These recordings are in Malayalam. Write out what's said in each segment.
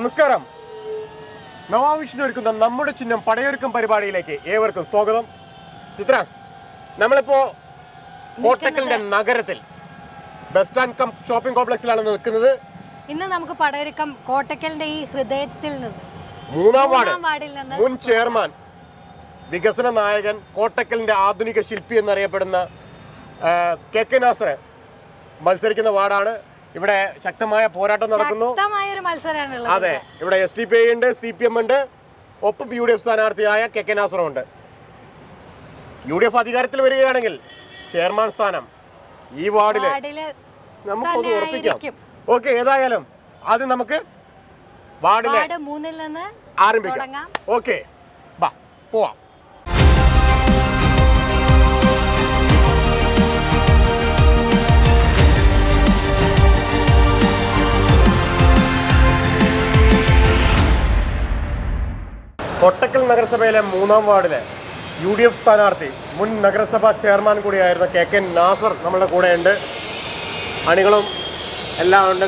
നമസ്കാരം. നവാവിഷ്ണു ഒരുക്കുന്ന നമ്മുടെ ചിഹ്നം പടയൊരുക്കം പരിപാടിയിലേക്ക് ഏവർക്കും സ്വാഗതം. ചിത്ര, നമ്മളിപ്പോ കോട്ടക്കലിന്റെ നഗരത്തിൽ ബസ് സ്റ്റാൻഡ് കം ഷോപ്പിംഗ് കോംപ്ലക്സിലാണ് നിൽക്കുന്നത്. ഇന്ന് നമുക്ക് പടയൊരുക്കം കോട്ടക്കലിന്റെ ഈ ഹൃദയത്തിൽ നിന്ന് മൂന്നാം വാർഡിൽ നിന്ന് മുൻ ചെയർമാൻ, വികസന നായകൻ, കോട്ടക്കലിന്റെ ആധുനിക ശില്പി എന്നറിയപ്പെടുന്ന കെ നാസർ മത്സരിക്കുന്ന വാർഡാണ്. ഇവിടെ ശക്തമായ പോരാട്ടം നടക്കുന്നു. അതെ, ഇവിടെ SDPI ഉണ്ട്, CPM ഉണ്ട്, ഒപ്പം UDF സ്ഥാനാർത്ഥിയായ കെ നാസറും ഉണ്ട്. UDF അധികാരത്തിൽ വരികയാണെങ്കിൽ ചെയർമാൻ സ്ഥാനം ഈ വാർഡില് നമുക്കൊന്ന് ഉറപ്പിക്കാം. ഓക്കെ, ഏതായാലും ആദ്യം നമുക്ക് വാർഡിലെ 3 നിന്ന് ആരംഭിക്കാം. ഓക്കെ, ബാ പോവാം. കോട്ടക്കൽ നഗരസഭയിലെ 3-ാം വാർഡിലെ UDF സ്ഥാനാർത്ഥി, മുൻ നഗരസഭാ ചെയർമാൻ കൂടിയായിരുന്ന കെ നാസർ നമ്മളുടെ കൂടെ ഉണ്ട്. അണികളും എല്ലാം ഉണ്ട്.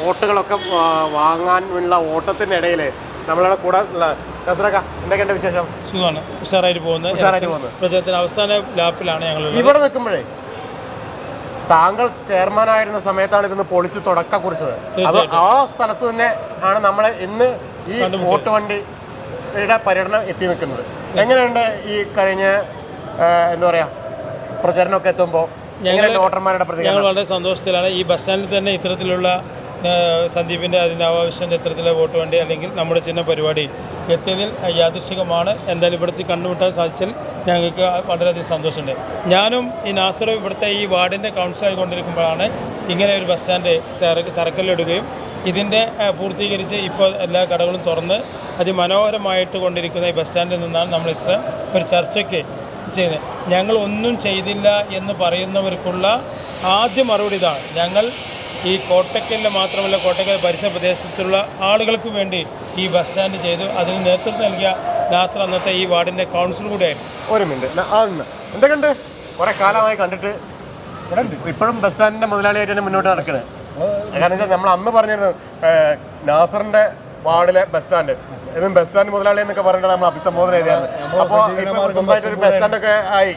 വോട്ടുകളൊക്കെ വാങ്ങാനുള്ള ഓട്ടത്തിനിടയിൽ നമ്മളുടെ കൂടെ നാസറക്ക, എന്തൊക്കെയുണ്ട് വിശേഷം? സുഖമാണ്, ഉഷാറായിട്ട് പോകുന്നത്. പ്രചരണത്തിന് അവസാന ലാപ്പിലാണ് ഞങ്ങൾ ഇവിടെ നിൽക്കുമ്പോഴേ. താങ്കൾ ചെയർമാനായിരുന്ന സമയത്താണ് ഇതിന്ന് പൊളിച്ച് തുടക്കം കുറിച്ചത്. അത് ആ സ്ഥലത്ത് തന്നെ ആണ് നമ്മൾ ഇന്ന് ഈ വോട്ട് വണ്ടിയുടെ പര്യടനം എത്തി നിൽക്കുന്നത്. എങ്ങനെയുണ്ട് ഈ കഴിഞ്ഞ എന്താ പറയുക പ്രചരണമൊക്കെ എത്തുമ്പോൾ വോട്ടർമാരുടെ പ്രതികരണം? ഞങ്ങൾ വളരെ സന്തോഷത്തിലാണ്. ഈ ബസ് സ്റ്റാൻഡിൽ തന്നെ ഇത്തരത്തിലുള്ള സന്ദീപിൻ്റെ അതിനാവശ്യൻ്റെ ഇത്തരത്തിലുള്ള വോട്ട് വണ്ടി അല്ലെങ്കിൽ നമ്മുടെ ചിഹ്ന പരിപാടി എത്തിയതിൽ യാദൃശികമാണ്. എന്തായാലും ഇവിടുത്തെ കണ്ടുമുട്ടാൻ സാധിച്ചാൽ ഞങ്ങൾക്ക് വളരെയധികം സന്തോഷമുണ്ട്. ഞാനും ഈ നാസറും ഇവിടുത്തെ ഈ വാർഡിൻ്റെ കൗൺസിലായിക്കൊണ്ടിരിക്കുമ്പോഴാണ് ഇങ്ങനെ ഒരു ബസ് സ്റ്റാൻഡ് തറക്കല്ലിടുകയും ഇതിൻ്റെ പൂർത്തീകരിച്ച് ഇപ്പോൾ എല്ലാ കടകളും തുറന്ന് അതിമനോഹരമായിട്ട് കൊണ്ടിരിക്കുന്ന ഈ ബസ് സ്റ്റാൻഡിൽ നിന്നാണ് നമ്മൾ ഇത്ര ഒരു ചർച്ചയ്ക്ക് ചെയ്യുന്നത്. ഞങ്ങൾ ഒന്നും ചെയ്തില്ല എന്ന് പറയുന്നവർക്കുള്ള ആദ്യ മറുപടി ഇതാണ്. ഞങ്ങൾ ഈ കോട്ടക്കലിൽ മാത്രമല്ല, കോട്ടക്കൽ പരിസര പ്രദേശത്തുള്ള ആളുകൾക്ക് വേണ്ടി ഈ ബസ് സ്റ്റാൻഡ് ചെയ്തു. അതിന് നേതൃത്വം നൽകിയ നാസർ അന്നത്തെ ഈ വാർഡിൻ്റെ കൗൺസിൽ കൂടെയായിരുന്നു. ഒരു മിനിറ്റ്, എന്തൊക്കെയുണ്ട്? കുറേ കാലമായി കണ്ടിട്ട് ഇപ്പോഴും ബസ് സ്റ്റാൻഡിൻ്റെ മുതലാളിയായിട്ട് തന്നെ മുന്നോട്ട് നടക്കുന്നത്. കാരണം വെച്ചാൽ നമ്മൾ അന്ന് പറഞ്ഞിരുന്നു നാസറിൻ്റെ വാർഡിലെ ബസ് സ്റ്റാൻഡ്, ഇതും ബസ് സ്റ്റാൻഡ് മുതലാളി എന്നൊക്കെ പറഞ്ഞിട്ട് നമ്മൾ അഭിസംബോധന ചെയ്തതാണ്. അപ്പോൾ സ്വന്തമായിട്ടൊരു ബസ് സ്റ്റാൻഡൊക്കെ ആയി.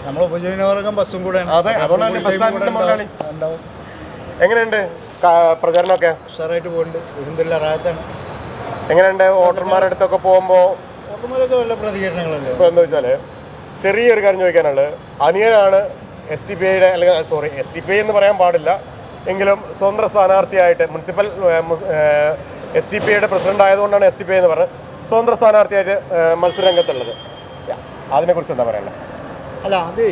നമ്മൾ ഉപജീവനമാർഗം ബസ്സും കൂടെയാണ്. അതെ, അതുകൊണ്ടാണ് ബസ് സ്റ്റാൻഡിൻ്റെ മുതലാളി. എങ്ങനെയുണ്ട് പ്രചരണമൊക്കെ? ഉഷാറായിട്ട് പോകുന്നുണ്ട്. ഇതിൻ്റെ റായത്താണ്. എങ്ങനെയുണ്ട് വോട്ടർമാരുടെ അടുത്തൊക്കെ പോകുമ്പോൾ? വോട്ടർമാരൊക്കെ നല്ല പ്രതികരണങ്ങളല്ലേ. ഇപ്പോൾ എന്താ വെച്ചാൽ ചെറിയൊരു കാര്യം ചോദിക്കാനുള്ളത്, അനിയനാണ് SDPIയുടെ, അല്ലെങ്കിൽ സോറി SDPI എന്ന് പറയാൻ പാടില്ല എങ്കിലും സ്വതന്ത്ര സ്ഥാനാർത്ഥിയായിട്ട് മുനിസിപ്പൽ SDPIയുടെ പ്രസിഡന്റ് ആയതുകൊണ്ടാണ് SDPI എന്ന് പറഞ്ഞത് സ്വതന്ത്ര സ്ഥാനാർത്ഥിയായിട്ട് മത്സരരംഗത്തുള്ളത്. അതിനെക്കുറിച്ച് എന്താ പറയണ്ടത്? അല്ല, അത്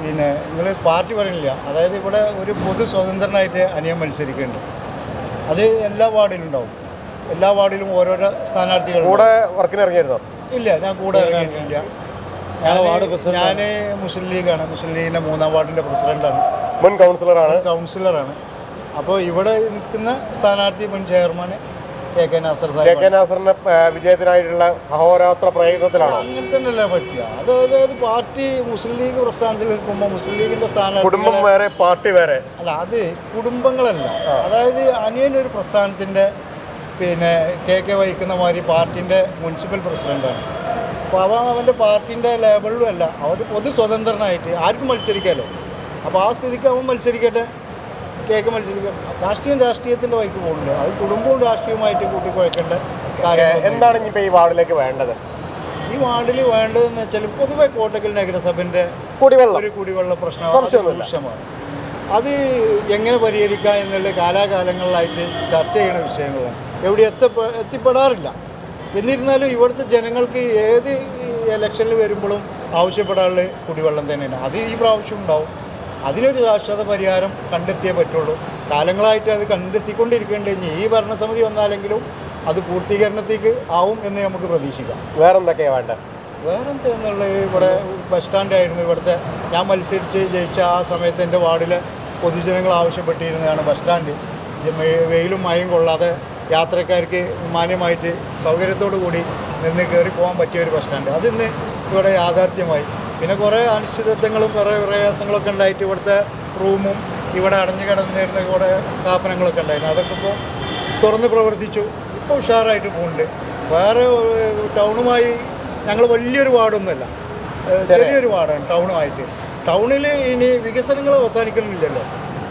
പിന്നെ നിങ്ങൾ പാർട്ടി പറയുന്നില്ല. അതായത് ഇവിടെ ഒരു പൊതു സ്വതന്ത്രനായിട്ട് അനിയൻ മത്സരിക്കുന്നുണ്ട്. അത് എല്ലാ വാർഡിലും ഉണ്ടാവും. എല്ലാ വാർഡിലും ഓരോരോ സ്ഥാനാർത്ഥികൾ. കൂടെ വർക്കിന് ഇറങ്ങിയിരുന്നോ? ഇല്ല, ഞാൻ കൂടെ ഇറങ്ങിയിട്ടില്ല. ഞാൻ മുസ്ലിം ലീഗാണ്. മുസ്ലിം ലീഗിൻ്റെ 3-ാം വാർഡിൻ്റെ പ്രസിഡൻ്റാണ്, മുൻ കൗൺസിലറാണ്. അപ്പോൾ ഇവിടെ നിൽക്കുന്ന സ്ഥാനാർത്ഥി മുൻ chairman K Nasar Sahib. K നാസറിന്റെ വിജയത്തിനായിട്ടുള്ള അഹോരാത്ര പ്രയത്നത്തിലാണ്. അങ്ങനെ തന്നെയല്ലേ പറ്റുക. അതായത് പാർട്ടി മുസ്ലിം ലീഗ് പ്രസ്ഥാനത്തിൽ നിൽക്കുമ്പോൾ മുസ്ലിം ലീഗിന്റെ സ്ഥാനാർത്ഥി, കുടുംബം വേറെ പാർട്ടി വേറെ അല്ല, അത് കുടുംബങ്ങളല്ല. അതായത് അനിയനൊരു പ്രസ്ഥാനത്തിന്റെ പിന്നെ കെ വഹിക്കുന്ന മാതിരി പാർട്ടിന്റെ മുനിസിപ്പൽ പ്രസിഡന്റാണ്. അപ്പോൾ അവൻ്റെ പാർട്ടിൻ്റെ ലേബിളിലും അല്ല, അവർ പൊതു സ്വതന്ത്രനായിട്ട് ആർക്കും മത്സരിക്കാമല്ലോ. അപ്പോൾ ആ സ്ഥിതിക്ക് അവൻ മത്സരിക്കട്ടെ, കേക്ക് മത്സരിക്കാം. രാഷ്ട്രീയത്തിൻ്റെ വഴിക്ക് പോകുന്നില്ല. അത് കുടുംബവും രാഷ്ട്രീയവുമായിട്ട് കൂട്ടിക്കുഴക്കേണ്ട കാര്യം. എന്താണ് ഇനിയിപ്പോൾ ഈ വാർഡിലേക്ക് വേണ്ടത്? ഈ വാർഡിൽ വേണ്ടതെന്ന് വെച്ചാൽ പൊതുവെ കോട്ടക്കൽ നഗരസഭൻ്റെ ഒരു കുടിവെള്ള പ്രശ്നമാണ്. അത് എങ്ങനെ പരിഹരിക്കാം എന്നുള്ള കാലാകാലങ്ങളിലായിട്ട് ചർച്ച ചെയ്യുന്ന വിഷയങ്ങളാണ്. എവിടെ എത്തിപ്പെടാറില്ല. എന്നിരുന്നാലും ഇവിടുത്തെ ജനങ്ങൾക്ക് ഏത് ഇലക്ഷനിൽ വരുമ്പോഴും ആവശ്യപ്പെടാനുള്ള കുടിവെള്ളം തന്നെയാണ്. അത് ഈ പ്രാവശ്യം ഉണ്ടാവും. അതിനൊരു ശാശ്വത പരിഹാരം കണ്ടെത്തിയേ പറ്റുള്ളൂ. കാലങ്ങളായിട്ട് അത് കണ്ടെത്തിക്കൊണ്ടിരിക്കേണ്ടത്. ഇനി ഈ ഭരണസമിതി വന്നാലെങ്കിലും അത് പൂർത്തീകരണത്തേക്ക് ആവും എന്ന് നമുക്ക് പ്രതീക്ഷിക്കാം. വേറെന്തൊക്കെയാണ് വേണ്ടത്? വേറെന്തെന്നുള്ളത്, ഇവിടെ ബസ് സ്റ്റാൻഡായിരുന്നു ഇവിടുത്തെ. ഞാൻ മത്സരിച്ച് ജയിച്ച ആ സമയത്ത് എൻ്റെ വാർഡിലെ പൊതുജനങ്ങൾ ആവശ്യപ്പെട്ടിരുന്നതാണ് ബസ് സ്റ്റാൻഡ്. വെയിലും മഴയും കൊള്ളാതെ യാത്രക്കാർക്ക് മാന്യമായിട്ട് സൗകര്യത്തോടു കൂടി നിന്ന് കയറി പോകാൻ പറ്റിയ ഒരു ബസ് സ്റ്റാൻഡ്. അതിന്ന് ഇവിടെ യാഥാർത്ഥ്യമായി. പിന്നെ കുറേ അനിശ്ചിതത്വങ്ങളും കുറേ പ്രയാസങ്ങളൊക്കെ ഉണ്ടായിട്ട് ഇവിടുത്തെ റൂമും ഇവിടെ അടഞ്ഞു കിടന്നിരുന്ന കുറേ സ്ഥാപനങ്ങളൊക്കെ ഉണ്ടായിരുന്നു. അതൊക്കെ ഇപ്പോൾ തുറന്ന് പ്രവർത്തിച്ചു. ഇപ്പോൾ ഉഷാറായിട്ട് പോകുന്നുണ്ട്. വേറെ ടൗണുമായി ഞങ്ങൾ വലിയൊരു വാർഡൊന്നുമല്ല, ചെറിയൊരു വാർഡാണ് ടൗണുമായിട്ട്. ടൗണിൽ ഇനി വികസനങ്ങൾ അവസാനിക്കണമെന്നില്ലല്ലോ.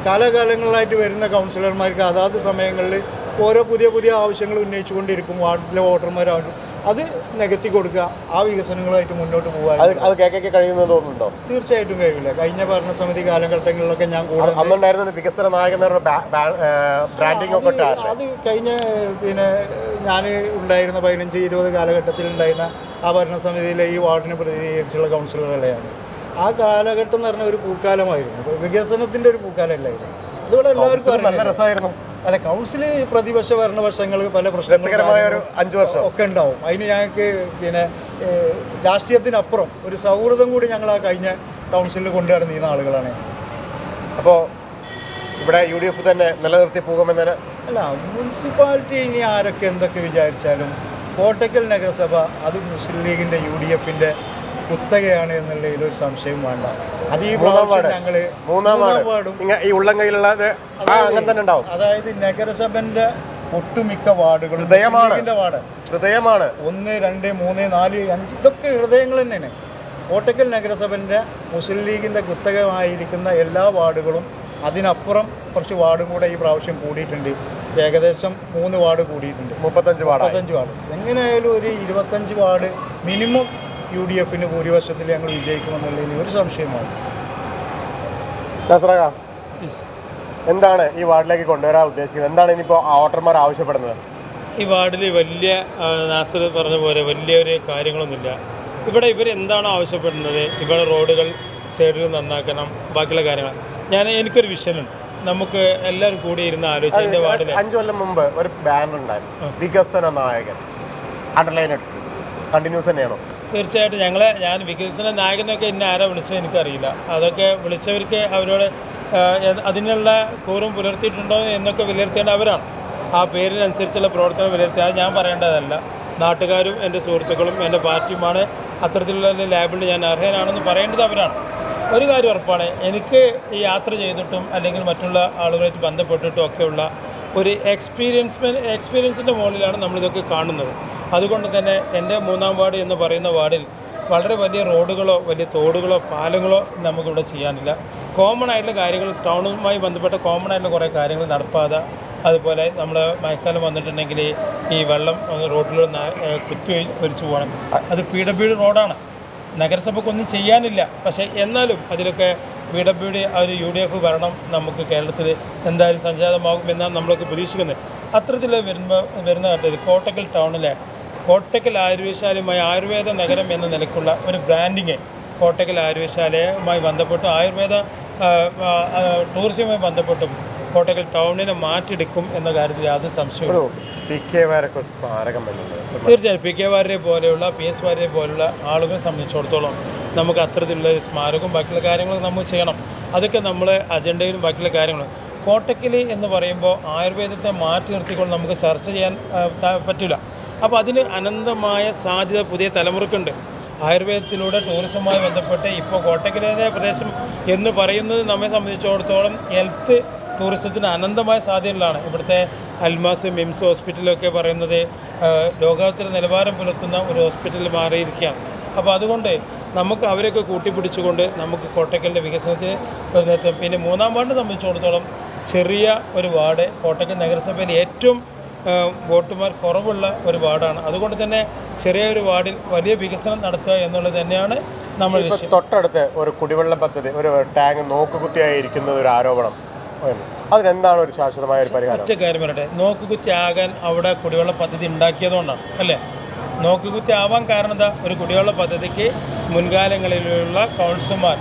കാലാകാലങ്ങളിലായിട്ട് വരുന്ന കൗൺസിലർമാർക്ക് അതാത് സമയങ്ങളിൽ ഓരോ പുതിയ പുതിയ ആവശ്യങ്ങൾ ഉന്നയിച്ചുകൊണ്ടിരിക്കും. വാർഡിലെ വോട്ടർമാരാണ് അത് നികത്തി കൊടുക്കുക, ആ വികസനങ്ങളായിട്ട് മുന്നോട്ട് പോകാൻ അത് കേക്കൊക്കെ കഴിയുമെന്ന് തോന്നുന്നുണ്ടോ? തീർച്ചയായിട്ടും കഴിയില്ല. കഴിഞ്ഞ ഭരണസമിതി കാലഘട്ടങ്ങളിലൊക്കെ ഞാൻ കൂടെ അന്നുണ്ടായിരുന്ന വികസന നായകൻ ബ്രാൻഡിംഗ് ഒക്കെ അത് കഴിഞ്ഞ ഞാൻ ഉണ്ടായിരുന്ന 15-20 കാലഘട്ടത്തിൽ ഉണ്ടായിരുന്ന ആ ഭരണസമിതിയിലെ ഈ വാർഡിനെ പ്രതിനിധീകരിച്ചുള്ള കൗൺസിലറുകളെയാണ്. ആ കാലഘട്ടം എന്ന് പറഞ്ഞാൽ ഒരു പൂക്കാലമായിരുന്നു, വികസനത്തിൻ്റെ ഒരു പൂക്കാലമല്ലായിരുന്നു. അതുപോലെ എല്ലാവർക്കും നല്ല രസമായിരുന്നു. അല്ല, കൗൺസിൽ പ്രതിപക്ഷ ഭരണപക്ഷങ്ങൾ പല പ്രശ്നങ്ങളും 5 വർഷം ഒക്കെ ഉണ്ടാവും. അതിന് ഞങ്ങൾക്ക് രാഷ്ട്രീയത്തിനപ്പുറം ഒരു സൗഹൃദം കൂടി ഞങ്ങൾ ആ കഴിഞ്ഞ കൗൺസിലിൽ കൊണ്ടുനടന്നിരുന്ന ആളുകളാണ്. അപ്പോൾ ഇവിടെ UDF തന്നെ നിലനിർത്തി പോകുമെന്നതിന് അല്ല, മുനിസിപ്പാലിറ്റി ഇനി ആരൊക്കെ എന്തൊക്കെ വിചാരിച്ചാലും കോട്ടക്കൽ നഗരസഭ അത് മുസ്ലിം ലീഗിൻ്റെ UDFൻ്റെ കുത്തകയാണ് എന്നുള്ളതിൽ ഒരു സംശയം വേണ്ട. അത് ഈ പ്രാവശ്യം ഞങ്ങൾ മൂന്നാം വാർഡും ഈ ഉള്ളംകൈയിലുള്ള അങ്ങനെ തന്നെ ഉണ്ടാവും. അതായത് നഗരസഭൻ്റെ ഒട്ടുമിക്ക വാർഡുകളും ഹൃദയമാണ്. 1, 2, 3, 4, 5 ഇതൊക്കെ ഹൃദയങ്ങൾ തന്നെയാണ്. കോട്ടക്കൽ നഗരസഭൻ്റെ മുസ്ലിം ലീഗിൻ്റെ കുത്തകമായിരിക്കുന്ന എല്ലാ വാർഡുകളും അതിനപ്പുറം കുറച്ച് വാർഡും കൂടെ ഈ പ്രാവശ്യം കൂടിയിട്ടുണ്ട്. ഏകദേശം 3 വാർഡ് കൂടിയിട്ടുണ്ട്. 35 വാർഡ്. എങ്ങനെയായാലും ഒരു 25 വാർഡ് മിനിമം UDFന് ഭൂരിപക്ഷത്തിൽ ഞങ്ങൾ വിജയിക്കുമെന്നുള്ളതിന് ഒരു സംശയമാണ്. എന്താണ് ഈ വാർഡിലേക്ക് കൊണ്ടുവരാൻ ഉദ്ദേശിക്കുന്നത്? എന്താണ് ഇനിയിപ്പോൾ വോട്ടർമാർ ആവശ്യപ്പെടുന്നത്? ഈ വാർഡിൽ വലിയ നാസർ പറഞ്ഞ പോലെ വലിയൊരു കാര്യങ്ങളൊന്നുമില്ല. ഇവിടെ ഇവരെന്താണോ ആവശ്യപ്പെടുന്നത്, ഇവിടെ റോഡുകൾ സൈഡിൽ നന്നാക്കണം, ബാക്കിയുള്ള കാര്യങ്ങൾ. എനിക്കൊരു വിഷനുണ്ട്, നമുക്ക് എല്ലാവരും കൂടി ഇരുന്ന് ആലോചിച്ച് എൻ്റെ വാർഡിൽ 5 കൊല്ലം മുമ്പ് ഒരു ബാനർ ഉണ്ടായിരുന്നു, വികസന നായകൻ, അണ്ടർലൈൻ എടുത്തു. കണ്ടിന്യൂസ് തന്നെയാണോ? തീർച്ചയായിട്ടും ഞാൻ വികസന നായകനൊക്കെ എന്നെ ആരാ വിളിച്ചത് എനിക്കറിയില്ല. അതൊക്കെ വിളിച്ചവർക്ക് അവരോട് അതിനുള്ള കൂറും പുലർത്തിയിട്ടുണ്ടോ എന്നൊക്കെ വിലയിരുത്തേണ്ട അവരാണ്. ആ പേരിനനുസരിച്ചുള്ള പ്രവർത്തനം വിലയിരുത്തി അത് ഞാൻ പറയേണ്ടതല്ല. നാട്ടുകാരും എൻ്റെ സുഹൃത്തുക്കളും എൻ്റെ പാർട്ടിയുമാണ് അത്തരത്തിലുള്ള ലേബിളിൽ ഞാൻ അർഹനാണെന്ന് പറയേണ്ടത് അവരാണ്. ഒരു കാര്യം ഉറപ്പാണ്, എനിക്ക് ഈ യാത്ര ചെയ്തിട്ടും അല്ലെങ്കിൽ മറ്റുള്ള ആളുകളായിട്ട് ബന്ധപ്പെട്ടിട്ടും ഒക്കെയുള്ള ഒരു എക്സ്പീരിയൻസിൻ്റെ മുകളിലാണ് നമ്മളിതൊക്കെ കാണുന്നത്. അതുകൊണ്ട് തന്നെ എൻ്റെ 3-ാം വാർഡ് എന്ന് പറയുന്ന വാർഡിൽ വളരെ വലിയ റോഡുകളോ വലിയ തോടുകളോ പാലങ്ങളോ നമുക്കിവിടെ ചെയ്യാനില്ല. കോമൺ ആയിട്ടുള്ള കാര്യങ്ങൾ, ടൗണുമായി ബന്ധപ്പെട്ട കോമൺ ആയിട്ടുള്ള കുറേ കാര്യങ്ങൾ നടപ്പാതെ, അതുപോലെ നമ്മൾ മഴക്കാലം വന്നിട്ടുണ്ടെങ്കിൽ ഈ വെള്ളം റോഡിലൊന്ന് കുത്തി ഒലിച്ചു പോകണം. അത് PWD റോഡാണ്, നഗരസഭയ്ക്കൊന്നും ചെയ്യാനില്ല. പക്ഷേ എന്നാലും അതിലൊക്കെ PWD ഒരു UDF ഭരണം നമുക്ക് കേരളത്തിൽ എന്തായാലും സംജാതമാകുമെന്നാണ് നമ്മളൊക്കെ പ്രതീക്ഷിക്കുന്നത്. അത്തരത്തിൽ വരുന്ന ഘട്ടത്തിൽ കോട്ടക്കൽ ടൗണിലെ കോട്ടക്കൽ ആയുർവേദശാലയുമായി ആയുർവേദ നഗരം എന്ന നിലയ്ക്കുള്ള ഒരു ബ്രാൻഡിങ് കോട്ടക്കൽ ആയുർവേദശാലയുമായി ബന്ധപ്പെട്ടും ആയുർവേദ ടൂറിസവുമായി ബന്ധപ്പെട്ടും കോട്ടക്കൽ ടൗണിനെ മാറ്റിയെടുക്കും എന്ന കാര്യത്തിൽ യാതൊരു സംശയവും. തീർച്ചയായും PK വാര്യരെ പോലെയുള്ള PS വാര്യരെ പോലുള്ള ആളുകളെ സംബന്ധിച്ചിടത്തോളം നമുക്ക് അത്തരത്തിലുള്ള ഒരു സ്മാരകവും ബാക്കിയുള്ള കാര്യങ്ങളും നമുക്ക് ചെയ്യണം. അതൊക്കെ നമ്മളെ അജണ്ടയിലും ബാക്കിയുള്ള കാര്യങ്ങളും. കോട്ടക്കൽ എന്ന് പറയുമ്പോൾ ആയുർവേദത്തെ മാറ്റി നിർത്തിക്കൊണ്ട് നമുക്ക് ചർച്ച ചെയ്യാൻ പറ്റില്ല. അപ്പോൾ അതിന് അനന്തമായ സാധ്യത പുതിയ തലമുറക്കുണ്ട്. ആയുർവേദത്തിലൂടെ ടൂറിസവുമായി ബന്ധപ്പെട്ട് ഇപ്പോൾ കോട്ടക്കലിലെ പ്രദേശം എന്ന് പറയുന്നത് നമ്മെ സംബന്ധിച്ചിടത്തോളം ഹെൽത്ത് ടൂറിസത്തിന് അനന്തമായ സാധ്യതകളാണ്. ഇവിടുത്തെ അൽമാസ് മിംസ് ഹോസ്പിറ്റലൊക്കെ പറയുന്നത് ലോകോത്തര നിലവാരം പുലർത്തുന്ന ഒരു ഹോസ്പിറ്റലിൽ മാറിയിരിക്കുകയാണ്. അപ്പോൾ അതുകൊണ്ട് നമുക്ക് അവരെയൊക്കെ കൂട്ടിപ്പിടിച്ചുകൊണ്ട് നമുക്ക് കോട്ടക്കലിൻ്റെ വികസനത്തിന് ഒരു നേതൃത്വം. പിന്നെ 3-ാം വാർഡിനെ സംബന്ധിച്ചിടത്തോളം ചെറിയ ഒരു വാർഡ്, കോട്ടക്കൽ നഗരസഭയിൽ ഏറ്റവും വോട്ടുമാർ കുറവുള്ള ഒരു വാർഡാണ്. അതുകൊണ്ട് തന്നെ ചെറിയ ഒരു വാർഡിൽ വലിയ വികസനം നടത്തുക എന്നുള്ളത് തന്നെയാണ് നമ്മൾ ലക്ഷ്യം. തൊട്ടടുത്ത് ഒരു കുടിവെള്ള പദ്ധതി, ഒരു ടാങ്ക് നോക്കുകുത്തിയായി ഇരിക്കുന്ന ഒരു ആരോപണം, അതിനെന്താണ് ഒരു ശാശ്വതമായ ഒരു പരിഹാരം? ഒറ്റ കാര്യം പറയട്ടെ, നോക്കുകുത്തി ആകാൻ അവിടെ കുടിവെള്ള പദ്ധതി ഉണ്ടാക്കിയതുകൊണ്ടാണ് അല്ലേ? നോക്കുകുത്തി ആവാൻ കാരണം എന്താ? ഒരു കുടിവെള്ള പദ്ധതിക്ക് മുൻകാലങ്ങളിലുള്ള കൗൺസിലർമാർ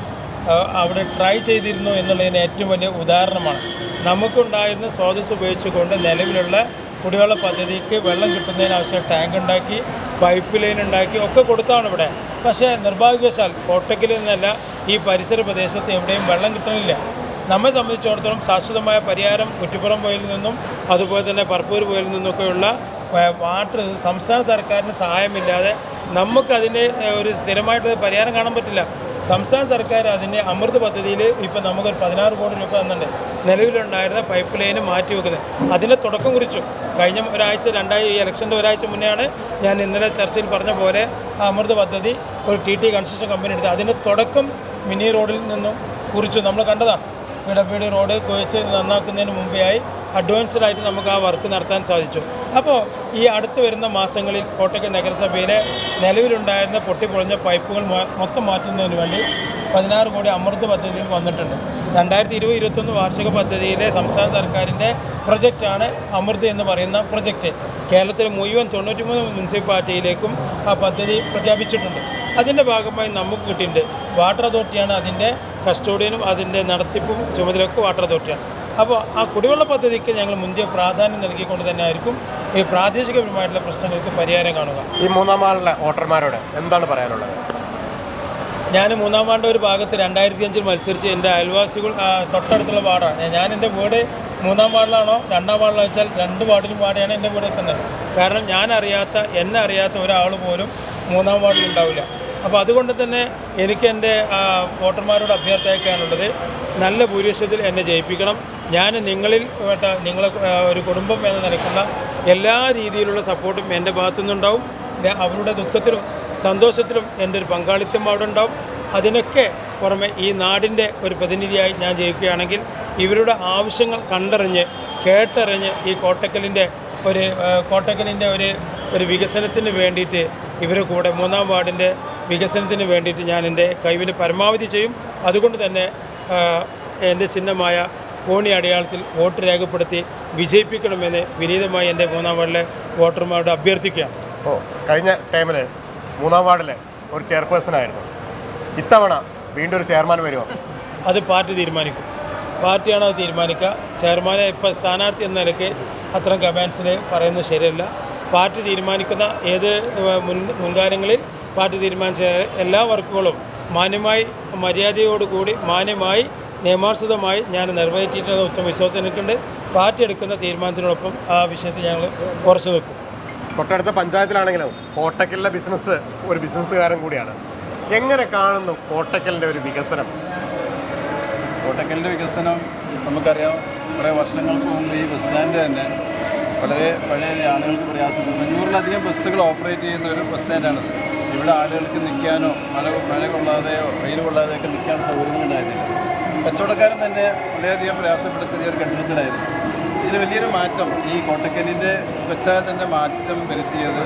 അവിടെ ട്രൈ ചെയ്തിരുന്നു എന്നുള്ളതിന് ഏറ്റവും വലിയ ഉദാഹരണമാണ്. നമുക്കുണ്ടായിരുന്ന സ്രോതസ് ഉപയോഗിച്ചുകൊണ്ട് നിലവിലുള്ള കുടിവെള്ള പദ്ധതിക്ക് വെള്ളം കിട്ടുന്നതിനാവശ്യം ടാങ്ക് ഉണ്ടാക്കി, പൈപ്പ് ലൈൻ ഉണ്ടാക്കി ഒക്കെ കൊടുത്താണ് ഇവിടെ. പക്ഷേ നിർഭാഗ്യവശാൽ കോട്ടക്കലിൽ നിന്നല്ല ഈ പരിസര പ്രദേശത്ത് എവിടെയും വെള്ളം കിട്ടുന്നില്ല. നമ്മെ സംബന്ധിച്ചിടത്തോളം ശാശ്വതമായ പരിഹാരം കുറ്റിപ്പുറം പുഴയിൽ നിന്നും അതുപോലെ തന്നെ പറപ്പൂർ പുഴയിൽ നിന്നൊക്കെയുള്ള വാട്ടർ സംസ്ഥാന സർക്കാരിന് സഹായമില്ലാതെ നമുക്കതിന് ഒരു സ്ഥിരമായിട്ട് പരിഹാരം കാണാൻ പറ്റില്ല. സംസ്ഥാന സർക്കാർ അതിൻ്റെ അമൃത് പദ്ധതിയിൽ ഇപ്പോൾ നമുക്കൊരു 16 കോടി രൂപ തന്നിട്ടുണ്ട്. നിലവിലുണ്ടായിരുന്ന പൈപ്പ് ലൈന് മാറ്റിവെക്കുന്നത് അതിൻ്റെ തുടക്കം കുറിച്ചു. കഴിഞ്ഞ ഒരാഴ്ച ഈ ഇലക്ഷൻ്റെ ഒരാഴ്ച മുന്നെയാണ് ഞാൻ ഇന്നലെ ചർച്ചയിൽ പറഞ്ഞ പോലെ ആ അമൃത് പദ്ധതി ഒരു TT കൺസ്ട്രക്ഷൻ കമ്പനി എടുത്ത് അതിൻ്റെ തുടക്കം മിനി റോഡിൽ നിന്നും കുറിച്ചു. നമ്മൾ കണ്ടതാണ്. PWD റോഡ് കുഴച്ച് നന്നാക്കുന്നതിന് മുമ്പേയായി അഡ്വാൻസ്ഡായിട്ട് നമുക്ക് ആ വർക്ക് നടത്താൻ സാധിച്ചു. അപ്പോൾ ഈ അടുത്ത് വരുന്ന മാസങ്ങളിൽ കോട്ടക്കൽ നഗരസഭയിലെ നിലവിലുണ്ടായിരുന്ന പൊട്ടിപ്പൊളിഞ്ഞ പൈപ്പുകൾ മൊത്തം മാറ്റുന്നതിന് വേണ്ടി 16 കോടി അമൃത് പദ്ധതിയിൽ വന്നിട്ടുണ്ട്. 2020-21 വാർഷിക പദ്ധതിയിലെ സംസ്ഥാന സർക്കാരിൻ്റെ പ്രൊജക്റ്റാണ് അമൃത് എന്ന് പറയുന്ന പ്രൊജക്റ്റ്. കേരളത്തിലെ മുഴുവൻ 93 മുനിസിപ്പാലിറ്റിയിലേക്കും ആ പദ്ധതി പ്രഖ്യാപിച്ചിട്ടുണ്ട്. അതിൻ്റെ ഭാഗമായി നമുക്ക് കിട്ടിയിട്ടുണ്ട്. വാട്ടർ അതോറിറ്റിയാണ് അതിൻ്റെ കസ്റ്റോഡിയനും അതിൻ്റെ നടത്തിപ്പും ചുമതലയൊക്കെ വാട്ടർ അതോറിറ്റിയാണ്. അപ്പോൾ ആ കുടിവെള്ള പദ്ധതിക്ക് ഞങ്ങൾ മുന്തിയ പ്രാധാന്യം നൽകിക്കൊണ്ട് തന്നെ ആയിരിക്കും ഈ പ്രാദേശികപരമായിട്ടുള്ള പ്രശ്നങ്ങൾക്ക് പരിഹാരം കാണുക. ഈ മൂന്നാം വാർഡിലെ വോട്ടർമാരോട് എന്താണ് പറയാനുള്ളത്? ഞാൻ മൂന്നാം വാർഡ് ഒരു ഭാഗത്ത് 2005 മത്സരിച്ച് എൻ്റെ അയൽവാസികൾ തൊട്ടടുത്തുള്ള വാർഡാണ്. ഞാൻ എൻ്റെ വീട് മൂന്നാം വാർഡിലാണോ രണ്ടാം വാർഡിലാണോ വെച്ചാൽ 2 വാർഡിലും വാർഡാണ് എൻ്റെ വീട് നിൽക്കുന്നത്. കാരണം എന്നെ അറിയാത്ത ഒരാൾ പോലും മൂന്നാം വാർഡിൽ ഉണ്ടാവില്ല. അപ്പോൾ അതുകൊണ്ട് തന്നെ എനിക്ക് എൻ്റെ വോട്ടർമാരോട് അഭ്യർത്ഥിക്കാനുള്ളത് നല്ല ഭൂരിപക്ഷത്തിൽ എന്നെ ജയിപ്പിക്കണം. ഞാൻ നിങ്ങളെ ഒരു കുടുംബം എന്ന നിലയ്ക്കുള്ള എല്ലാ രീതിയിലുള്ള സപ്പോർട്ടും എൻ്റെ ഭാഗത്തുനിന്നുണ്ടാവും. അവരുടെ ദുഃഖത്തിലും സന്തോഷത്തിലും എൻ്റെ ഒരു പങ്കാളിത്തം അവിടെ ഉണ്ടാവും. അതിനൊക്കെ പുറമെ ഈ നാടിൻ്റെ ഒരു പ്രതിനിധിയായി ഞാൻ ജയിക്കുകയാണെങ്കിൽ ഇവരുടെ ആവശ്യങ്ങൾ കണ്ടറിഞ്ഞ് കേട്ടറിഞ്ഞ് ഈ കോട്ടക്കലിൻ്റെ ഒരു വികസനത്തിന് വേണ്ടിയിട്ട് ഇവരെ കൂടെ മൂന്നാം വാർഡിൻ്റെ വികസനത്തിന് വേണ്ടിയിട്ട് ഞാൻ എൻ്റെ കഴിവിന് പരമാവധി ചെയ്യും. അതുകൊണ്ട് തന്നെ എൻ്റെ ചിഹ്നമായ കോണി അടയാളത്തിൽ വോട്ട് രേഖപ്പെടുത്തി വിജയിപ്പിക്കണമെന്ന് വിനീതമായി എൻ്റെ മൂന്നാം വാർഡിലെ വോട്ടർമാരോട് അഭ്യർത്ഥിക്കുകയാണ്. കഴിഞ്ഞ ടൈമിൽ മൂന്നാം വാർഡിലെ ഒരു ചെയർപേഴ്സൺ ആയിരുന്നു. ഇത്തവണ വീണ്ടും ഒരു ചെയർമാൻ വരുമോ? അത് പാർട്ടി തീരുമാനിക്കും. പാർട്ടിയാണ് അത് തീരുമാനിക്കുക. ചെയർമാനെ ഇപ്പോൾ സ്ഥാനാർത്ഥി എന്ന നിലയ്ക്ക് അത്തരം കമാൻഡ്സിൽ പറയുന്നത് ശരിയല്ല. പാർട്ടി തീരുമാനിക്കുന്ന ഏത് മുൻകാലങ്ങളിൽ പാർട്ടി തീരുമാനിച്ച എല്ലാ വർക്കുകളും മാന്യമായി മര്യാദയോടുകൂടി മാന്യമായി നിയമാനുസൃതമായി ഞാൻ നിറവേറ്റിയിട്ടുള്ള ഉത്തമ വിശ്വാസം എനിക്കുണ്ട്. പാർട്ടി എടുക്കുന്ന തീരുമാനത്തിനോടൊപ്പം ആ വിഷയത്തിൽ ഞങ്ങൾ ഉറച്ചു നിൽക്കും. തൊട്ടടുത്ത പഞ്ചായത്തിലാണെങ്കിലും കോട്ടക്കലിലെ ഒരു ബിസിനസ്സുകാരൻ കൂടിയാണ്. എങ്ങനെ കാണുന്നു കോട്ടക്കലിൻ്റെ ഒരു വികസനം? കോട്ടക്കലിൻ്റെ വികസനം നമുക്കറിയാം. കുറേ വർഷങ്ങൾക്ക് മുമ്പ് ഈ ബസ് സ്റ്റാൻഡ് തന്നെ വളരെ പഴയ ആളുകൾക്ക് പ്രയാസമുണ്ട്. 500-ലധികം ബസ്സുകൾ ഓപ്പറേറ്റ് ചെയ്യുന്ന ഒരു ബസ് സ്റ്റാൻഡാണിത്. ഇവിടെ ആളുകൾക്ക് നിൽക്കാനോ മഴ കൊള്ളാതെയോ വെയിൽ കൊള്ളാതെയോ ഒക്കെ നിൽക്കാൻ സൗകര്യങ്ങളുണ്ടായിരുന്നില്ല. കച്ചവടക്കാരൻ തന്നെ വളരെയധികം പ്രയാസപ്പെടുത്തിയ ഒരു കെട്ടിടത്തിലായിരുന്നു. ഇതിന് വലിയൊരു മാറ്റം ഈ കോട്ടക്കലിൻ്റെ വെച്ചാൽ തന്നെ മാറ്റം വരുത്തിയത്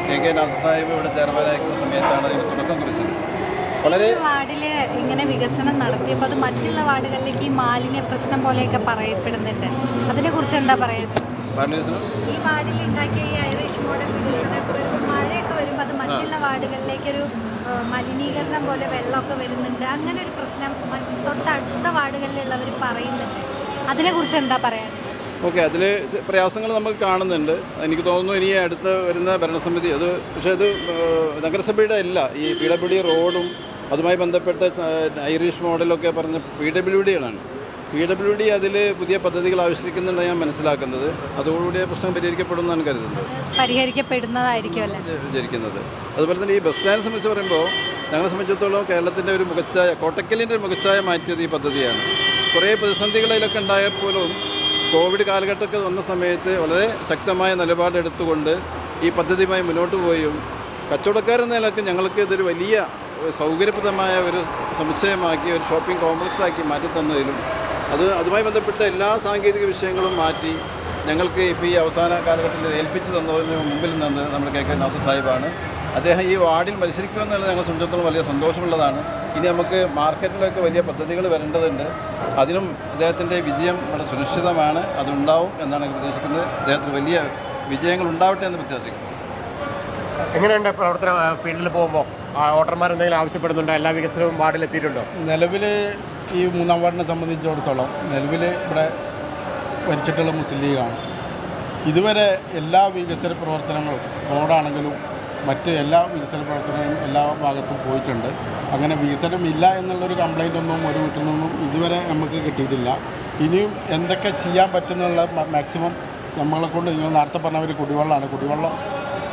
KK നാസർ സാഹിബ് ഇവിടെ ചെയർമാനായിരിക്കുന്ന സമയത്താണ് ഇതിന് തുടക്കം കുറിച്ചത്. വളരെ വാർഡിൽ ഇങ്ങനെ വികസനം നടത്തിയപ്പോൾ അത് മറ്റുള്ള വാർഡുകളിലേക്ക് ഈ മാലിന്യ പ്രശ്നം പോലെയൊക്കെ പറയപ്പെടുന്നുണ്ട്. അതിനെക്കുറിച്ച് എന്താ പറയുക? ഈ വാർഡിൽ ഉണ്ടാക്കിയ ഈ ഐറിഷ് മോഡൽ വികസനം മഴയൊക്കെ വരുമ്പോൾ അത് മറ്റുള്ള വാർഡുകളിലേക്കൊരു മലിനീകരണം പോലെ വെള്ളമൊക്കെ വരുന്നുണ്ട്. അങ്ങനെ ഒരു പ്രശ്നം തൊട്ടടുത്ത വാർഡുകളിലുള്ളവർ പറയുന്നുണ്ട്. അതിനെക്കുറിച്ച് എന്താ പറയാൻ? ഓക്കെ, അതിൽ പ്രയാസങ്ങൾ നമുക്ക് കാണുന്നുണ്ട്. എനിക്ക് തോന്നുന്നു ഇനി അടുത്ത് വരുന്ന ഭരണസമിതി പക്ഷേ അത് നഗരസഭയുടെ അല്ല. ഈ PWD റോഡും അതുമായി ബന്ധപ്പെട്ട ഐറിഷ് മോഡലൊക്കെ പറഞ്ഞ PWDകളാണ്. PWD അതിൽ പുതിയ പദ്ധതികൾ ആവിഷ്കരിക്കുന്നുണ്ടെന്ന് ഞാൻ മനസ്സിലാക്കുന്നത്. അതോടുകൂടി പ്രശ്നം പരിഹരിക്കപ്പെടുമെന്നാണ് കരുതുന്നത്. പരിഹരിക്കപ്പെടുന്നതായിരിക്കുമല്ലേ വിചാരിക്കുന്നത്. അതുപോലെ തന്നെ ഈ ബസ് സ്റ്റാൻഡ് സംബന്ധിച്ച് പറയുമ്പോൾ ഞങ്ങളെ സംബന്ധിച്ചിടത്തോളം കേരളത്തിൻ്റെ ഒരു കോട്ടക്കലിൻ്റെ ഒരു മുഖച്ഛായ മാറ്റിയത് ഈ പദ്ധതിയാണ്. കുറേ പ്രതിസന്ധികളിലൊക്കെ ഉണ്ടായപ്പോഴും കോവിഡ് കാലഘട്ടമൊക്കെ വന്ന സമയത്ത് വളരെ ശക്തമായ നിലപാടെടുത്തുകൊണ്ട് ഈ പദ്ധതിയുമായി മുന്നോട്ട് പോയും കച്ചവടക്കാരെന്ന നിലയ്ക്ക് ഞങ്ങൾക്ക് ഇതൊരു വലിയ സൗകര്യപ്രദമായ ഒരു സമുച്ചയമാക്കി ഒരു ഷോപ്പിംഗ് കോംപ്ലക്സാക്കി മാറ്റിത്തന്നതിലും അതുമായി ബന്ധപ്പെട്ട എല്ലാ സാങ്കേതിക വിഷയങ്ങളും മാറ്റി ഞങ്ങൾക്ക് ഇപ്പോൾ ഈ അവസാന കാലഘട്ടത്തിൽ ഏൽപ്പിച്ചു തന്നതിന് മുമ്പിൽ നിന്ന് നമ്മുടെ KK നാസർ സാഹിബാണ്. അദ്ദേഹം ഈ വാർഡിൽ മത്സരിക്കുമെന്നുള്ളത് ഞങ്ങളെ സംബന്ധിച്ചിടത്തോളം വലിയ സന്തോഷമുള്ളതാണ്. ഇനി നമുക്ക് മാർക്കറ്റിലൊക്കെ വലിയ പദ്ധതികൾ വരേണ്ടതുണ്ട്. അതിനും അദ്ദേഹത്തിൻ്റെ വിജയം വളരെ സുരക്ഷിതമാണ്. അതുണ്ടാവും എന്നാണ് പ്രതീക്ഷിക്കുന്നത്. അദ്ദേഹത്തിന് വലിയ വിജയങ്ങൾ ഉണ്ടാവട്ടെ എന്ന് പ്രത്യാശിക്കുന്നു. എങ്ങനെയുണ്ട് പ്രവർത്തന ഫീൽഡിൽ പോകുമ്പോൾ വോട്ടർമാർ എന്തെങ്കിലും ആവശ്യപ്പെടുന്നുണ്ടോ? എല്ലാ വികസനവും വാർഡിൽ എത്തിയിട്ടുണ്ടോ? നിലവിൽ ഈ മൂന്നാം വാർഡിനെ സംബന്ധിച്ചിടത്തോളം നിലവിൽ ഇവിടെ ഭരിച്ചിട്ടുള്ള മുസ്ലിം ലീഗാണ്. ഇതുവരെ എല്ലാ വികസന പ്രവർത്തനങ്ങളും റോഡാണെങ്കിലും മറ്റ് എല്ലാ വികസന പ്രവർത്തനങ്ങളും എല്ലാ ഭാഗത്തും പോയിട്ടുണ്ട്. അങ്ങനെ വികസനമില്ല എന്നുള്ളൊരു കംപ്ലൈൻ്റ് ഒന്നും ഒരു വീട്ടിൽ നിന്നും ഇതുവരെ നമുക്ക് കിട്ടിയിട്ടില്ല. ഇനിയും എന്തൊക്കെ ചെയ്യാൻ പറ്റുന്നുള്ള മാക്സിമം നമ്മളെക്കൊണ്ട്, നിങ്ങൾ നേരത്തെ പറഞ്ഞ ഒരു കുടിവെള്ളം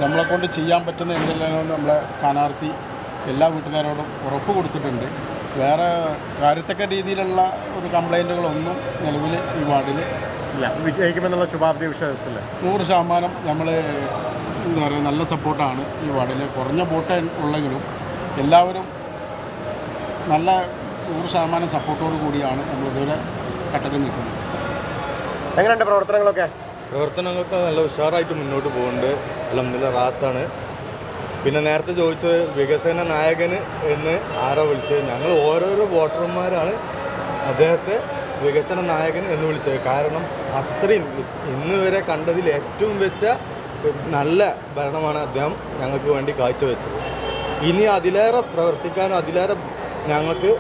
നമ്മളെക്കൊണ്ട് ചെയ്യാൻ പറ്റുന്ന എന്തെല്ലാം നമ്മളെ സ്ഥാനാർത്ഥി എല്ലാ വീട്ടുകാരോടും ഉറപ്പ് കൊടുത്തിട്ടുണ്ട്. വേറെ കാര്യത്തക്ക രീതിയിലുള്ള ഒരു കംപ്ലൈൻറ്റുകളൊന്നും നിലവിൽ ഈ വാർഡിൽ ഇല്ല. വിജയിക്കുമെന്നുള്ള ശുഭാപ്തി വിശ്വാസത്തില്ല. 100% നമ്മൾ എന്താ പറയുക നല്ല സപ്പോർട്ടാണ് ഈ വാർഡിൽ. കുറഞ്ഞ വോട്ട് ഉള്ളെങ്കിലും എല്ലാവരും നല്ല 100% സപ്പോർട്ടോട് കൂടിയാണ് നമ്മൾ ഇതുവരെ കട്ടക്ക് നിൽക്കുന്നത്. എങ്ങനെയുണ്ട് പ്രവർത്തനങ്ങളൊക്കെ? പ്രവർത്തനങ്ങൾക്ക് നല്ല ഉഷാറായിട്ട് മുന്നോട്ട് പോകുന്നുണ്ട്. അൽഹംദുലില്ലാ റാത്താണ്. പിന്നെ നേരത്തെ ചോദിച്ചത് വികസന നായകന് എന്ന് ആരാ വിളിച്ചത്? ഞങ്ങൾ ഓരോരോ വോട്ടർമാരാണ് അദ്ദേഹത്തെ വികസന നായകൻ എന്ന് വിളിച്ചത്. കാരണം അത്രയും ഇന്ന് വരെ കണ്ടതിൽ ഏറ്റവും വെച്ച നല്ല ഭരണമാണ് അദ്ദേഹം ഞങ്ങൾക്ക് വേണ്ടി കാഴ്ചവെച്ചത്. ഇനി അതിലേറെ പ്രവർത്തിക്കാനും അതിലേറെ ഞങ്ങൾക്ക്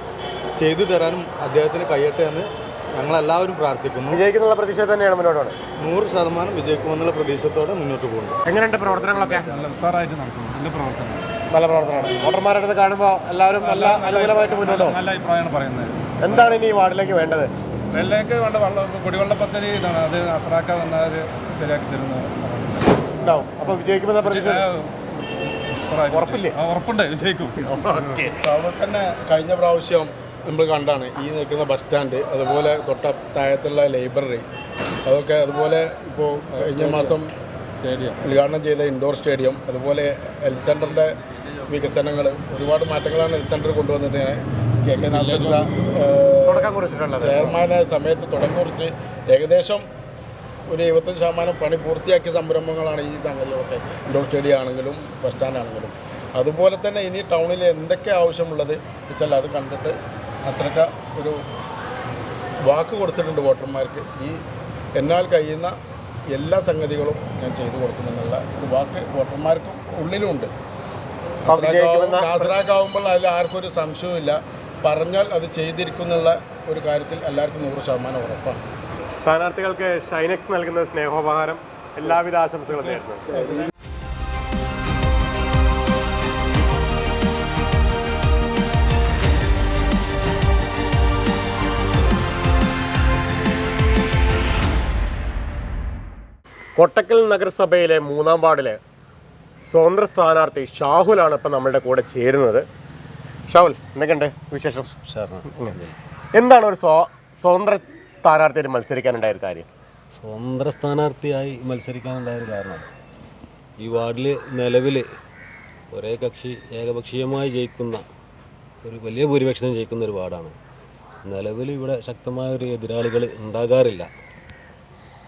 ചെയ്തു തരാനും അദ്ദേഹത്തിന് കഴിയട്ടെ എന്ന് ഞങ്ങളെല്ലാവരും പ്രാർത്ഥിക്കുന്നു. വിജയിക്കുന്നുള്ള പ്രതീക്ഷ തന്നെയാണ് മുന്നോട്ടാണ്. 100% വിജയിക്കുമെന്നുള്ള പ്രതീക്ഷത്തോടെ മുന്നോട്ട് പോകുന്നു. എങ്ങനെയുണ്ട് പ്രവർത്തനങ്ങളൊക്കെ? നല്ല ഉഷാറായിട്ട് നടക്കുന്നു. നല്ല പ്രവർത്തനം, നല്ല പ്രവർത്തനമാണ്. വോട്ടർമാരുടെ അടുത്ത് കാണുമ്പോൾ എല്ലാവരും നല്ല അനുകൂലമായിട്ട് മുന്നോട്ട് പോകും. നല്ല അഭിപ്രായമാണ് പറയുന്നത്. എന്താണ് ഇനി ഈ വാർഡിലേക്ക് വേണ്ടത്? വെള്ളയ്ക്ക് വേണ്ട കുടിവെള്ള പദ്ധതി ഇതാണ്. അത് അസറാക്ക വന്നാൽ അത് ശരിയാക്കി തരുന്നു ഉണ്ടാവും. അപ്പോൾ വിജയിക്കുമെന്ന പ്രതീക്ഷ ഉറപ്പില്ലേ? ഉറപ്പുണ്ട്, വിജയിക്കും. അവിടെ തന്നെ കഴിഞ്ഞ പ്രാവശ്യം നമ്മൾ കണ്ടാണ് ഈ നിൽക്കുന്ന ബസ് സ്റ്റാൻഡ്, അതുപോലെ തൊട്ട താഴത്തുള്ള ലൈബ്രറി, അതൊക്കെ അതുപോലെ ഇപ്പോൾ കഴിഞ്ഞ മാസം ഉദ്ഘാടനം ചെയ്ത ഇൻഡോർ സ്റ്റേഡിയം, അതുപോലെ ഹെൽത്ത് സെൻ്ററിൻ്റെ വികസനങ്ങൾ, ഒരുപാട് മാറ്റങ്ങളാണ് ഹെൽത്ത് സെൻ്റർ കൊണ്ടുവന്നിട്ട് KK നാസർ ചെയർമാനെ സമയത്ത് തുടക്കം കുറിച്ച് ഏകദേശം ഒരു 75% പണി പൂർത്തിയാക്കിയ സംരംഭങ്ങളാണ് ഈ സംഗതികളൊക്കെ. ഇൻഡോർ സ്റ്റേഡിയം ആണെങ്കിലും ബസ് സ്റ്റാൻഡ് ആണെങ്കിലും. അതുപോലെ തന്നെ ഇനി ടൗണിൽ എന്തൊക്കെ ആവശ്യമുള്ളത് വെച്ചാൽ അത് കണ്ടിട്ട് അത്രക്ക ഒരു വാക്ക് കൊടുത്തിട്ടുണ്ട് വോട്ടർമാർക്ക്. ഈ എന്നാൽ കഴിയുന്ന എല്ലാ സംഗതികളും ഞാൻ ചെയ്തു കൊടുക്കുമെന്നുള്ള ഒരു വാക്ക് വോട്ടർമാർക്ക് ഉള്ളിലുമുണ്ട്. കാസറാക്കാവുമ്പോൾ അതിൽ ആർക്കും ഒരു സംശയവുമില്ല. പറഞ്ഞാൽ അത് ചെയ്തിരിക്കുന്നുള്ള ഒരു കാര്യത്തിൽ എല്ലാവർക്കും 100% ഉറപ്പാണ്. സ്ഥാനാർത്ഥികൾക്ക് ഷൈനെക്സ് നൽകുന്ന സ്നേഹോപഹാരം, എല്ലാവിധ ആശംസകളും നേരുന്നു. കോട്ടക്കൽ നഗരസഭയിലെ 3-ാം വാർഡിലെ സ്വതന്ത്ര സ്ഥാനാർത്ഥി ഷാഹുലാണ് ഇപ്പം നമ്മളുടെ കൂടെ ചേരുന്നത്. ഷാഹുൽ, എന്തൊക്കെയുണ്ട് വിശേഷം? എന്താണ് ഒരു സ്വതന്ത്ര സ്ഥാനാർത്ഥിയായിട്ട് മത്സരിക്കാനുണ്ടായൊരു കാര്യം? സ്വതന്ത്ര സ്ഥാനാർത്ഥിയായി മത്സരിക്കാനുണ്ടായൊരു കാരണം, ഈ വാർഡിൽ നിലവിൽ ഒരേ കക്ഷി ഏകപക്ഷീയമായി ജയിക്കുന്ന ഒരു വലിയ ഭൂരിപക്ഷത്തിന് ജയിക്കുന്ന ഒരു വാർഡാണ്. നിലവിൽ ഇവിടെ ശക്തമായ ഒരു എതിരാളികൾ ഉണ്ടാകാറില്ല.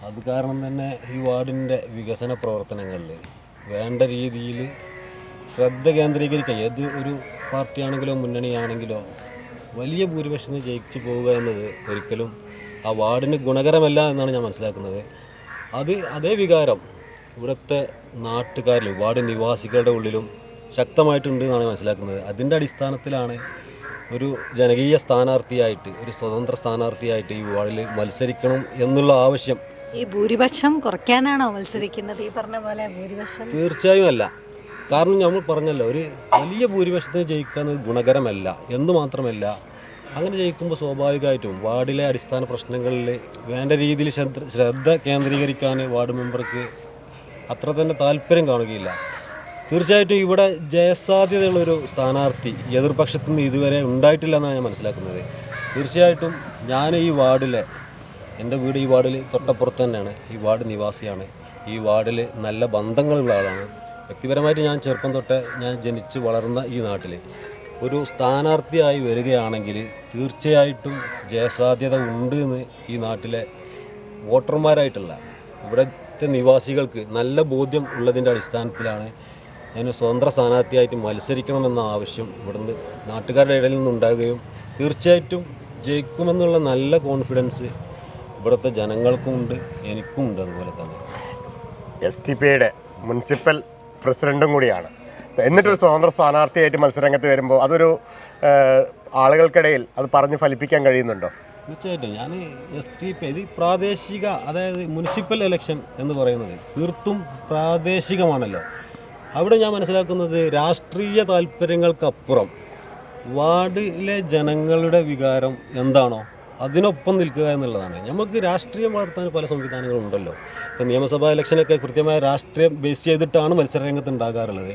അത് കാരണം തന്നെ ഈ വാർഡിൻ്റെ വികസന പ്രവർത്തനങ്ങളിൽ വേണ്ട രീതിയിൽ ശ്രദ്ധ കേന്ദ്രീകരിക്കുക. ഏത് ഒരു പാർട്ടിയാണെങ്കിലോ മുന്നണിയാണെങ്കിലോ വലിയ ഭൂരിപക്ഷത്തിന് ജയിച്ചു പോവുക എന്നത് ഒരിക്കലും ആ വാർഡിന് ഗുണകരമല്ല എന്നാണ് ഞാൻ മനസ്സിലാക്കുന്നത്. അതേ വികാരം ഇവിടുത്തെ നാട്ടുകാരിലും വാർഡ് നിവാസികളുടെ ഉള്ളിലും ശക്തമായിട്ടുണ്ട് എന്നാണ് മനസ്സിലാക്കുന്നത്. അതിൻ്റെ അടിസ്ഥാനത്തിലാണ് ഒരു ജനകീയ സ്ഥാനാർത്ഥിയായിട്ട്, ഒരു സ്വതന്ത്ര സ്ഥാനാർത്ഥിയായിട്ട് ഈ വാർഡിൽ മത്സരിക്കണം എന്നുള്ള ആവശ്യം. ഈ ഭൂരിപക്ഷം കുറയ്ക്കാനാണോ മത്സരിക്കുന്നത്? ഈ പറഞ്ഞ പോലെ ഭൂരിപക്ഷം തീർച്ചയായും അല്ല. കാരണം നമ്മൾ പറഞ്ഞല്ലോ, ഒരു വലിയ ഭൂരിപക്ഷത്തിന് ജയിക്കുന്നത് ഗുണകരമല്ല എന്ന് മാത്രമല്ല, അങ്ങനെ ജയിക്കുമ്പോൾ സ്വാഭാവികമായിട്ടും വാർഡിലെ അടിസ്ഥാന പ്രശ്നങ്ങളിൽ വേണ്ട രീതിയിൽ ശ്രദ്ധ കേന്ദ്രീകരിക്കാൻ വാർഡ് മെമ്പർക്ക് അത്ര തന്നെ താല്പര്യം കാണുകയില്ല. തീർച്ചയായിട്ടും ഇവിടെ ജയസാധ്യതയുള്ളൊരു സ്ഥാനാർത്ഥി എതിർപക്ഷത്തു നിന്ന് ഇതുവരെ ഉണ്ടായിട്ടില്ല എന്നാണ് ഞാൻ മനസ്സിലാക്കുന്നത്. തീർച്ചയായിട്ടും ഞാൻ ഈ വാർഡിലെ, എൻ്റെ വീട് ഈ വാർഡിൽ തൊട്ടപ്പുറത്ത് തന്നെയാണ്, ഈ വാർഡ് നിവാസിയാണ്. ഈ വാർഡിൽ നല്ല ബന്ധങ്ങളുള്ള ആളാണ്. വ്യക്തിപരമായിട്ട് ഞാൻ ചെറുപ്പം തൊട്ട് ഞാൻ ജനിച്ച് വളർന്ന ഈ നാട്ടിൽ ഒരു സ്ഥാനാർത്ഥിയായി വരികയാണെങ്കിൽ തീർച്ചയായിട്ടും ജയസാധ്യത ഉണ്ട് എന്ന് ഈ നാട്ടിലെ വോട്ടർമാരായിട്ടുള്ള ഇവിടുത്തെ നിവാസികൾക്ക് നല്ല ബോധ്യം ഉള്ളതിൻ്റെ അടിസ്ഥാനത്തിലാണ് ഞാൻ സ്വതന്ത്ര സ്ഥാനാർത്ഥിയായിട്ട് മത്സരിക്കണമെന്ന ആവശ്യം ഇവിടുന്ന് നാട്ടുകാരുടെ ഇടയിൽ നിന്നുണ്ടാകുകയും തീർച്ചയായിട്ടും ജയിക്കുമെന്നുള്ള നല്ല കോൺഫിഡൻസ് ഇവിടുത്തെ ജനങ്ങൾക്കും ഉണ്ട്, എനിക്കും ഉണ്ട്. അതുപോലെ തന്നെ STPയുടെ മുനിസിപ്പൽ പ്രസിഡൻറ്റും കൂടിയാണ്. എന്നിട്ടൊരു സ്വതന്ത്ര സ്ഥാനാർത്ഥിയായിട്ട് മത്സരരംഗത്ത് വരുമ്പോൾ അതൊരു ആളുകൾക്കിടയിൽ അത് പറഞ്ഞ് ഫലിപ്പിക്കാൻ കഴിയുന്നുണ്ടോ? തീർച്ചയായിട്ടും. ഞാൻ STP ഇത് പ്രാദേശിക, അതായത് മുനിസിപ്പൽ ഇലക്ഷൻ എന്ന് പറയുന്നത് തീർത്തും പ്രാദേശികമാണല്ലോ. അവിടെ ഞാൻ മനസ്സിലാക്കുന്നത് രാഷ്ട്രീയ താല്പര്യങ്ങൾക്കപ്പുറം വാർഡിലെ ജനങ്ങളുടെ വികാരം എന്താണോ അതിനൊപ്പം നിൽക്കുക എന്നുള്ളതാണ്. നമുക്ക് രാഷ്ട്രീയം വളർത്താൻ പല സംവിധാനങ്ങളുണ്ടല്ലോ. ഇപ്പോൾ നിയമസഭാ ഇലക്ഷനൊക്കെ കൃത്യമായ രാഷ്ട്രീയം ബേസ് ചെയ്തിട്ടാണ് മത്സരരംഗത്ത് ഉണ്ടാകാറുള്ളത്.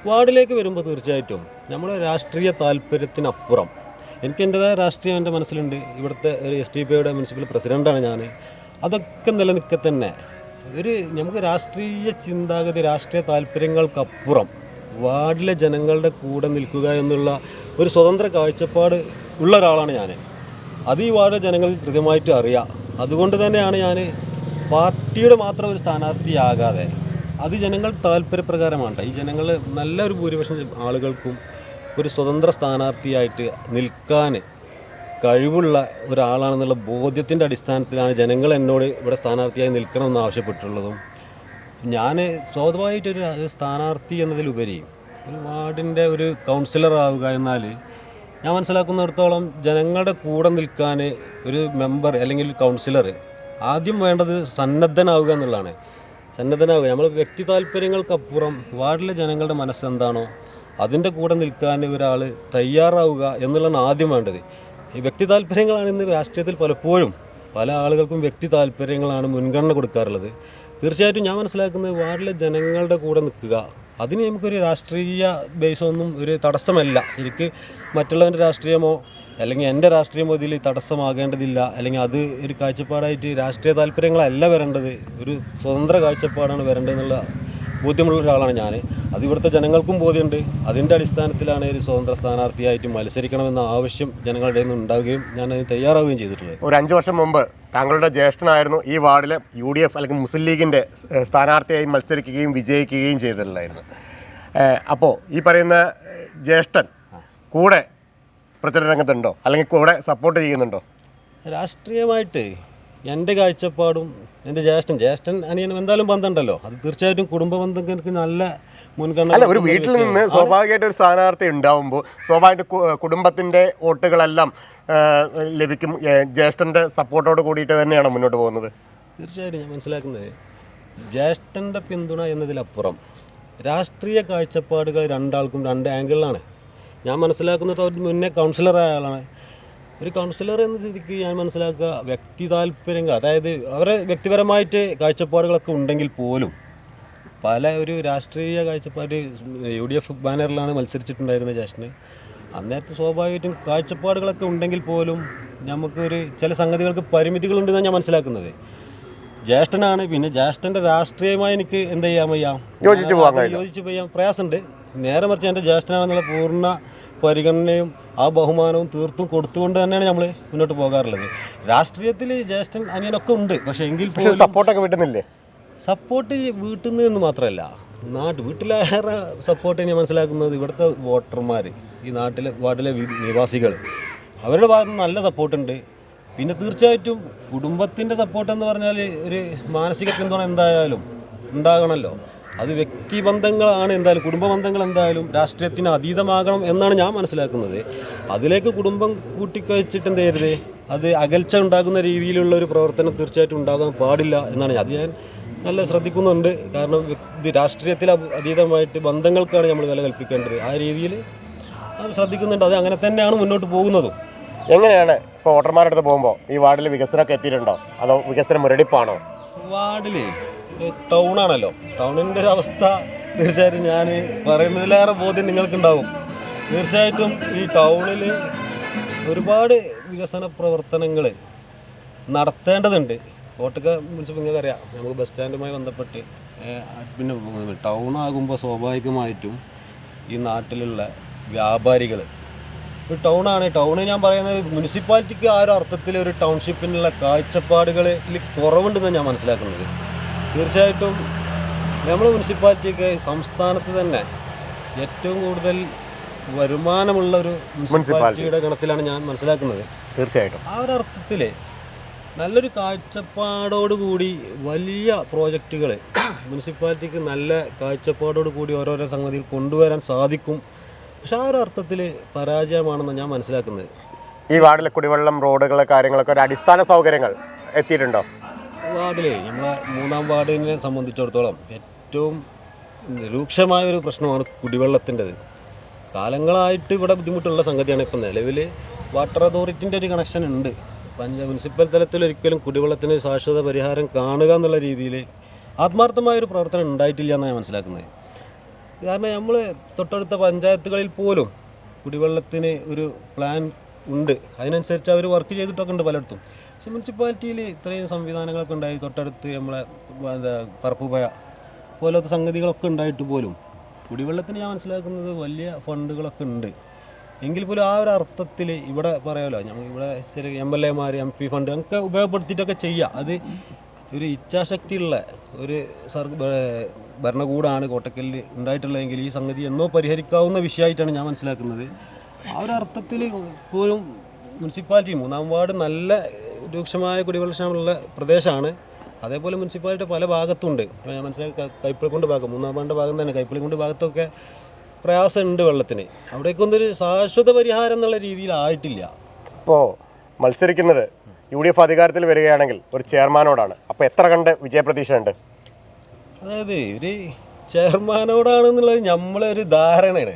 വാർഡിലേക്ക് വരുമ്പോൾ തീർച്ചയായിട്ടും നമ്മുടെ രാഷ്ട്രീയ താല്പര്യത്തിനപ്പുറം എനിക്ക് എൻ്റെതായ രാഷ്ട്രീയം എൻ്റെ മനസ്സിലുണ്ട്. ഇവിടുത്തെ ഒരു SDPIയുടെ മുനിസിപ്പൽ പ്രസിഡൻ്റാണ് ഞാൻ. അതൊക്കെ നിലനിൽക്കെ തന്നെ നമുക്ക് രാഷ്ട്രീയ ചിന്താഗതി, രാഷ്ട്രീയ താല്പര്യങ്ങൾക്കപ്പുറം വാർഡിലെ ജനങ്ങളുടെ കൂടെ നിൽക്കുക എന്നുള്ള ഒരു സ്വതന്ത്ര കാഴ്ചപ്പാട് ഉള്ള ഒരാളാണ് ഞാൻ. അത് ഈ വാർഡിലെ ജനങ്ങൾക്ക് കൃത്യമായിട്ട് അറിയാം. അതുകൊണ്ട് തന്നെയാണ് ഞാൻ പാർട്ടിയുടെ മാത്രം ഒരു സ്ഥാനാർത്ഥിയാകാതെ അത് ജനങ്ങൾ താല്പര്യപ്രകാരമാണ്. ഈ ജനങ്ങൾ നല്ലൊരു ഭൂരിപക്ഷം ആളുകൾക്കും ഒരു സ്വതന്ത്ര സ്ഥാനാർത്ഥിയായിട്ട് നിൽക്കാൻ കഴിവുള്ള ഒരാളാണെന്നുള്ള ബോധ്യത്തിൻ്റെ അടിസ്ഥാനത്തിലാണ് ജനങ്ങൾ എന്നോട് ഇവിടെ സ്ഥാനാർത്ഥിയായി നിൽക്കണമെന്ന് ആവശ്യപ്പെട്ടുള്ളതും. ഞാൻ സ്വതമായിട്ടൊരു സ്ഥാനാർത്ഥി എന്നതിലുപരി ഒരു വാർഡിൻ്റെ ഒരു കൗൺസിലർ ആവുക എന്നാൽ ഞാൻ മനസ്സിലാക്കുന്നിടത്തോളം ജനങ്ങളുടെ കൂടെ നിൽക്കാൻ ഒരു മെമ്പർ അല്ലെങ്കിൽ ഒരു കൗൺസിലർ ആദ്യം വേണ്ടത് സന്നദ്ധനാവുക എന്നുള്ളതാണ്. സന്നദ്ധനാവുക, നമ്മൾ വ്യക്തി താല്പര്യങ്ങൾക്കപ്പുറം വാർഡിലെ ജനങ്ങളുടെ മനസ്സെന്താണോ അതിൻ്റെ കൂടെ നിൽക്കാൻ ഒരാൾ തയ്യാറാവുക എന്നുള്ളതാണ് ആദ്യം വേണ്ടത്. ഈ വ്യക്തി താല്പര്യങ്ങളാണ് ഇന്ന് രാഷ്ട്രീയത്തിൽ പലപ്പോഴും പല ആളുകൾക്കും വ്യക്തി താല്പര്യങ്ങളാണ് മുൻഗണന കൊടുക്കാറുള്ളത്. തീർച്ചയായിട്ടും ഞാൻ മനസ്സിലാക്കുന്നത് വാർഡിലെ ജനങ്ങളുടെ കൂടെ നിൽക്കുക, അതിന് നമുക്കൊരു രാഷ്ട്രീയ ബേസൊന്നും ഒരു തടസ്സമല്ല. ശരിക്ക് മറ്റുള്ളവൻ്റെ രാഷ്ട്രീയമോ അല്ലെങ്കിൽ എൻ്റെ രാഷ്ട്രീയമോ ഇതിൽ തടസ്സമാകേണ്ടതില്ല. അല്ലെങ്കിൽ അത് ഒരു കാഴ്ചപ്പാടായിട്ട് രാഷ്ട്രീയ താല്പര്യങ്ങളല്ല വരേണ്ടത്, ഒരു സ്വതന്ത്ര കാഴ്ചപ്പാടാണ് വരേണ്ടതെന്നുള്ള ബോധ്യമുള്ള ഒരാളാണ് ഞാൻ. അത് ഇവിടുത്തെ ജനങ്ങൾക്കും ബോധ്യമുണ്ട്. അതിൻ്റെ അടിസ്ഥാനത്തിലാണ് ഒരു സ്വതന്ത്ര സ്ഥാനാർത്ഥിയായിട്ട് മത്സരിക്കണമെന്ന ആവശ്യം ജനങ്ങളുടെ നിന്ന് ഉണ്ടാവുകയും ഞാൻ അതിന് തയ്യാറാവുകയും ചെയ്തിട്ടുള്ളത്. ഒരു 5 വർഷം മുമ്പ് താങ്കളുടെ ജ്യേഷ്ഠനായിരുന്നു ഈ വാർഡിലെ UDF അല്ലെങ്കിൽ മുസ്ലിം ലീഗിൻ്റെ സ്ഥാനാർത്ഥിയായി മത്സരിക്കുകയും വിജയിക്കുകയും ചെയ്തിട്ടുള്ളായിരുന്നു. അപ്പോൾ ഈ പറയുന്ന ജ്യേഷ്ഠൻ കൂടെ പ്രചരണ രംഗത്തുണ്ടോ അല്ലെങ്കിൽ കൂടെ സപ്പോർട്ട് ചെയ്യുന്നുണ്ടോ? രാഷ്ട്രീയമായിട്ട് എൻ്റെ കാഴ്ചപ്പാടും എൻ്റെ ജ്യേഷ്ഠൻ അനിയനും എന്തായാലും ബന്ധമുണ്ടല്ലോ. അത് തീർച്ചയായിട്ടും കുടുംബ ബന്ധങ്ങൾക്ക് നല്ല മുൻഗണന. അല്ല, ഒരു വീട്ടിൽ നിന്ന് സ്വാഭാവികമായിട്ട് ഒരു സ്ഥാനാർത്ഥി ഉണ്ടാവുമ്പോൾ സ്വാഭാവികമായിട്ട് കുടുംബത്തിൻ്റെ വോട്ടുകളെല്ലാം ലഭിക്കും. ജ്യേഷ്ഠൻ്റെ സപ്പോർട്ടോട് കൂടിയിട്ട് തന്നെയാണ് മുന്നോട്ട് പോകുന്നത്. തീർച്ചയായിട്ടും ഞാൻ മനസ്സിലാക്കുന്നത് ജ്യേഷ്ഠൻ്റെ പിന്തുണ എന്നതിലപ്പുറം രാഷ്ട്രീയ കാഴ്ചപ്പാടുകൾ രണ്ടാൾക്കും 2 ആംഗിളിലാണ്. ഞാൻ മനസ്സിലാക്കുന്നത് അവർ മുന്നേ കൗൺസിലറായ ആളാണ്. ഒരു കൗൺസിലർ എന്ന സ്ഥിതിക്ക് ഞാൻ മനസ്സിലാക്കുക വ്യക്തി താല്പര്യങ്ങൾ, അതായത് അവരെ വ്യക്തിപരമായിട്ട് കാഴ്ചപ്പാടുകളൊക്കെ ഉണ്ടെങ്കിൽ പോലും പല ഒരു രാഷ്ട്രീയ കാഴ്ചപ്പാട് UDF ബാനറിലാണ് മത്സരിച്ചിട്ടുണ്ടായിരുന്നത് ജ്യേഷ്ഠന്. അന്നേരത്തെ സ്വാഭാവികമായിട്ടും കാഴ്ചപ്പാടുകളൊക്കെ ഉണ്ടെങ്കിൽ പോലും നമുക്കൊരു ചില സംഗതികൾക്ക് പരിമിതികളുണ്ടെന്നാണ് ഞാൻ മനസ്സിലാക്കുന്നത്. ജ്യേഷ്ഠനാണ്, പിന്നെ ജ്യേഷ്ഠൻ്റെ രാഷ്ട്രീയമായി എനിക്ക് എന്ത് ചെയ്യാൻ വയ്യ, യോജിച്ച് പോകാൻ പ്രയാസമുണ്ട്. നേരെ മറിച്ച് എൻ്റെ ജ്യേഷ്ഠനാണെന്നുള്ള പൂർണ്ണ പരിഗണനയും ആ ബഹുമാനവും തീർത്തും കൊടുത്തുകൊണ്ട് തന്നെയാണ് നമ്മൾ മുന്നോട്ട് പോകാറുള്ളത്. രാഷ്ട്രീയത്തിൽ ജ്യേഷ്ഠൻ അനിയനൊക്കെ ഉണ്ട്, പക്ഷേ എങ്കിൽ പോലും സപ്പോർട്ടൊക്കെ കിട്ടുന്നില്ലേ? സപ്പോർട്ട് വീട്ടിൽ നിന്ന് മാത്രമല്ല, വീട്ടിലേറെ സപ്പോർട്ട് ഞാൻ മനസ്സിലാക്കുന്നത് ഇവിടുത്തെ വോട്ടർമാർ, ഈ വാർഡിലെ നിവാസികൾ, അവരുടെ ഭാഗത്ത് നിന്ന് നല്ല സപ്പോർട്ടുണ്ട്. പിന്നെ തീർച്ചയായിട്ടും കുടുംബത്തിൻ്റെ സപ്പോർട്ട് എന്ന് പറഞ്ഞാൽ ഒരു മാനസിക പിന്തുണ എന്തായാലും ഉണ്ടാകണമല്ലോ. അത് വ്യക്തിബന്ധങ്ങളാണ്, എന്തായാലും കുടുംബ ബന്ധങ്ങൾ എന്തായാലും രാഷ്ട്രീയത്തിന് അതീതമാകണം എന്നാണ് ഞാൻ മനസ്സിലാക്കുന്നത്. അതിലേക്ക് കുടുംബം കൂട്ടിക്കഴിച്ചിട്ട് എന്ത് ചെയ്യരുത്, അത് അകൽച്ച ഉണ്ടാകുന്ന രീതിയിലുള്ള ഒരു പ്രവർത്തനം തീർച്ചയായിട്ടും ഉണ്ടാകാൻ പാടില്ല എന്നാണ് അത് ഞാൻ നല്ല ശ്രദ്ധിക്കുന്നുണ്ട്. കാരണം ഇത് രാഷ്ട്രീയത്തിൽ അതീതമായിട്ട് ബന്ധങ്ങൾക്കാണ് നമ്മൾ വില കൽപ്പിക്കേണ്ടത്. ആ രീതിയിൽ ശ്രദ്ധിക്കുന്നുണ്ട്. അത് അങ്ങനെ തന്നെയാണ് മുന്നോട്ട് പോകുന്നതും. എങ്ങനെയാണ് ഇപ്പോൾ വോട്ടർമാരുടെ അടുത്ത് പോകുമ്പോൾ ഈ വാർഡിൽ വികസനമൊക്കെ എത്തിയിട്ടുണ്ടോ, അതോ വികസനം മുരടിപ്പാണോ? വാർഡിൽ ടൗണാണല്ലോ, ടൗണിൻ്റെ ഒരു അവസ്ഥ തീർച്ചയായിട്ടും ഞാൻ പറയുന്നതിലേറെ ബോധ്യം നിങ്ങൾക്കുണ്ടാവും. തീർച്ചയായിട്ടും ഈ ടൗണിൽ ഒരുപാട് വികസന പ്രവർത്തനങ്ങൾ നടത്തേണ്ടതുണ്ട്. കോട്ടക്കൽ മുനിസിപ്പൽ നിങ്ങൾക്കറിയാം, നമുക്ക് ബസ് സ്റ്റാൻഡുമായി ബന്ധപ്പെട്ട് പിന്നെ ടൗൺ ആകുമ്പോൾ സ്വാഭാവികമായിട്ടും ഈ നാട്ടിലുള്ള വ്യാപാരികൾ ഒരു ടൗണ് ഞാൻ പറയുന്നത് മുനിസിപ്പാലിറ്റിക്ക് ആ ഒരു അർത്ഥത്തിൽ ഒരു ടൗൺഷിപ്പിനുള്ള കാഴ്ചപ്പാടുകളിൽ കുറവുണ്ടെന്നാണ് ഞാൻ മനസ്സിലാക്കുന്നത്. തീർച്ചയായിട്ടും നമ്മുടെ മുനിസിപ്പാലിറ്റിക്ക് സംസ്ഥാനത്ത് തന്നെ ഏറ്റവും കൂടുതൽ വരുമാനമുള്ള ഒരു മുനിസിപ്പാലിറ്റിയുടെ ഗണത്തിലാണ് ഞാൻ മനസ്സിലാക്കുന്നത്. തീർച്ചയായിട്ടും ആ ഒരു അർത്ഥത്തിൽ നല്ലൊരു കാഴ്ചപ്പാടോടുകൂടി വലിയ പ്രോജക്റ്റുകൾ മുനിസിപ്പാലിറ്റിക്ക് നല്ല കാഴ്ചപ്പാടോടുകൂടി ഓരോരോ സംഗതികൾ കൊണ്ടുവരാൻ സാധിക്കും. പക്ഷെ ആ ഒരു അർത്ഥത്തിൽ പരാജയമാണെന്ന് ഞാൻ മനസ്സിലാക്കുന്നത്. ഈ വാർഡിലെ കുടിവെള്ളം, റോഡുകൾ, കാര്യങ്ങളൊക്കെ ഒരു അടിസ്ഥാന സൗകര്യങ്ങൾ എത്തിയിട്ടുണ്ടോ? വാർഡിലെ നമ്മളെ 3-ാം വാർഡിനെ സംബന്ധിച്ചിടത്തോളം ഏറ്റവും രൂക്ഷമായ ഒരു പ്രശ്നമാണ് കുടിവെള്ളത്തിൻ്റെത്. കാലങ്ങളായിട്ട് ഇവിടെ ബുദ്ധിമുട്ടുള്ള സംഗതിയാണ്. ഇപ്പം നിലവിൽ വാട്ടർ അതോറിറ്റിൻ്റെ ഒരു കണക്ഷൻ ഉണ്ട്. മുനിസിപ്പൽ തലത്തിൽ ഒരിക്കലും കുടിവെള്ളത്തിന് ശാശ്വത പരിഹാരം കാണുക എന്നുള്ള രീതിയിൽ ആത്മാർത്ഥമായൊരു പ്രവർത്തനം ഉണ്ടായിട്ടില്ല എന്നാണ് ഞാൻ മനസ്സിലാക്കുന്നത്. കാരണം നമ്മൾ തൊട്ടടുത്ത പഞ്ചായത്തുകളിൽ പോലും കുടിവെള്ളത്തിന് ഒരു പ്ലാൻ ഉണ്ട്. അതിനനുസരിച്ച് അവർ വർക്ക് ചെയ്തിട്ടൊക്കെ ഉണ്ട് പലയിടത്തും. പക്ഷെ മുനിസിപ്പാലിറ്റിയിൽ ഇത്രയും സംവിധാനങ്ങളൊക്കെ ഉണ്ടായി, തൊട്ടടുത്ത് നമ്മളെ എന്താ പറപ്പുപഴ പോലത്തെ സംഗതികളൊക്കെ ഉണ്ടായിട്ട് പോലും കുടിവെള്ളത്തിന് ഞാൻ മനസ്സിലാക്കുന്നത് വലിയ ഫണ്ടുകളൊക്കെ ഉണ്ട്. എങ്കിൽ പോലും ആ ഒരു അർത്ഥത്തിൽ ഇവിടെ പറയാമല്ലോ, ഞങ്ങൾ ഇവിടെ ശരി MLA മാർ MP ഫണ്ട് ഒക്കെ ഉപയോഗപ്പെടുത്തിയിട്ടൊക്കെ ചെയ്യുക. അത് ഒരു ഇച്ഛാശക്തിയുള്ള ഒരു ഭരണകൂടമാണ് കോട്ടക്കലിൽ ഉണ്ടായിട്ടുള്ളതെങ്കിൽ ഈ സംഗതി എന്നോ പരിഹരിക്കാവുന്ന വിഷയമായിട്ടാണ് ഞാൻ മനസ്സിലാക്കുന്നത്. ആ ഒരു അർത്ഥത്തിൽ പോലും മുനിസിപ്പാലിറ്റി 3-ാം വാർഡ് നല്ല രൂക്ഷമായ കുടിവെള്ളക്ഷാമമുള്ള പ്രദേശമാണ്. അതേപോലെ മുനിസിപ്പാലിറ്റി പല ഭാഗത്തുണ്ട്. ഇപ്പോൾ ഞാൻ മനസ്സിലാക്കി കൈപ്പളിക്കുണ്ട് ഭാഗം, 3-ാം വാർഡിൻ്റെ ഭാഗം തന്നെ കൈപ്പളിക്കുണ്ട് ഭാഗത്തൊക്കെ പ്രയാസമുണ്ട് വെള്ളത്തിന്. അവിടേക്കൊന്നൊരു ശാശ്വത പരിഹാരം എന്നുള്ള രീതിയിലായിട്ടില്ല. ഇപ്പോൾ മത്സരിക്കുന്നത് UDF അധികാരത്തിൽ വരികയാണെങ്കിൽ ഒരു ചെയർമാനോടാണ്. അപ്പോൾ എത്ര കണ്ട് വിജയപ്രതീക്ഷ ഉണ്ട്? അതായത് ഒരു ചെയർമാനോടാണെന്നുള്ളത് നമ്മളൊരു ധാരണയാണ്.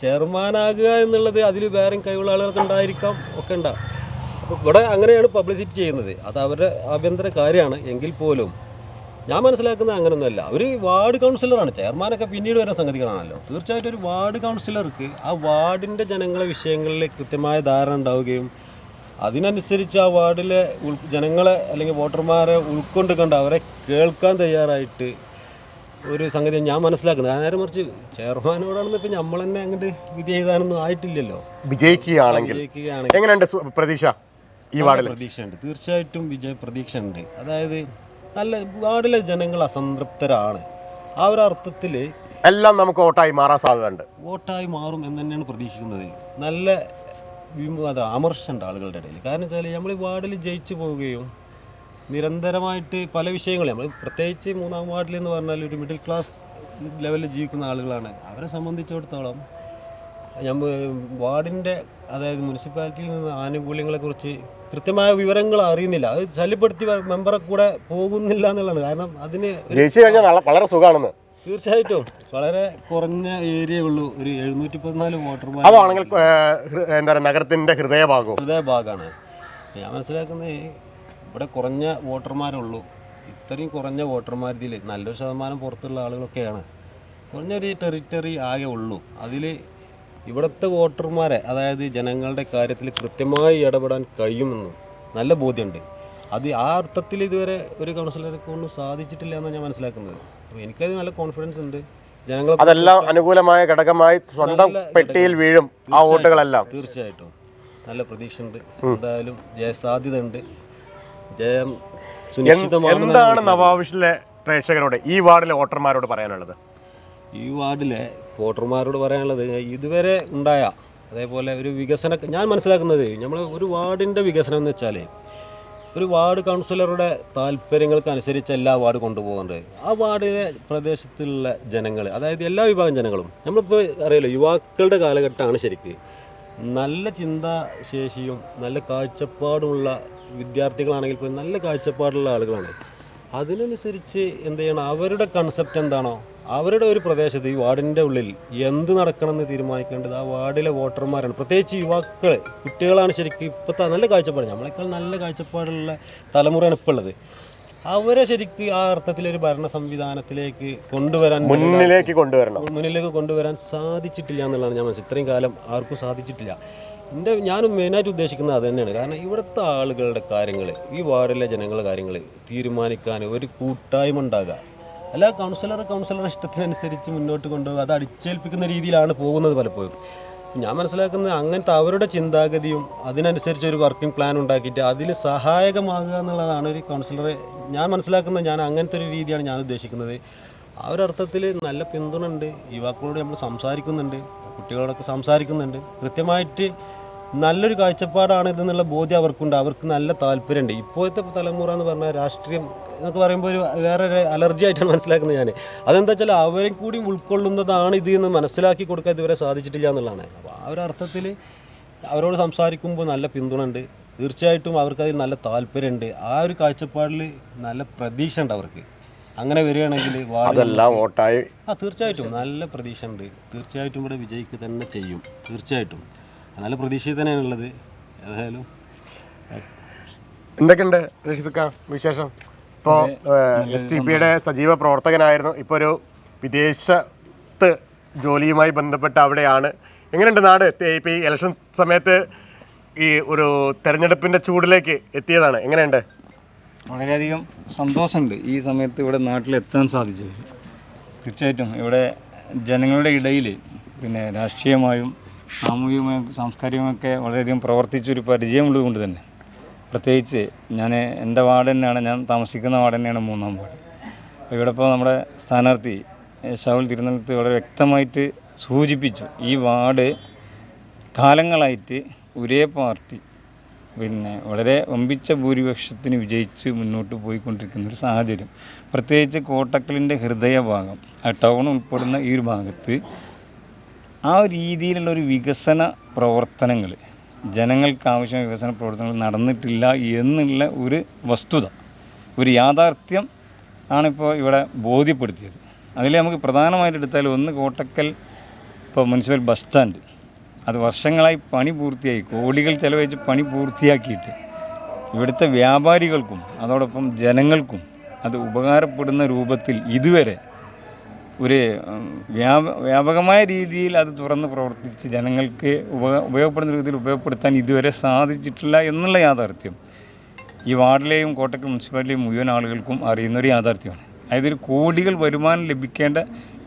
ചെയർമാനാകുക എന്നുള്ളത് അതിൽ വേറെ കഴിവുള്ള ആളുകൾക്ക് ഉണ്ടായിരിക്കാം, ഒക്കെ ഉണ്ടാകും. അപ്പോൾ ഇവിടെ അങ്ങനെയാണ് പബ്ലിസിറ്റി ചെയ്യുന്നത്. അത് അവരുടെ ആഭ്യന്തര കാര്യമാണ്. എങ്കിൽ പോലും ഞാൻ മനസ്സിലാക്കുന്നത് അങ്ങനെയൊന്നുമല്ല. ഒരു വാർഡ് കൗൺസിലറാണ്. ചെയർമാനൊക്കെ പിന്നീട് വരുന്ന സംഗതികളാണല്ലോ. തീർച്ചയായിട്ടും ഒരു വാർഡ് കൗൺസിലർക്ക് ആ വാർഡിൻ്റെ ജനങ്ങളെ വിഷയങ്ങളിൽ കൃത്യമായ ധാരണ ഉണ്ടാവുകയും അതിനനുസരിച്ച് ആ വാർഡിലെ ജനങ്ങളെ അല്ലെങ്കിൽ വോട്ടർമാരെ ഉൾക്കൊണ്ട് കണ്ട് അവരെ കേൾക്കാൻ തയ്യാറായിട്ട് ഒരു സംഗതി ഞാൻ മനസ്സിലാക്കുന്നത്. നേരെ മറിച്ച് ചെയർമാനോടാണെന്ന് ഇപ്പം നമ്മൾ തന്നെ അങ്ങോട്ട് വിധി എഴുതാനൊന്നും ആയിട്ടില്ലല്ലോ. വിജയിക്കുകയാണെങ്കിൽ എങ്ങനെയുണ്ട് പ്രതീക്ഷ? ഈ വാർഡിൽ പ്രതീക്ഷയുണ്ട്, തീർച്ചയായിട്ടും വിജയ പ്രതീക്ഷ ഉണ്ട്. അതായത് നല്ല വാർഡിലെ ജനങ്ങൾ അസംതൃപ്തരാണ്. ആ ഒരു അർത്ഥത്തിൽ എല്ലാം നമുക്ക് വോട്ടായി മാറാൻ സാധ്യതയുണ്ട്. വോട്ടായി മാറും എന്ന് തന്നെയാണ് പ്രതീക്ഷിക്കുന്നത്. നല്ല അമർഷമുണ്ട് ആളുകളുടെ ഇടയിൽ. കാരണം വെച്ചാൽ നമ്മൾ ഈ വാർഡിൽ ജയിച്ചു പോവുകയും നിരന്തരമായിട്ട് പല വിഷയങ്ങളും നമ്മൾ പ്രത്യേകിച്ച് 3-ാം വാർഡിൽ എന്ന് പറഞ്ഞാൽ ഒരു മിഡിൽ ക്ലാസ് ലെവലിൽ ജീവിക്കുന്ന ആളുകളാണ്. അവരെ സംബന്ധിച്ചിടത്തോളം വാർഡിൻ്റെ അതായത് മുനിസിപ്പാലിറ്റിയിൽ നിന്ന് ആനുകൂല്യങ്ങളെക്കുറിച്ച് കൃത്യമായ വിവരങ്ങൾ അറിയുന്നില്ല. അത് ശല്യപ്പെടുത്തി മെമ്പറെ കൂടെ പോകുന്നില്ല എന്നുള്ളതാണ്. കാരണം അതിന് ജയിച്ചു കഴിഞ്ഞാൽ വളരെ സുഖമാണെന്ന്. തീർച്ചയായിട്ടും വളരെ കുറഞ്ഞ ഏരിയ ഉള്ളൂ. ഒരു 714 വോട്ടർമാർ. അതാണെങ്കിൽ എന്താ പറയുക, നഗരത്തിൻ്റെ ഹൃദയഭാഗമാണ്. ഞാൻ മനസ്സിലാക്കുന്നത് ഇവിടെ കുറഞ്ഞ വോട്ടർമാരുള്ളൂ. ഇത്രയും കുറഞ്ഞ വോട്ടർമാർ ഇതിൽ നല്ലൊരു ശതമാനം പുറത്തുള്ള ആളുകളൊക്കെയാണ്. കുറഞ്ഞൊരു ടെറിറ്ററി ആകെ ഉള്ളൂ. അതിൽ ഇവിടുത്തെ വോട്ടർമാരെ അതായത് ജനങ്ങളുടെ കാര്യത്തിൽ കൃത്യമായി ഇടപെടാൻ കഴിയുമെന്നും നല്ല ബോധ്യമുണ്ട്. അത് ആ അർത്ഥത്തിൽ ഇതുവരെ ഒരു കൗൺസിലർക്ക് ഒന്നും സാധിച്ചിട്ടില്ല എന്നാണ് ഞാൻ മനസ്സിലാക്കുന്നത്. അപ്പോൾ എനിക്കത് നല്ല കോൺഫിഡൻസ് ഉണ്ട്. ജനങ്ങൾ അതെല്ലാം അനുകൂലമായ ഘടകമായി സ്വന്തം പെട്ടിയിൽ വീഴും ആ വോട്ടുകളെല്ലാം. തീർച്ചയായിട്ടും നല്ല പ്രതീക്ഷ ഉണ്ട്. എന്തായാലും ജയസാധ്യത ഉണ്ട്. ജയം സുനിശ്ചിതമാണ്. എന്താണ് നവാബിഷിലെ പ്രേക്ഷകരോട് ഈ വാർഡിലെ വോട്ടർമാരോട് പറയാനുള്ളത്? ഈ വാർഡിലെ വോട്ടർമാരോട് പറയാനുള്ളത് ഇതുവരെ ഉണ്ടായ അതേപോലെ ഒരു വികസന ഞാൻ മനസ്സിലാക്കുന്നത് നമ്മൾ ഒരു വാർഡിൻ്റെ വികസനം എന്ന് വെച്ചാൽ ഒരു വാർഡ് കൗൺസിലറുടെ താല്പര്യങ്ങൾക്ക് അനുസരിച്ച് എല്ലാ വാർഡ് കൊണ്ടുപോകേണ്ടത്. ആ വാർഡിലെ പ്രദേശത്തുള്ള ജനങ്ങൾ അതായത് എല്ലാ വിഭാഗം ജനങ്ങളും നമ്മളിപ്പോൾ അറിയാലോ യുവാക്കളുടെ കാലഘട്ടമാണ് ശരിക്ക്. നല്ല ചിന്താശേഷിയും നല്ല കാഴ്ചപ്പാടുമുള്ള വിദ്യാർത്ഥികളാണെങ്കിൽ പോലും നല്ല കാഴ്ചപ്പാടുള്ള ആളുകളാണ്. അതിനനുസരിച്ച് എന്ത് ചെയ്യണം, അവരുടെ കൺസെപ്റ്റ് എന്താണോ അവരുടെ ഒരു പ്രദേശത്ത് ഈ വാർഡിൻ്റെ ഉള്ളിൽ എന്ത് നടക്കണമെന്ന് തീരുമാനിക്കേണ്ടത് ആ വാർഡിലെ വോട്ടർമാരാണ്. പ്രത്യേകിച്ച് യുവാക്കൾ കുട്ടികളാണ് ശരിക്കും ഇപ്പോഴത്തെ നല്ല കാഴ്ചപ്പാട്. നമ്മളെക്കാൾ നല്ല കാഴ്ചപ്പാടുള്ള തലമുറയാണ് ഇപ്പോൾ ഉള്ളത്. അവരെ ശരിക്കും ആ അർത്ഥത്തിലൊരു ഭരണ സംവിധാനത്തിലേക്ക് മുന്നിലേക്ക് കൊണ്ടുവരാൻ സാധിച്ചിട്ടില്ല എന്നുള്ളതാണ് ഞാൻ മനസ്സിലാക്കുന്നത്. ഇത്രയും കാലം ആർക്കും സാധിച്ചിട്ടില്ല. ഞാനും മെയിനായിട്ട് ഉദ്ദേശിക്കുന്നത് അത് തന്നെയാണ്. കാരണം ഇവിടുത്തെ ആളുകളുടെ കാര്യങ്ങൾ ഈ വാർഡിലെ ജനങ്ങളുടെ കാര്യങ്ങൾ തീരുമാനിക്കാൻ ഒരു കൂട്ടായ്മ ഉണ്ടാകുക. അല്ല കൗൺസിലർ ഇഷ്ടത്തിനനുസരിച്ച് മുന്നോട്ട് കൊണ്ടുപോകുക, അത് അടിച്ചേൽപ്പിക്കുന്ന രീതിയിലാണ് പോകുന്നത് പലപ്പോഴും. ഞാൻ മനസ്സിലാക്കുന്നത് അങ്ങനത്തെ അവരുടെ ചിന്താഗതിയും അതിനനുസരിച്ച് ഒരു വർക്കിംഗ് പ്ലാൻ ഉണ്ടാക്കിയിട്ട് അതിൽ സഹായകമാകുക എന്നുള്ളതാണ് ഒരു കൗൺസിലറെ ഞാൻ മനസ്സിലാക്കുന്നത്. ഞാൻ അങ്ങനത്തെ ഒരു രീതിയാണ് ഞാൻ ഉദ്ദേശിക്കുന്നത്. ആ ഒരു അർത്ഥത്തിൽ നല്ല പിന്തുണ ഉണ്ട്. യുവാക്കളോട് നമ്മൾ സംസാരിക്കുന്നുണ്ട്, കുട്ടികളോടൊക്കെ സംസാരിക്കുന്നുണ്ട്. കൃത്യമായിട്ട് നല്ലൊരു കാഴ്ചപ്പാടാണ് ഇതെന്നുള്ള ബോധ്യം അവർക്കുണ്ട്. അവർക്ക് നല്ല താല്പര്യമുണ്ട്. ഇപ്പോഴത്തെ തലമുറ എന്ന് പറഞ്ഞാൽ രാഷ്ട്രീയം എന്നൊക്കെ പറയുമ്പോൾ ഒരു വേറൊരു അലർജി ആയിട്ടാണ് മനസ്സിലാക്കുന്നത് ഞാൻ. അതെന്താ വെച്ചാൽ അവരെ കൂടി ഉൾക്കൊള്ളുന്നതാണ് ഇത് എന്ന് മനസ്സിലാക്കി കൊടുക്കാൻ ഇതുവരെ സാധിച്ചിട്ടില്ല എന്നുള്ളതാണ്. അപ്പോൾ ആ ഒരു അർത്ഥത്തിൽ അവരോട് സംസാരിക്കുമ്പോൾ നല്ല പിന്തുണ ഉണ്ട്. തീർച്ചയായിട്ടും അവർക്കതിൽ നല്ല താല്പര്യമുണ്ട്. ആ ഒരു കാഴ്ചപ്പാടിൽ നല്ല പ്രതീക്ഷ ഉണ്ട് അവർക്ക്. അങ്ങനെ വരികയാണെങ്കിൽ വോട്ടായി തീർച്ചയായിട്ടും നല്ല പ്രതീക്ഷ ഉണ്ട്. തീർച്ചയായിട്ടും ഇവിടെ വിജയിക്കുക തന്നെ ചെയ്യും. തീർച്ചയായിട്ടും നല്ല പ്രതീക്ഷയിൽ തന്നെയാണുള്ളത്. ഏതായാലും എന്തൊക്കെയുണ്ട് രക്ഷിത വിശേഷം? ഇപ്പോൾ STPയുടെ സജീവ പ്രവർത്തകനായിരുന്നു. ഇപ്പോൾ ഒരു വിദേശത്ത് ജോലിയുമായി ബന്ധപ്പെട്ട് അവിടെയാണ്. എങ്ങനെയുണ്ട് നാട്? ഇപ്പോൾ ഈ ഇലക്ഷൻ സമയത്ത് ഈ ഒരു തെരഞ്ഞെടുപ്പിൻ്റെ ചൂടിലേക്ക് എത്തിയതാണ്. എങ്ങനെയുണ്ട്? വളരെയധികം സന്തോഷമുണ്ട് ഈ സമയത്ത് ഇവിടെ നാട്ടിലെത്താൻ സാധിച്ചത്. തീർച്ചയായിട്ടും ഇവിടെ ജനങ്ങളുടെ ഇടയിൽ പിന്നെ രാഷ്ട്രീയമായും സാമൂഹികമായും സാംസ്കാരികമൊക്കെ വളരെയധികം പ്രവർത്തിച്ചൊരു പരിചയമുള്ളത് കൊണ്ട് തന്നെ, പ്രത്യേകിച്ച് എൻ്റെ വാർഡ് തന്നെയാണ്, ഞാൻ താമസിക്കുന്ന വാർഡ് തന്നെയാണ് 3-ാം വാർഡ്. അപ്പോൾ ഇവിടെ ഇപ്പോൾ നമ്മുടെ സ്ഥാനാർത്ഥി ഷൗൽ തിരുനെല്ലത്ത് വളരെ വ്യക്തമായിട്ട് സൂചിപ്പിച്ചു. ഈ വാർഡ് കാലങ്ങളായിട്ട് ഒരേ പാർട്ടി പിന്നെ വളരെ വമ്പിച്ച ഭൂരിപക്ഷത്തിന് വിജയിച്ച് മുന്നോട്ട് പോയിക്കൊണ്ടിരിക്കുന്നൊരു സാഹചര്യം. പ്രത്യേകിച്ച് കോട്ടക്കലിൻ്റെ ഹൃദയഭാഗം, ആ ടൗൺ ഉൾപ്പെടുന്ന ഈ ഒരു ഭാഗത്ത് ആ രീതിയിലുള്ളൊരു വികസന പ്രവർത്തനങ്ങൾ, ജനങ്ങൾക്ക് ആവശ്യമായ വികസന പ്രവർത്തനങ്ങൾ നടന്നിട്ടില്ല എന്നുള്ള ഒരു വസ്തുത, ഒരു യാഥാർത്ഥ്യം ആണിപ്പോൾ ഇവിടെ ബോധ്യപ്പെടുത്തിയത്. അതിൽ നമുക്ക് പ്രധാനമായിട്ട് എടുത്താൽ ഒന്ന്, കോട്ടക്കൽ ഇപ്പോൾ മുനിസിപ്പൽ ബസ് സ്റ്റാൻഡ് അത് വർഷങ്ങളായി പണി പൂർത്തിയായി, കോടികൾ ചെലവഴിച്ച് പണി പൂർത്തിയാക്കിയിട്ട് ഇവിടുത്തെ വ്യാപാരികൾക്കും അതോടൊപ്പം ജനങ്ങൾക്കും അത് ഉപകാരപ്പെടുന്ന രൂപത്തിൽ ഇതുവരെ ഒരു വ്യാപകമായ രീതിയിൽ അത് തുറന്ന് പ്രവർത്തിച്ച് ജനങ്ങൾക്ക് ഉപയോഗപ്പെടുന്ന രീതിയിൽ ഉപയോഗപ്പെടുത്താൻ ഇതുവരെ സാധിച്ചിട്ടില്ല എന്നുള്ള യാഥാർത്ഥ്യം ഈ വാർഡിലെയും കോട്ടക്കൽ മുനിസിപ്പാലിറ്റിയിലെയും മുഴുവൻ ആളുകൾക്കും അറിയുന്നൊരു യാഥാർത്ഥ്യമാണ്. അതായത് ഒരു കോടികൾ വരുമാനം ലഭിക്കേണ്ട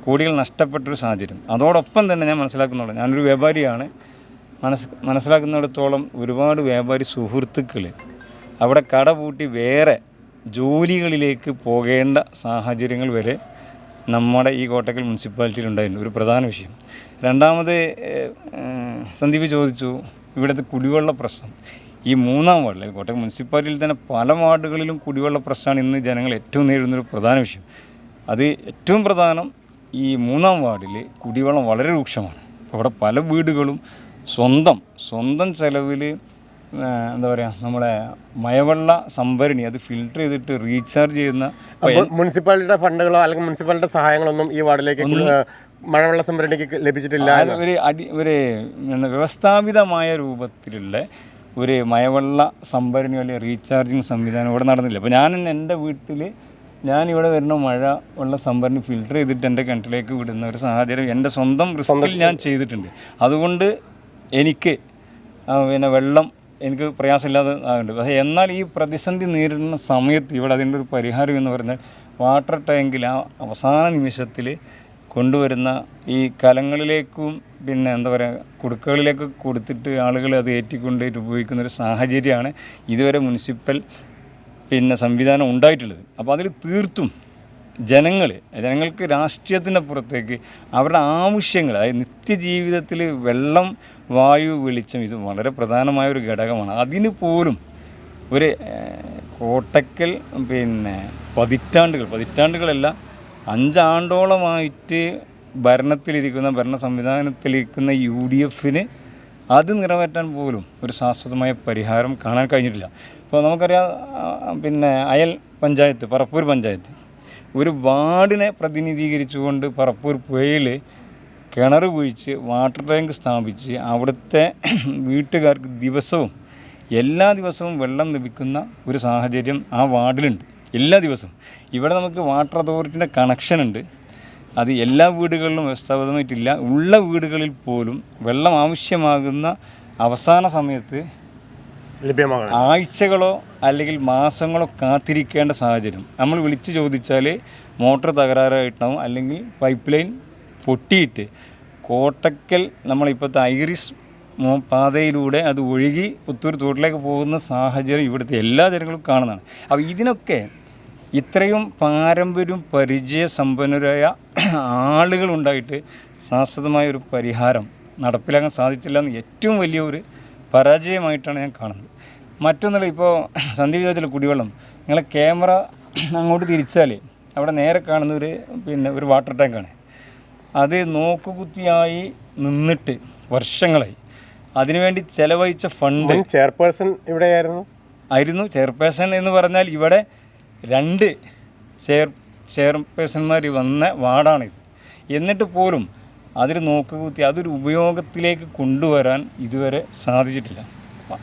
കോടികൾ നഷ്ടപ്പെട്ടൊരു സാഹചര്യം. അതോടൊപ്പം തന്നെ ഞാൻ മനസ്സിലാക്കുന്നുള്ളൂ, ഞാനൊരു വ്യാപാരിയാണ്, മനസ്സിലാക്കുന്നിടത്തോളം ഒരുപാട് വ്യാപാരി സുഹൃത്തുക്കൾ അവിടെ കട പൂട്ടി വേറെ ജോലികളിലേക്ക് പോകേണ്ട സാഹചര്യങ്ങൾ വരെ നമ്മുടെ ഈ കോട്ടക്കൽ മുനിസിപ്പാലിറ്റിയിൽ ഉണ്ടായിരുന്നു. ഒരു പ്രധാന വിഷയം. രണ്ടാമത് സന്ദീപ് ചോദിച്ചു ഇവിടുത്തെ കുടിവെള്ള പ്രശ്നം. ഈ 3-ാം വാർഡിൽ കോട്ടക്കൽ മുനിസിപ്പാലിറ്റിയിൽ തന്നെ പല വാർഡുകളിലും കുടിവെള്ള പ്രശ്നമാണ് ഇന്ന് ജനങ്ങൾ ഏറ്റവും നേരിടുന്നൊരു പ്രധാന വിഷയം. അത് ഏറ്റവും പ്രധാനം ഈ 3-ാം വാർഡിൽ കുടിവെള്ളം വളരെ രൂക്ഷമാണ്. അപ്പോൾ ഇവിടെ പല വീടുകളും സ്വന്തം ചെലവിൽ എന്താ പറയുക, നമ്മളെ മഴവെള്ള സംഭരണി അത് ഫിൽട്ടർ ചെയ്തിട്ട് റീചാർജ് ചെയ്യുന്ന മുനിസിപ്പാലിറ്റിയുടെ ഫണ്ടുകളോ അല്ലെങ്കിൽ മുനിസിപ്പാലിറ്റിയുടെ സഹായങ്ങളൊന്നും ഈ വാർഡിലേക്ക് മഴവെള്ള സംഭരണിക്ക് ലഭിച്ചിട്ടില്ല. ഒരു വ്യവസ്ഥാപിതമായ രൂപത്തിലുള്ള ഒരു മഴവെള്ള സംഭരണി അല്ലെങ്കിൽ റീചാർജിങ് സംവിധാനം ഇവിടെ നടന്നില്ല. അപ്പോൾ എൻ്റെ വീട്ടിൽ ഞാനിവിടെ വരുന്ന മഴ വെള്ള സംഭരണി ഫിൽട്ടർ ചെയ്തിട്ട് എൻ്റെ കിണറ്റിലേക്ക് വിടുന്ന ഒരു സാഹചര്യം എൻ്റെ സ്വന്തം റിസ്കിൽ ഞാൻ ചെയ്തിട്ടുണ്ട്. അതുകൊണ്ട് എനിക്ക് പിന്നെ വെള്ളം എനിക്ക് പ്രയാസമില്ലാതെ ആകുന്നുണ്ട്. പക്ഷേ എന്നാൽ ഈ പ്രതിസന്ധി നേരിടുന്ന സമയത്ത് ഇവിടെ അതിൻ്റെ ഒരു പരിഹാരം എന്ന് പറഞ്ഞാൽ വാട്ടർ ടാങ്കിൽ ആ അവസാന നിമിഷത്തിൽ കൊണ്ടുവരുന്ന ഈ കലങ്ങളിലേക്കും പിന്നെ എന്താ പറയുക കുടുക്കകളിലേക്ക് കൊടുത്തിട്ട് ആളുകൾ അത് ഏറ്റിക്കൊണ്ടേറ്റ് ഉപയോഗിക്കുന്നൊരു സാഹചര്യമാണ് ഇതുവരെ മുനിസിപ്പൽ സംവിധാനം ഉണ്ടായിട്ടുള്ളത്. അപ്പോൾ അതിൽ തീർത്തും ജനങ്ങൾക്ക് രാഷ്ട്രീയത്തിൻ്റെ പുറത്തേക്ക് അവരുടെ ആവശ്യങ്ങൾ, അതായത് നിത്യജീവിതത്തിൽ വെള്ളം, വായു, വെളിച്ചം ഇത് വളരെ പ്രധാനമായൊരു ഘടകമാണ്. അതിന് പോലും ഒരു കോട്ടക്കൽ പതിറ്റാണ്ടുകളല്ല 5 ആണ്ടോളമായിട്ട് ഭരണ സംവിധാനത്തിലിരിക്കുന്ന UDFന് അത് നിറവേറ്റാൻ പോലും ഒരു ശാശ്വതമായ പരിഹാരം കാണാൻ കഴിഞ്ഞിട്ടില്ല. ഇപ്പോൾ നമുക്കറിയാം അയൽ പഞ്ചായത്ത്, പറപ്പൂർ പഞ്ചായത്ത് ഒരു വാർഡിനെ പ്രതിനിധീകരിച്ചുകൊണ്ട് പറപ്പൂർ പുഴയിൽ കിണർ കുഴിച്ച് വാട്ടർ ടാങ്ക് സ്ഥാപിച്ച് അവിടുത്തെ വീട്ടുകാർക്ക് എല്ലാ ദിവസവും വെള്ളം ലഭിക്കുന്ന ഒരു സാഹചര്യം ആ വാർഡിലുണ്ട്. എല്ലാ ദിവസവും ഇവിടെ നമുക്ക് വാട്ടർ അതോറിറ്റിൻ്റെ കണക്ഷനുണ്ട്. അത് എല്ലാ വീടുകളിലും വ്യവസ്ഥാപിതമായിട്ടില്ല. ഉള്ള വീടുകളിൽ പോലും വെള്ളം ആവശ്യമാകുന്ന അവസാന സമയത്ത് ലഭ്യമാകണം. ആഴ്ചകളോ അല്ലെങ്കിൽ മാസങ്ങളോ കാത്തിരിക്കേണ്ട സാഹചര്യം. നമ്മൾ വിളിച്ച് ചോദിച്ചാൽ മോട്ടർ തകരാറായിട്ടാവും, അല്ലെങ്കിൽ പൈപ്പ് ലൈൻ പൊട്ടിയിട്ട് കോട്ടക്കൽ നമ്മളിപ്പോഴത്തെ ഐറിസ് പാതയിലൂടെ അത് ഒഴുകി പുത്തൂർ തോട്ടിലേക്ക് പോകുന്ന സാഹചര്യം ഇവിടുത്തെ എല്ലാ ജനങ്ങളും കാണുന്നതാണ്. അപ്പോൾ ഇതിനൊക്കെ ഇത്രയും പാരമ്പര്യവും പരിചയസമ്പന്നരായ ആളുകളുണ്ടായിട്ട് ശാശ്വതമായ ഒരു പരിഹാരം നടപ്പിലാക്കാൻ സാധിച്ചില്ല എന്ന് ഏറ്റവും വലിയ ഒരു പരാജയമായിട്ടാണ് ഞാൻ കാണുന്നത്. മറ്റൊന്നല്ല, ഇപ്പോൾ സന്ദീപ് ചോദിച്ചാൽ കുടിവെള്ളം, നിങ്ങളെ ക്യാമറ അങ്ങോട്ട് തിരിച്ചാൽ അവിടെ നേരെ കാണുന്ന ഒരു വാട്ടർ ടാങ്കാണ്. അത് നോക്കുകുത്തിയായി നിന്നിട്ട് വർഷങ്ങളായി അതിനുവേണ്ടി ചെലവഴിച്ച ഫണ്ട് ചെയർപേഴ്സൺ ഇവിടെയായിരുന്നു. ചെയർപേഴ്സൺ എന്ന് പറഞ്ഞാൽ ഇവിടെ 2 ചെയർപേഴ്സൺമാർ വന്ന വാർഡാണിത്. എന്നിട്ട് പോലും അതിൽ നോക്കുകുത്തി അതൊരു ഉപയോഗത്തിലേക്ക് കൊണ്ടുവരാൻ ഇതുവരെ സാധിച്ചിട്ടില്ല.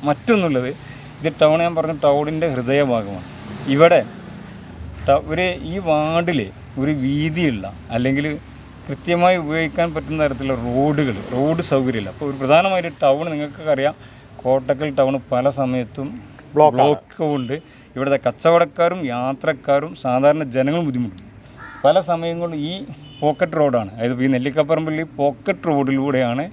മറ്റൊന്നുള്ളത്, ഇത് ഞാൻ പറഞ്ഞ ടൗണിൻ്റെ ഹൃദയഭാഗമാണ്. ഇവിടെ ഈ വാർഡിൽ ഒരു വീതിയുള്ള അല്ലെങ്കിൽ കൃത്യമായി ഉപയോഗിക്കാൻ പറ്റുന്ന തരത്തിലുള്ള റോഡ് സൗകര്യമില്ല. അപ്പോൾ ഒരു പ്രധാനമായൊരു ടൗൺ നിങ്ങൾക്കൊക്കെ അറിയാം, കോട്ടക്കൽ ടൗൺ പല സമയത്തും ബ്ലോക്ക് കൊണ്ട് ഇവിടുത്തെ കച്ചവടക്കാരും യാത്രക്കാരും സാധാരണ ജനങ്ങളും ബുദ്ധിമുട്ടും. പല സമയങ്ങളിലും ഈ പോക്കറ്റ് റോഡാണ്, അതായത് ഈ നെല്ലിക്കപ്പറമ്പിൽ പോക്കറ്റ് റോഡിലൂടെയാണ്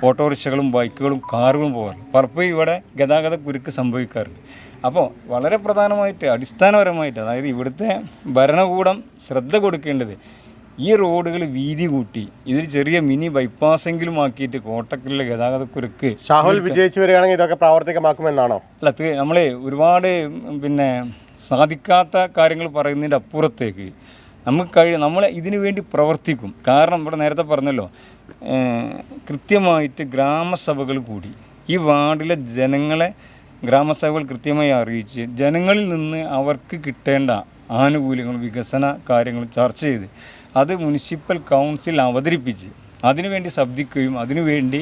ഓട്ടോറിക്ഷകളും ബൈക്കുകളും കാറുകളും പോകാറ്. പലപ്പോഴും ഇവിടെ ഗതാഗത കുരുക്ക് സംഭവിക്കാറുണ്ട്. അപ്പോൾ വളരെ പ്രധാനമായിട്ട് അടിസ്ഥാനപരമായിട്ട് അതായത് ഇവിടുത്തെ ഭരണകൂടം ശ്രദ്ധ കൊടുക്കേണ്ടത് ഈ റോഡുകൾ വീതി കൂട്ടി ഇതിൽ ചെറിയ മിനി ബൈപ്പാസെങ്കിലും ആക്കിയിട്ട് കോട്ടക്കലിലെ ഗതാഗത കുരുക്ക് ഷാഹുൽ വിജയിച്ചു വരികയാണെങ്കിൽ ഇതൊക്കെ പ്രാവർത്തികമാക്കുമെന്നാണോ? അല്ല, നമ്മൾ ഒരുപാട് സാധിക്കാത്ത കാര്യങ്ങൾ പറയുന്നതിൻ്റെ അപ്പുറത്തേക്ക് നമ്മൾ ഇതിനു വേണ്ടി പ്രവർത്തിക്കും. കാരണം ഇവിടെ നേരത്തെ പറഞ്ഞല്ലോ, കൃത്യമായിട്ട് ഗ്രാമസഭകൾ കൂടി ഈ വാർഡിലെ ജനങ്ങളെ ഗ്രാമസഭകൾ കൃത്യമായി അറിയിച്ച് ജനങ്ങളിൽ നിന്ന് അവർക്ക് കിട്ടേണ്ട ആനുകൂല്യങ്ങളും വികസന കാര്യങ്ങളും ചർച്ച ചെയ്ത് അത് മുനിസിപ്പൽ കൗൺസിൽ അവതരിപ്പിച്ച് അതിനുവേണ്ടി ശബ്ദിക്കുകയും അതിനുവേണ്ടി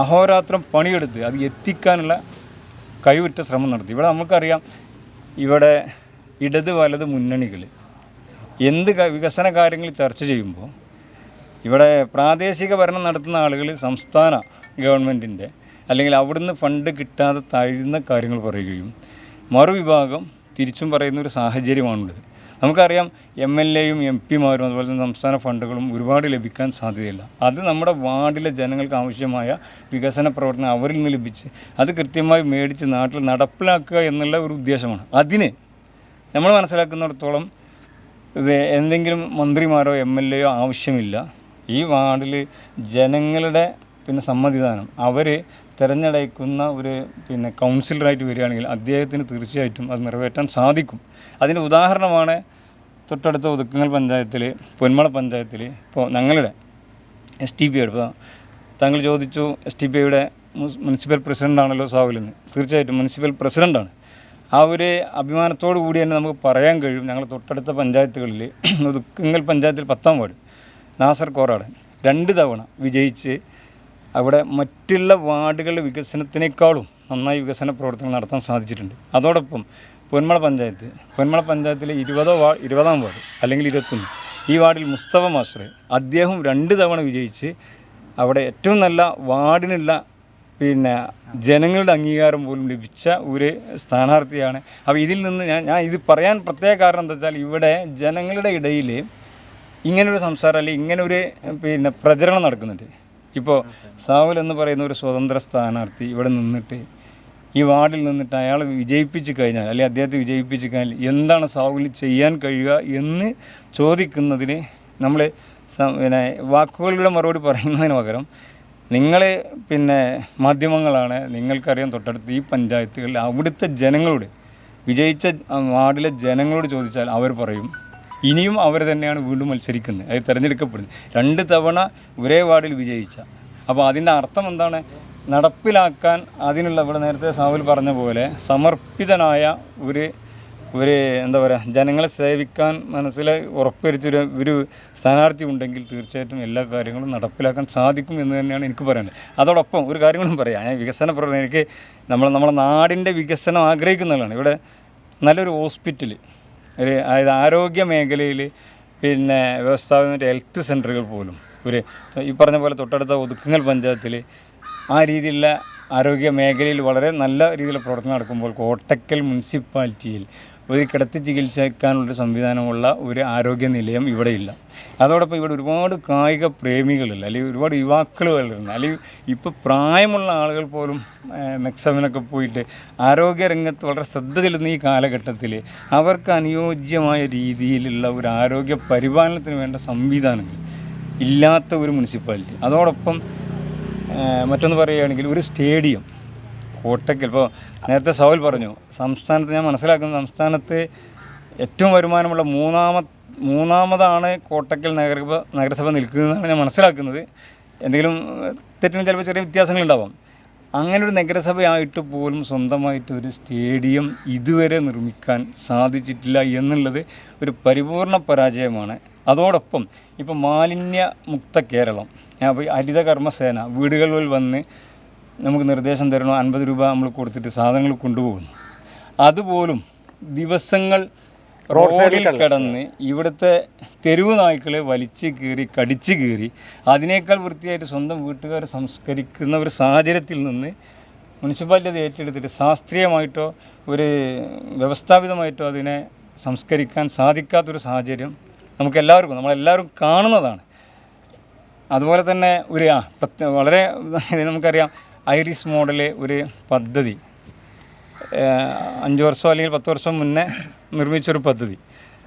അഹോരാത്രം പണിയെടുത്ത് അത് എത്തിക്കാനുള്ള കഴിവുറ്റ ശ്രമം നടത്തി. ഇവിടെ നമുക്കറിയാം, ഇവിടെ ഇടത് വലത് മുന്നണികൾ എന്ത് വികസന കാര്യങ്ങൾ ചർച്ച ചെയ്യുമ്പോൾ ഇവിടെ പ്രാദേശിക ഭരണം നടത്തുന്ന ആളുകൾ സംസ്ഥാന ഗവൺമെൻറ്റിൻ്റെ അല്ലെങ്കിൽ അവിടുന്ന് ഫണ്ട് കിട്ടാതെ തഴുന്ന കാര്യങ്ങൾ പറയുകയും മറുവിഭാഗം തിരിച്ചും പറയുന്ന ഒരു സാഹചര്യമാണുള്ളത്. നമുക്കറിയാം, MLA-യും MP-മാരും അതുപോലെ തന്നെ സംസ്ഥാന ഫണ്ടുകളും ഒരുപാട് ലഭിക്കാൻ സാധ്യതയില്ല. അത് നമ്മുടെ വാർഡിലെ ജനങ്ങൾക്ക് ആവശ്യമായ വികസന പ്രവർത്തനം അവരിൽ നിന്ന് ലഭിച്ച് അത് കൃത്യമായി മേടിച്ച് നാട്ടിൽ നടപ്പിലാക്കുക എന്നുള്ള ഒരു ഉദ്ദേശമാണ്. അതിന് നമ്മൾ മനസ്സിലാക്കുന്നിടത്തോളം എന്തെങ്കിലും മന്ത്രിമാരോ MLA-യോ ആവശ്യമില്ല. ഈ വാർഡിൽ ജനങ്ങളുടെ സമ്മതിദാനം അവർ തിരഞ്ഞെടുക്കുന്ന ഒരു കൗൺസിലറായിട്ട് വരികയാണെങ്കിൽ അദ്ദേഹത്തിന് തീർച്ചയായിട്ടും അത് നിറവേറ്റാൻ സാധിക്കും. അതിന് ഉദാഹരണമാണ് തൊട്ടടുത്ത ഒതുക്കുങ്ങൽ പഞ്ചായത്തിൽ, പൊന്മള പഞ്ചായത്തിൽ ഇപ്പോൾ ഞങ്ങളുടെ STPI ഇപ്പോൾ താങ്കൾ ചോദിച്ചു, STPIയുടെ മുനിസിപ്പൽ പ്രസിഡൻ്റാണല്ലോ സാവുലെന്ന്. തീർച്ചയായിട്ടും മുനിസിപ്പൽ പ്രസിഡൻ്റാണ്. ആ ഒരു അഭിമാനത്തോടു കൂടി തന്നെ നമുക്ക് പറയാൻ കഴിയും. ഞങ്ങൾ തൊട്ടടുത്ത പഞ്ചായത്തുകളിൽ ഒതുക്കുങ്ങൽ പഞ്ചായത്തിൽ 10-ാം വാർഡ് നാസർ കോറാടൻ 2 തവണ വിജയിച്ച് അവിടെ മറ്റുള്ള വാർഡുകളുടെ വികസനത്തിനേക്കാളും നന്നായി വികസന പ്രവർത്തനങ്ങൾ നടത്താൻ സാധിച്ചിട്ടുണ്ട്. അതോടൊപ്പം പൊന്മള പഞ്ചായത്തിലെ 20-ാം വാർഡ് അല്ലെങ്കിൽ 21 ഈ വാർഡിൽ മുസ്തഫ മാസ്റ്റർ അദ്ദേഹം 2 തവണ വിജയിച്ച് അവിടെ ഏറ്റവും നല്ല വാർഡിനുള്ള ജനങ്ങളുടെ അംഗീകാരം പോലും ലഭിച്ച ഒരു സ്ഥാനാർത്ഥിയാണ്. അപ്പോൾ ഇതിൽ നിന്ന് ഞാൻ ഇത് പറയാൻ പ്രത്യേക കാരണം എന്താ വെച്ചാൽ ഇവിടെ ജനങ്ങളുടെ ഇടയിൽ ഇങ്ങനൊരു സംസാരം അല്ലെങ്കിൽ ഇങ്ങനൊരു പ്രചരണം നടക്കുന്നുണ്ട്. ഇപ്പോൾ സാവുൽ എന്ന് പറയുന്ന ഒരു സ്വതന്ത്ര സ്ഥാനാർത്ഥി ഇവിടെ നിന്നിട്ട് ഈ വാർഡിൽ നിന്നിട്ട് അയാൾ വിജയിപ്പിച്ച് കഴിഞ്ഞാൽ അല്ലെങ്കിൽ അദ്ദേഹത്തെ വിജയിപ്പിച്ച് കഴിഞ്ഞാൽ എന്താണ് സാവുൽ ചെയ്യാൻ കഴിയുക എന്ന് ചോദിക്കുന്നതിന് നമ്മൾ വാക്കുകളിലൂടെ മറുപടി പറയുന്നതിന് പകരം നിങ്ങൾ മാധ്യമങ്ങളാണ്, നിങ്ങൾക്കറിയാം തൊട്ടടുത്ത് ഈ പഞ്ചായത്തുകളിൽ അവിടുത്തെ ജനങ്ങളോട് വിജയിച്ച വാർഡിലെ ജനങ്ങളോട് ചോദിച്ചാൽ അവർ പറയും ഇനിയും അവർ തന്നെയാണ് വീണ്ടും മത്സരിക്കുന്നത്, അത് തിരഞ്ഞെടുക്കപ്പെടുന്നത്. 2 തവണ ഒരേ വാർഡിൽ വിജയിച്ച. അപ്പോൾ അതിൻ്റെ അർത്ഥം എന്താണ്? നടപ്പിലാക്കാൻ അതിനുള്ള ഇവിടെ നേരത്തെ സാവുൽ പറഞ്ഞ പോലെ സമർപ്പിതനായ ഒരു എന്താ പറയുക, ജനങ്ങളെ സേവിക്കാൻ മനസ്സിൽ ഉറപ്പുവരുത്തിയൊരു സ്ഥാനാർത്ഥി ഉണ്ടെങ്കിൽ തീർച്ചയായിട്ടും എല്ലാ കാര്യങ്ങളും നടപ്പിലാക്കാൻ സാധിക്കും എന്ന് തന്നെയാണ് എനിക്ക് പറയുന്നത്. അതോടൊപ്പം ഒരു കാര്യം കൂടി പറയാം. ഞാൻ വികസന പ്രവർത്തനം എനിക്ക് നമ്മളെ നാടിൻ്റെ വികസനം ആഗ്രഹിക്കുന്നതാണ്. ഇവിടെ നല്ലൊരു ഹോസ്പിറ്റൽ, അതായത് ആരോഗ്യ മേഖലയിൽ വ്യവസ്ഥാപിത ഹെൽത്ത് സെൻ്ററുകൾ പോലും ഈ പറഞ്ഞ പോലെ തൊട്ടടുത്ത ഒതുക്കുങ്ങൽ പഞ്ചായത്തിൽ ആ രീതിയിലുള്ള ആരോഗ്യ മേഖലയിൽ വളരെ നല്ല രീതിയിൽ പ്രവർത്തനം നടക്കുമ്പോൾ കോട്ടക്കൽ മുനിസിപ്പാലിറ്റിയിൽ ഒരു കിടത്തി ചികിത്സിക്കാനുള്ളൊരു സംവിധാനമുള്ള ഒരു ആരോഗ്യ നിലയം ഇവിടെയില്ല. അതോടൊപ്പം ഇവിടെ ഒരുപാട് കായിക പ്രേമികളില്ല, അല്ലെങ്കിൽ ഒരുപാട് യുവാക്കൾ വളരുന്നു, അല്ലെങ്കിൽ ഇപ്പോൾ പ്രായമുള്ള ആളുകൾ പോലും മെക്സമിനൊക്കെ പോയിട്ട് ആരോഗ്യരംഗത്ത് വളരെ ശ്രദ്ധ ചെലുത്തുന്ന ഈ കാലഘട്ടത്തിൽ അവർക്ക് അനുയോജ്യമായ രീതിയിലുള്ള ഒരു ആരോഗ്യ പരിപാലനത്തിന് വേണ്ട സംവിധാനങ്ങൾ ഇല്ലാത്ത ഒരു മുനിസിപ്പാലിറ്റി. അതോടൊപ്പം മറ്റൊന്ന് പറയുകയാണെങ്കിൽ ഒരു സ്റ്റേഡിയം കോട്ടക്കൽ, ഇപ്പോൾ നേരത്തെ സവാൽ പറഞ്ഞു, സംസ്ഥാനത്ത് ഞാൻ മനസ്സിലാക്കുന്നത് സംസ്ഥാനത്ത് ഏറ്റവും വരുമാനമുള്ള മൂന്നാമതാണ് കോട്ടക്കൽ നഗരസഭ നിൽക്കുന്നതെന്നാണ് ഞാൻ മനസ്സിലാക്കുന്നത്. എന്തെങ്കിലും തെറ്റിന് ചിലപ്പോൾ ചെറിയ വ്യത്യാസങ്ങളുണ്ടാവാം. അങ്ങനെ ഒരു നഗരസഭയായിട്ട് പോലും സ്വന്തമായിട്ട് ഒരു സ്റ്റേഡിയം ഇതുവരെ നിർമ്മിക്കാൻ സാധിച്ചിട്ടില്ല എന്നുള്ളത് ഒരു പരിപൂർണ പരാജയമാണ്. അതോടൊപ്പം ഇപ്പോൾ മാലിന്യമുക്ത കേരളം, ഹരിത കർമ്മസേന വീടുകളിൽ വന്ന് നമുക്ക് നിർദ്ദേശം തരണോ, 50 രൂപ നമ്മൾ കൊടുത്തിട്ട് സാധനങ്ങൾ കൊണ്ടുപോകുന്നു. അതുപോലും ദിവസങ്ങൾ റോഡിൽ കിടന്ന് ഇവിടുത്തെ തെരുവ് നായ്ക്കളെ വലിച്ച് കീറി കടിച്ച് കീറി അതിനേക്കാൾ വൃത്തിയായിട്ട് സ്വന്തം വീട്ടുകാർ സംസ്കരിക്കുന്ന ഒരു സാഹചര്യത്തിൽ നിന്ന് മുനിസിപ്പാലിറ്റി അത് ഏറ്റെടുത്തിട്ട് ശാസ്ത്രീയമായിട്ടോ ഒരു വ്യവസ്ഥാപിതമായിട്ടോ അതിനെ സംസ്കരിക്കാൻ സാധിക്കാത്തൊരു സാഹചര്യം നമുക്കെല്ലാവർക്കും നമ്മളെല്ലാവരും കാണുന്നതാണ്. അതുപോലെ തന്നെ ഒരു വളരെ നമുക്കറിയാം ഐറിസ് മോഡൽ ഒരു പദ്ധതി 5 വർഷം അല്ലെങ്കിൽ 10 വർഷം മുന്നേ നിർമ്മിച്ചൊരു പദ്ധതി.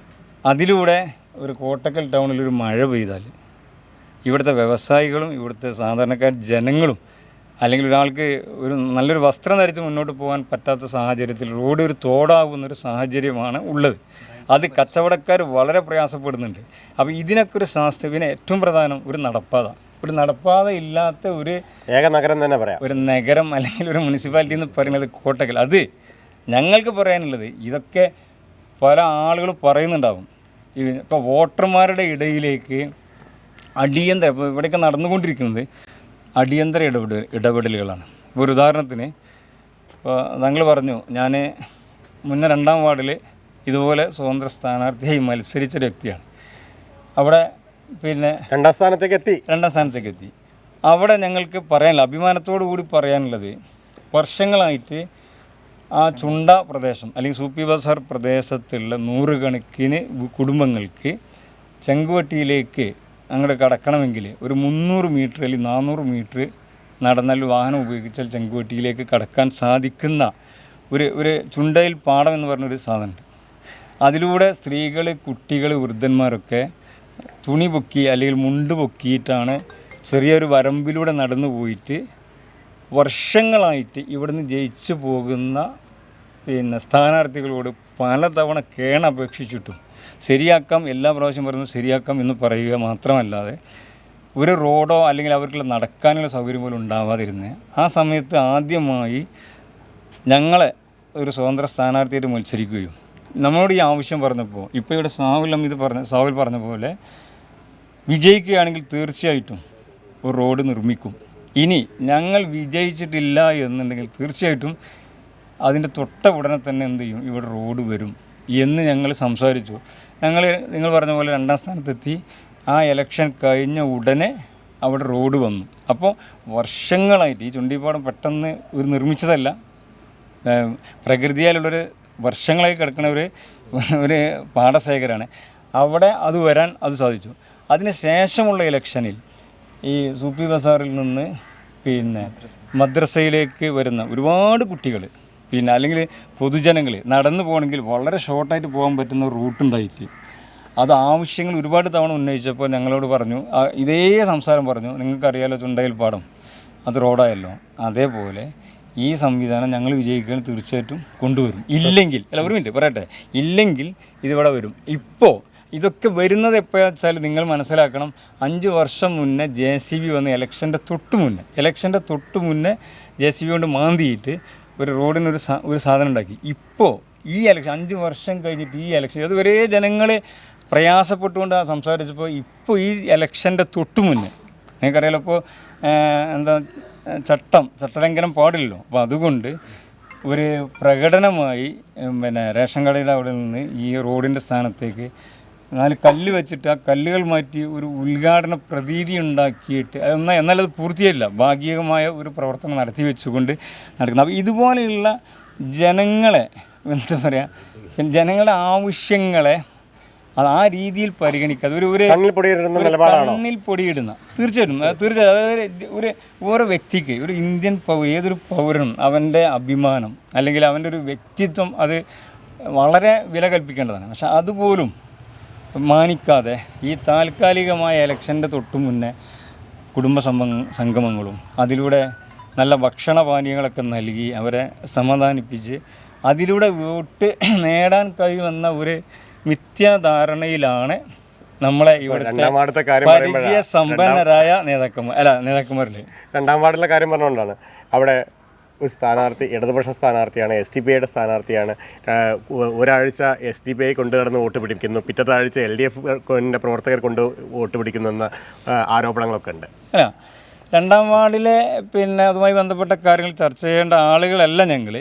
അതിലൂടെ ഒരു കോട്ടക്കൽ ടൗണിലൊരു മഴ പെയ്താൽ ഇവിടുത്തെ വ്യവസായികളും ഇവിടുത്തെ സാധാരണക്കാർ ജനങ്ങളും അല്ലെങ്കിൽ ഒരാൾക്ക് ഒരു നല്ലൊരു വസ്ത്രം ധരിച്ച് മുന്നോട്ട് പോകാൻ പറ്റാത്ത സാഹചര്യത്തിൽ റോഡ് ഒരു തോടാകുന്നൊരു സാഹചര്യമാണ് ഉള്ളത്. അത് കച്ചവടക്കാർ വളരെ പ്രയാസപ്പെടുന്നുണ്ട്. അപ്പോൾ ഇതിനൊക്കെ ഒരു പിന്നെ ഏറ്റവും പ്രധാനം ഒരു നടപ്പാത ഇല്ലാത്ത ഒരു ഏക നഗരം തന്നെ പറയാം, ഒരു നഗരം അല്ലെങ്കിൽ ഒരു മുനിസിപ്പാലിറ്റി എന്ന് പറയുന്നത് കോട്ടക്കൽ. അത് ഞങ്ങൾക്ക് പറയാനുള്ളത് ഇതൊക്കെ പല ആളുകളും പറയുന്നുണ്ടാവും. ഇപ്പോൾ വോട്ടർമാരുടെ ഇടയിലേക്ക് അടിയന്തര ഇപ്പോൾ ഇവിടെയൊക്കെ നടന്നുകൊണ്ടിരിക്കുന്നത് അടിയന്തര ഇടപെടലുകളാണ്. ഇപ്പോൾ ഒരു ഉദാഹരണത്തിന് ഇപ്പോൾ താങ്കൾ പറഞ്ഞു, ഞാൻ മുന്നേ 2-ാം വാർഡിൽ ഇതുപോലെ സ്വതന്ത്ര സ്ഥാനാർത്ഥിയായി മത്സരിച്ചൊരു വ്യക്തിയാണ്. അവിടെ പിന്നെ 2ാം സ്ഥാനത്തേക്ക് എത്തി. അവിടെ ഞങ്ങൾക്ക് പറയാനുള്ളത്, അഭിമാനത്തോടു കൂടി പറയാനുള്ളത്, വർഷങ്ങളായിട്ട് ആ ചുണ്ട പ്രദേശം അല്ലെങ്കിൽ സൂപ്പി ബസാർ പ്രദേശത്തുള്ള 100 കണക്കിന് കുടുംബങ്ങൾക്ക് ചെങ്കുവട്ടിയിലേക്ക് അങ്ങോട്ട് കടക്കണമെങ്കിൽ ഒരു 300 മീറ്റർ അല്ലെങ്കിൽ 400 മീറ്റർ നടന്നാൽ വാഹനം ഉപയോഗിച്ചാൽ ചെങ്കുവട്ടിയിലേക്ക് കടക്കാൻ സാധിക്കുന്ന ഒരു ചുണ്ടയിൽ പാടം എന്ന് പറഞ്ഞൊരു സാധനമുണ്ട്. അതിലൂടെ സ്ത്രീകൾ, കുട്ടികൾ, വൃദ്ധന്മാരൊക്കെ തുണി പൊക്കി അല്ലെങ്കിൽ മുണ്ട് പൊക്കിയിട്ടാണ് ചെറിയൊരു വരമ്പിലൂടെ നടന്നു പോയിട്ട് വർഷങ്ങളായിട്ട് ഇവിടുന്ന് ജയിച്ചു പോകുന്ന സ്ഥാനാർത്ഥികളോട് പലതവണ അപേക്ഷിച്ചിട്ടും ശരിയാക്കാം, എല്ലാ പ്രാവശ്യം പറയുന്നു ശരിയാക്കാം എന്ന് പറയുക മാത്രമല്ലാതെ ഒരു റോഡോ അല്ലെങ്കിൽ അവർക്കുള്ള നടക്കാനുള്ള സൗകര്യം പോലും ഉണ്ടാവാതിരുന്നത്. ആ സമയത്ത് ആദ്യമായി ഞങ്ങളെ ഒരു സ്വതന്ത്ര സ്ഥാനാർത്ഥിയായിട്ട് മത്സരിക്കുകയും നമ്മളോട് ഈ ആവശ്യം പറഞ്ഞപ്പോൾ ഇപ്പോൾ ഇവിടെ സാവുൽ പറഞ്ഞ പോലെ വിജയിക്കുകയാണെങ്കിൽ തീർച്ചയായിട്ടും ഒരു റോഡ് നിർമ്മിക്കും. ഇനി ഞങ്ങൾ വിജയിച്ചിട്ടില്ല എന്നുണ്ടെങ്കിൽ തീർച്ചയായിട്ടും അതിൻ്റെ തൊട്ട ഉടനെ തന്നെ എന്ത് ചെയ്യും, ഇവിടെ റോഡ് വരും എന്ന് ഞങ്ങൾ സംസാരിച്ചു. നിങ്ങൾ പറഞ്ഞ പോലെ 2ാം സ്ഥാനത്തെത്തി. ആ ഇലക്ഷൻ കഴിഞ്ഞ ഉടനെ അവിടെ റോഡ് വന്നു. അപ്പോൾ വർഷങ്ങളായിട്ട് ഈ ചുണ്ടിപ്പാടം പെട്ടെന്ന് ഒരു നിർമ്മിച്ചതല്ല, പ്രകൃതിയാലുള്ളൊരു വർഷങ്ങളായി കിടക്കുന്ന ഒരു പാടശേഖരമാണ്. അവിടെ അത് വരാൻ സാധിച്ചു. അതിന് ശേഷമുള്ള ഇലക്ഷനിൽ ഈ സൂപ്പി ബസാറിൽ നിന്ന് മദ്രസയിലേക്ക് വരുന്ന ഒരുപാട് കുട്ടികൾ അല്ലെങ്കിൽ പൊതുജനങ്ങൾ നടന്നു പോകണമെങ്കിൽ വളരെ ഷോർട്ടായിട്ട് പോകാൻ പറ്റുന്ന റൂട്ടുണ്ടായിട്ട് അത് ആവശ്യങ്ങൾ ഒരുപാട് തവണ ഉന്നയിച്ചപ്പോൾ ഞങ്ങളോട് പറഞ്ഞു, ഇതേ സംസാരം പറഞ്ഞു, നിങ്ങൾക്കറിയാലോ ചുണ്ടയിൽ പാടം അത് റോഡായല്ലോ, അതേപോലെ ഈ സംവിധാനം ഞങ്ങൾ വിജയിക്കാൻ തീർച്ചയായിട്ടും കൊണ്ടുവരും. ഇല്ലെങ്കിൽ ഒരു മിനിറ്റ് പറയട്ടെ, ഇല്ലെങ്കിൽ ഇതിവിടെ വരും. ഇപ്പോൾ ഇതൊക്കെ വരുന്നത് എപ്പോഴാണെന്ന് വെച്ചാൽ നിങ്ങൾ മനസ്സിലാക്കണം, 5 വർഷം മുന്നേ JCB വന്ന് ഇലക്ഷൻ്റെ തൊട്ട് മുന്നേ JCB കൊണ്ട് മാന്തിയിട്ട് ഒരു റോഡിനൊരു സാധനം ഉണ്ടാക്കി. ഇപ്പോൾ ഈ ഇലക്ഷൻ 5 വർഷം കഴിഞ്ഞിട്ട് ഈ ഇലക്ഷൻ അതുവരെ ജനങ്ങൾ പ്രയാസപ്പെട്ടുകൊണ്ട് സംസാരിച്ചപ്പോൾ ഇപ്പോൾ ഈ ഇലക്ഷൻ്റെ തൊട്ട് മുന്നേ നിങ്ങൾക്കറിയാലോ, ഇപ്പോൾ ചട്ടലംഘനം പാടില്ലല്ലോ. അപ്പോൾ അതുകൊണ്ട് ഒരു പ്രകടനമായി റേഷൻ കടയുടെ അവിടെ നിന്ന് ഈ റോഡിൻ്റെ സ്ഥാനത്തേക്ക് 4 കല്ല് വെച്ചിട്ട് ആ കല്ലുകൾ മാറ്റി ഒരു ഉദ്ഘാടന പ്രതീതി ഉണ്ടാക്കിയിട്ട് എന്നാലത് പൂർത്തിയായില്ല, ഭാഗികമായ ഒരു പ്രവർത്തനം നടത്തി വെച്ചുകൊണ്ട് നടക്കുന്നത്. അപ്പോൾ ഇതുപോലെയുള്ള ജനങ്ങളെ ജനങ്ങളുടെ ആവശ്യങ്ങളെ അത് ആ രീതിയിൽ പരിഗണിക്കാതെ ഒരു കണ്ണിൽ പൊടിയിടുന്ന തീർച്ചയായിട്ടും അതായത് ഓരോ വ്യക്തിക്ക് ഒരു ഇന്ത്യൻ ഏതൊരു പൗരനും അവൻ്റെ അഭിമാനം അല്ലെങ്കിൽ അവൻ്റെ ഒരു വ്യക്തിത്വം അത് വളരെ വില കൽപ്പിക്കേണ്ടതാണ്. പക്ഷെ അതുപോലും മാനിക്കാതെ ഈ താൽക്കാലികമായ ഇലക്ഷൻ്റെ തൊട്ടു മുന്നേ കുടുംബ സംഗമങ്ങളും അതിലൂടെ നല്ല ഭക്ഷണപാനീയങ്ങളൊക്കെ നൽകി അവരെ സമാധാനിപ്പിച്ച് അതിലൂടെ വോട്ട് നേടാൻ കഴിയുമെന്ന ഒരു മിഥ്യാധാരണയിലാണ് നമ്മളെ ഇവിടുത്തെ പരിചയ സമ്പന്നരായ നേതാക്കന്മാരിൽ 2ാം വാർഡിലെ കാര്യം പറഞ്ഞുകൊണ്ടാണ്. അവിടെ ഒരു സ്ഥാനാർത്ഥി ഇടതുപക്ഷ സ്ഥാനാർത്ഥിയാണ്, SDPIയുടെ സ്ഥാനാർത്ഥിയാണ്. ഒരാഴ്ച SDPI കൊണ്ട് നടന്ന് വോട്ട് പിടിക്കുന്നു, പിറ്റത്തെ ആഴ്ച LDF പ്രവർത്തകർ കൊണ്ട് വോട്ട് പിടിക്കുന്നു എന്ന ആരോപണങ്ങളൊക്കെ ഉണ്ട്. 2ാം വാർഡിലെ അതുമായി ബന്ധപ്പെട്ട കാര്യങ്ങൾ ചർച്ച ചെയ്യേണ്ട ആളുകളല്ല ഞങ്ങൾ.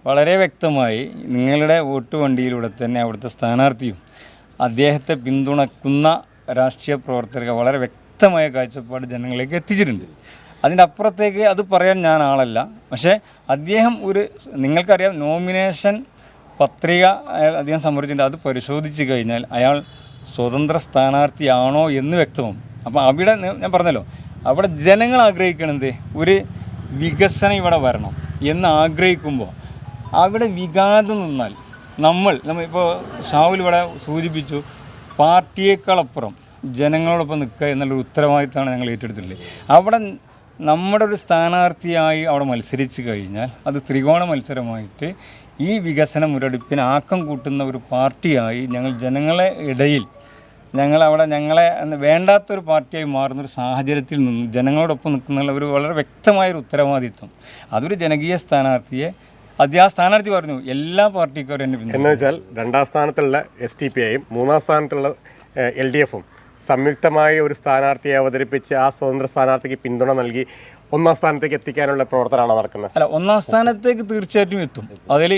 വളരെ വ്യക്തമായി നിങ്ങളുടെ വോട്ട് വണ്ടിയിലൂടെ തന്നെ അവിടുത്തെ സ്ഥാനാർത്ഥിയും അദ്ദേഹത്തെ പിന്തുണക്കുന്ന രാഷ്ട്രീയ പ്രവർത്തകർ വളരെ വ്യക്തമായ കാഴ്ചപ്പാട് ജനങ്ങളിലേക്ക് എത്തിച്ചിട്ടുണ്ട്. അതിൻ്റെ അപ്പുറത്തേക്ക് അത് പറയാൻ ഞാൻ ആളല്ല. പക്ഷേ അദ്ദേഹം നിങ്ങൾക്കറിയാം, നോമിനേഷൻ പത്രിക അദ്ദേഹം സമർപ്പിച്ചിട്ടുണ്ട്. അത് പരിശോധിച്ച് കഴിഞ്ഞാൽ അയാൾ സ്വതന്ത്ര സ്ഥാനാർത്ഥിയാണോ എന്ന് വ്യക്തമാവും. അപ്പോൾ അവിടെ ഞാൻ പറഞ്ഞല്ലോ, അവിടെ ജനങ്ങൾ ആഗ്രഹിക്കണത് ഒരു വികസനം ഇവിടെ വരണം എന്ന് ആഗ്രഹിക്കുമ്പോൾ അവിടെ വിഘാതം നിന്നാൽ നമ്മൾ ഇപ്പോൾ ഷാവുൽ ഇവിടെ സൂചിപ്പിച്ചു, പാർട്ടിയേക്കാളപ്പുറം ജനങ്ങളോടൊപ്പം നിൽക്കുക എന്നുള്ളൊരു ഉത്തരവാദിത്തമാണ് ഞങ്ങൾ ഏറ്റെടുത്തിട്ടുള്ളത്. അവിടെ നമ്മുടെ ഒരു സ്ഥാനാർത്ഥിയായി അവിടെ മത്സരിച്ച് കഴിഞ്ഞാൽ അത് ത്രികോണ മത്സരമായിട്ട് ഈ വികസന മുരടിപ്പിന് ആക്കം കൂട്ടുന്ന ഒരു പാർട്ടിയായി ഞങ്ങൾ ജനങ്ങളെ ഇടയിൽ ഞങ്ങളെ വേണ്ടാത്തൊരു പാർട്ടിയായി മാറുന്നൊരു സാഹചര്യത്തിൽ നിന്ന് ജനങ്ങളോടൊപ്പം നിൽക്കുന്ന ഒരു വളരെ വ്യക്തമായൊരു ഉത്തരവാദിത്വം. അതൊരു ജനകീയ സ്ഥാനാർത്ഥിയെ ആ സ്ഥാനാർത്ഥി പറഞ്ഞു എല്ലാ പാർട്ടിക്കാരും എന്നെ എന്ന് വെച്ചാൽ 2ാം സ്ഥാനത്തുള്ള STPയും 3ാം സ്ഥാനത്തുള്ള LDFും സംയുക്തമായി ഒരു സ്ഥാനാർത്ഥിയെ അവതരിപ്പിച്ച് ആ സ്വതന്ത്ര സ്ഥാനാർത്ഥിക്ക് പിന്തുണ നൽകി 1ാം സ്ഥാനത്തേക്ക് എത്തിക്കാനുള്ള പ്രവർത്തനമാണ് നടക്കുന്നത്. അല്ല, 1ാം സ്ഥാനത്തേക്ക് തീർച്ചയായിട്ടും എത്തും. അതിൽ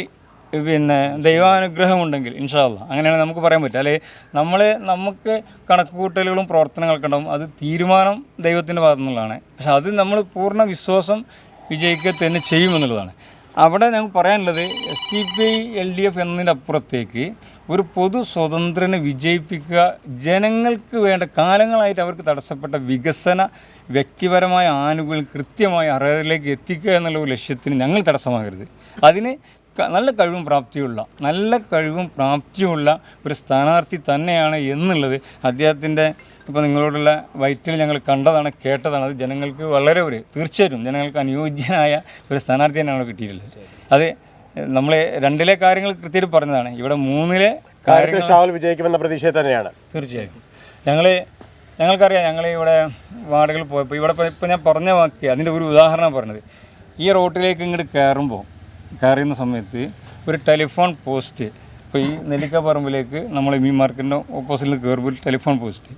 ദൈവാനുഗ്രഹം ഉണ്ടെങ്കിൽ ഇൻഷാ അല്ലാഹ് അങ്ങനെയാണ് നമുക്ക് പറയാൻ പറ്റുക. അല്ലെങ്കിൽ നമുക്ക് കണക്കുകൂട്ടലുകളും പ്രവർത്തനങ്ങളൊക്കെ ഉണ്ടാകും. അത് തീരുമാനം ദൈവത്തിൻ്റെ ഭാഗത്തു നിന്നുള്ളതാണ്. പക്ഷെ അത് നമ്മൾ പൂർണ്ണ വിശ്വാസം വിജയിക്കുക തന്നെ ചെയ്യുമെന്നുള്ളതാണ്. അവിടെ ഞങ്ങൾക്ക് പറയാനുള്ളത് STPI LDF എന്നതിൻ്റെ അപ്പുറത്തേക്ക് ഒരു പൊതു സ്വതന്ത്രനെ വിജയിപ്പിക്കുക, ജനങ്ങൾക്ക് വേണ്ട കാലങ്ങളായിട്ട് അവർക്ക് തടസ്സപ്പെട്ട വികസന വ്യക്തിപരമായ ആനുകൂല്യം കൃത്യമായി അർഹതയിലേക്ക് എത്തിക്കുക എന്നുള്ള ഒരു ലക്ഷ്യത്തിന് ഞങ്ങൾ തടസ്സമാകരുത്. അതിന് നല്ല കഴിവും പ്രാപ്തിയുള്ള ഒരു സ്ഥാനാർത്ഥി തന്നെയാണ് എന്നുള്ളത് അദ്ദേഹത്തിൻ്റെ ഇപ്പോൾ നിങ്ങളോടുള്ള വൈറ്റിൽ ഞങ്ങൾ കണ്ടതാണ്, കേട്ടതാണ്. അത് ജനങ്ങൾക്ക് വളരെ തീർച്ചയായിട്ടും ജനങ്ങൾക്ക് അനുയോജ്യനായ ഒരു സ്ഥാനാർത്ഥി തന്നെയാണ് കിട്ടിയിട്ടുള്ളത്. അത് നമ്മൾ 2ലെ കാര്യങ്ങൾ കൃത്യമായിട്ട് പറഞ്ഞതാണ്. ഇവിടെ 3ലെ കാര്യങ്ങൾ ഷാവുൽ വിജയിക്കുമെന്ന പ്രതീക്ഷ തന്നെയാണ്. തീർച്ചയായും ഞങ്ങൾക്കറിയാം. ഞങ്ങൾ ഇവിടെ വാർഡുകളിൽ പോയപ്പോൾ ഇപ്പോൾ ഞാൻ പറഞ്ഞ വാക്ക് അതിൻ്റെ ഒരു ഉദാഹരണം പറഞ്ഞത്, ഈ റോട്ടിലേക്ക് ഇങ്ങോട്ട് കയറുന്ന സമയത്ത് ഒരു ടെലിഫോൺ പോസ്റ്റ്, ഇപ്പോൾ ഈ നെല്ലിക്കപ്പറമ്പിലേക്ക് നമ്മൾ മീൻ മാർക്കറ്റിൻ്റെ ഓപ്പോസിറ്റിൽ കയറുമ്പോൾ ഒരു ടെലിഫോൺ പോസ്റ്റ്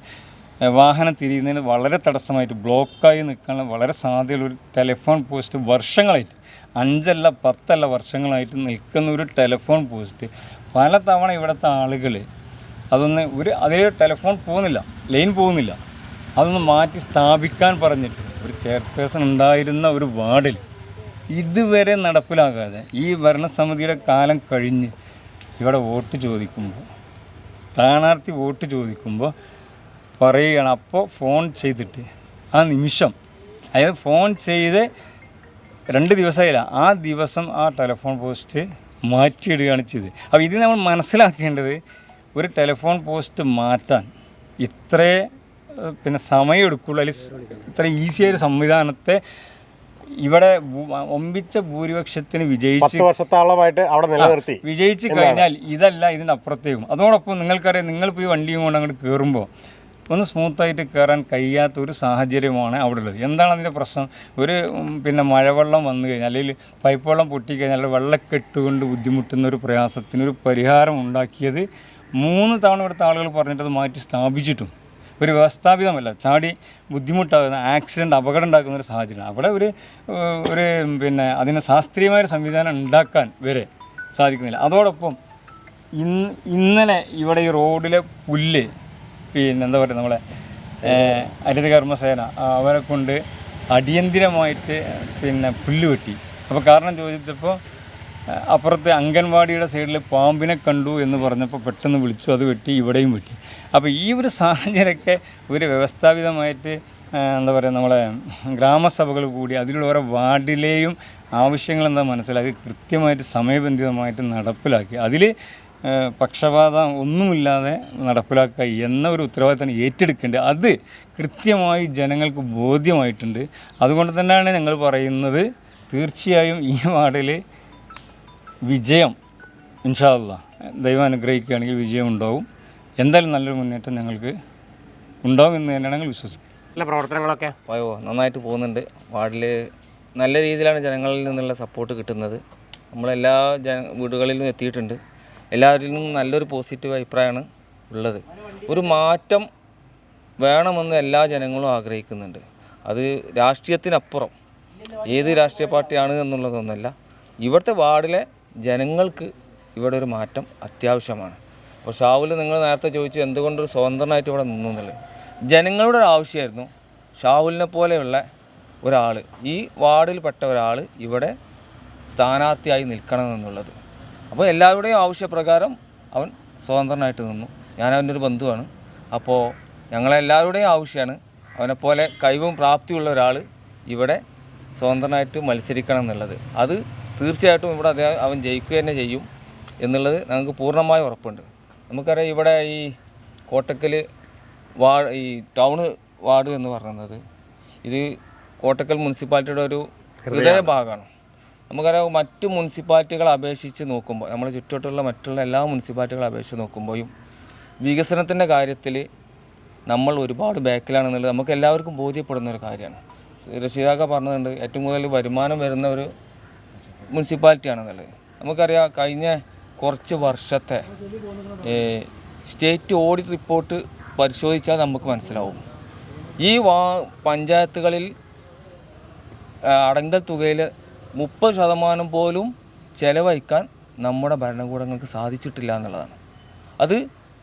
വാഹനം തിരിയുന്നതിന് വളരെ തടസ്സമായിട്ട് ബ്ലോക്കായി നിൽക്കാനുള്ള വളരെ സാധ്യതയുള്ള ഒരു ടെലിഫോൺ പോസ്റ്റ് വർഷങ്ങളായിട്ട് 5 അല്ല 10 അല്ല വർഷങ്ങളായിട്ട് നിൽക്കുന്ന ഒരു ടെലിഫോൺ പോസ്റ്റ് പല തവണ ഇവിടുത്തെ ആളുകൾ അതേ ടെലിഫോൺ ലൈൻ പോകുന്നില്ല, അതൊന്ന് മാറ്റി സ്ഥാപിക്കാൻ പറഞ്ഞിട്ട് ഒരു ചെയർപേഴ്സൺ ഉണ്ടായിരുന്ന ഒരു വാർഡിൽ ഇതുവരെ നടപ്പിലാകാതെ ഈ ഭരണസമിതിയുടെ കാലം കഴിഞ്ഞ് ഇവിടെ സ്ഥാനാർത്ഥി വോട്ട് ചോദിക്കുമ്പോൾ പറയുകയാണ്. അപ്പോൾ ഫോൺ ചെയ്തിട്ട് ആ നിമിഷം, അതായത് ഫോൺ ചെയ്ത് 2 ദിവസമായില്ല, ആ ദിവസം ആ ടെലിഫോൺ പോസ്റ്റ് മാറ്റിയിടുകയാണ് ചെയ്തത്. അപ്പോൾ ഇത് നമ്മൾ മനസ്സിലാക്കേണ്ടത്, ഒരു ടെലിഫോൺ പോസ്റ്റ് മാറ്റാൻ ഇത്രേ സമയമെടുക്കുള്ളൂ. അല്ലെങ്കിൽ ഇത്ര ഈസിയായൊരു സംവിധാനത്തെ ഇവിടെ ഒമ്പിച്ച ഭൂരിപക്ഷത്തിന് വിജയിച്ച് കഴിഞ്ഞാൽ ഇതല്ല ഇതിനപ്പുറത്തേക്കും. അതോടൊപ്പം നിങ്ങൾക്കറിയാം, നിങ്ങളിപ്പോൾ ഈ വണ്ടിയും കൊണ്ട് അങ്ങോട്ട് കയറുമ്പോൾ ഒന്ന് സ്മൂത്തായിട്ട് കയറാൻ കഴിയാത്തൊരു സാഹചര്യമാണ് അവിടെ ഉള്ളത്. എന്താണ് അതിൻ്റെ പ്രശ്നം? മഴവെള്ളം വന്നു കഴിഞ്ഞാൽ അല്ലെങ്കിൽ പൈപ്പ് വെള്ളം പൊട്ടിക്കഴിഞ്ഞാൽ വെള്ളക്കെട്ട് കൊണ്ട് ബുദ്ധിമുട്ടുന്ന ഒരു പ്രയാസത്തിനൊരു പരിഹാരം ഉണ്ടാക്കിയത് 3 തവണ ഇവിടുത്തെ ആളുകൾ പറഞ്ഞിട്ടത് മാറ്റി സ്ഥാപിച്ചിട്ടും ഒരു വ്യവസ്ഥാപിതമല്ല, ചാടി ബുദ്ധിമുട്ടാകുന്ന അപകടം ഉണ്ടാക്കുന്ന ഒരു സാഹചര്യം. അവിടെ അതിന് ശാസ്ത്രീയമായൊരു സംവിധാനം ഉണ്ടാക്കാൻ വരെ സാധിക്കുന്നില്ല. അതോടൊപ്പം ഇന്നലെ ഇവിടെ ഈ റോഡിലെ പുല്ല് നമ്മളെ ഹരിത കർമ്മസേന അവരെ കൊണ്ട് അടിയന്തിരമായിട്ട് പുല്ല് വെട്ടി. അപ്പോൾ കാരണം ചോദിച്ചപ്പോൾ അപ്പുറത്തെ അംഗൻവാടിയുടെ സൈഡിൽ പാമ്പിനെ കണ്ടു എന്ന് പറഞ്ഞപ്പോൾ പെട്ടെന്ന് വിളിച്ചു, അത് വെട്ടി, ഇവിടെയും വെട്ടി. അപ്പോൾ ഈ ഒരു സാഹചര്യമൊക്കെ ഒരു വ്യവസ്ഥാപിതമായിട്ട് നമ്മളെ ഗ്രാമസഭകൾ കൂടി അതിലുള്ള ഓരോ വാർഡിലെയും ആവശ്യങ്ങളെന്താ മനസ്സിലാക്കി കൃത്യമായിട്ട് സമയബന്ധിതമായിട്ട് നടപ്പിലാക്കി അതിൽ പക്ഷപാതം ഒന്നുമില്ലാതെ നടപ്പിലാക്കുക എന്ന ഒരു ഉത്തരവാദിത്തമാണ് ഏറ്റെടുക്കേണ്ടത്. അത് കൃത്യമായി ജനങ്ങൾക്ക് ബോധ്യമായിട്ടുണ്ട്. അതുകൊണ്ട് തന്നെയാണ് ഞങ്ങൾ പറയുന്നത്, തീർച്ചയായും ഈ വാർഡിൽ വിജയം ഇൻഷാ അല്ലാഹ് ദൈവം അനുഗ്രഹിക്കുകയാണെങ്കിൽ വിജയം ഉണ്ടാവും. എന്തായാലും നല്ലൊരു മുന്നേറ്റം ഞങ്ങൾക്ക് ഉണ്ടാവും എന്ന് തന്നെയാണ് ഞങ്ങൾ വിശ്വസിക്കുന്നത്. നല്ല പ്രവർത്തനങ്ങളൊക്കെ നന്നായിട്ട് പോകുന്നുണ്ട്. വാർഡിൽ നല്ല രീതിയിലാണ് ജനങ്ങളിൽ നിന്നുള്ള സപ്പോർട്ട് കിട്ടുന്നത്. നമ്മളെല്ലാ വീടുകളിലും എത്തിയിട്ടുണ്ട്. എല്ലാവരിൽ നിന്നും നല്ലൊരു പോസിറ്റീവ് അഭിപ്രായമാണ് ഉള്ളത്. ഒരു മാറ്റം വേണമെന്ന് എല്ലാ ജനങ്ങളും ആഗ്രഹിക്കുന്നുണ്ട്. അത് രാഷ്ട്രീയത്തിനപ്പുറം ഏത് രാഷ്ട്രീയ പാർട്ടിയാണ് എന്നുള്ളതൊന്നുമല്ല. ഇവിടുത്തെ വാർഡിലെ ജനങ്ങൾക്ക് ഇവിടെ ഒരു മാറ്റം അത്യാവശ്യമാണ്. അപ്പോൾ ഷാവുൽ നിങ്ങൾ നേരത്തെ ചോദിച്ചു എന്തുകൊണ്ടൊരു സ്വതന്ത്രനായിട്ട് ഇവിടെ നിന്നു എന്നുള്ളത്. ജനങ്ങളുടെ ഒരു ആവശ്യമായിരുന്നു ഷാവുലിനെ പോലെയുള്ള ഒരാൾ, ഈ വാർഡിൽപ്പെട്ട ഒരാൾ ഇവിടെ സ്ഥാനാർത്ഥിയായി നിൽക്കണം എന്നുള്ളത്. അപ്പോൾ എല്ലാവരുടെയും ആവശ്യപ്രകാരം അവൻ സ്വതന്ത്രനായിട്ട് നിന്നു. ഞാൻ അവൻ്റെ ഒരു ബന്ധുവാണ്. അപ്പോൾ ഞങ്ങളെല്ലാവരുടെയും ആവശ്യമാണ് അവനെപ്പോലെ കഴിവും പ്രാപ്തിയുള്ള ഒരാൾ ഇവിടെ സ്വതന്ത്രനായിട്ട് മത്സരിക്കണം എന്നുള്ളത്. അത് തീർച്ചയായിട്ടും ഇവിടെ അവൻ ജയിക്കുക തന്നെ ചെയ്യും എന്നുള്ളത് ഞങ്ങൾക്ക് പൂർണ്ണമായ ഉറപ്പുണ്ട്. നമുക്കറിയാം ഇവിടെ ഈ കോട്ടക്കൽ ഈ ടൗണ് വാർഡ് എന്ന് പറയുന്നത് ഇത് കോട്ടക്കൽ മുനിസിപ്പാലിറ്റിയുടെ ഒരു ഹൃദയഭാഗമാണ്. നമുക്കറിയാം മറ്റ് മുനിസിപ്പാലിറ്റികളെ അപേക്ഷിച്ച് നോക്കുമ്പോൾ, നമ്മുടെ ചുറ്റുവട്ടുള്ള മറ്റുള്ള എല്ലാ മുനിസിപ്പാലിറ്റികളെ അപേക്ഷിച്ച് നോക്കുമ്പോഴും വികസനത്തിൻ്റെ കാര്യത്തിൽ നമ്മൾ ഒരുപാട് ബാക്കിലാണെന്നുള്ളത് നമുക്ക് എല്ലാവർക്കും ബോധ്യപ്പെടുന്ന ഒരു കാര്യമാണ്. രക്ഷിതാക്കൾ പറഞ്ഞതുണ്ട് ഏറ്റവും കൂടുതൽ വരുമാനം വരുന്ന ഒരു മുനിസിപ്പാലിറ്റിയാണെന്നുള്ളത്. നമുക്കറിയാം കഴിഞ്ഞ കുറച്ച് വർഷത്തെ സ്റ്റേറ്റ് ഓഡിറ്റ് റിപ്പോർട്ട് പരിശോധിച്ചാൽ നമുക്ക് മനസ്സിലാവും. ഈ പഞ്ചായത്തുകളിൽ അടങ്കൽ തുകയിൽ 30% പോലും ചെലവഴിക്കാൻ നമ്മുടെ ഭരണകൂടങ്ങൾക്ക് സാധിച്ചിട്ടില്ല എന്നുള്ളതാണ്. അത്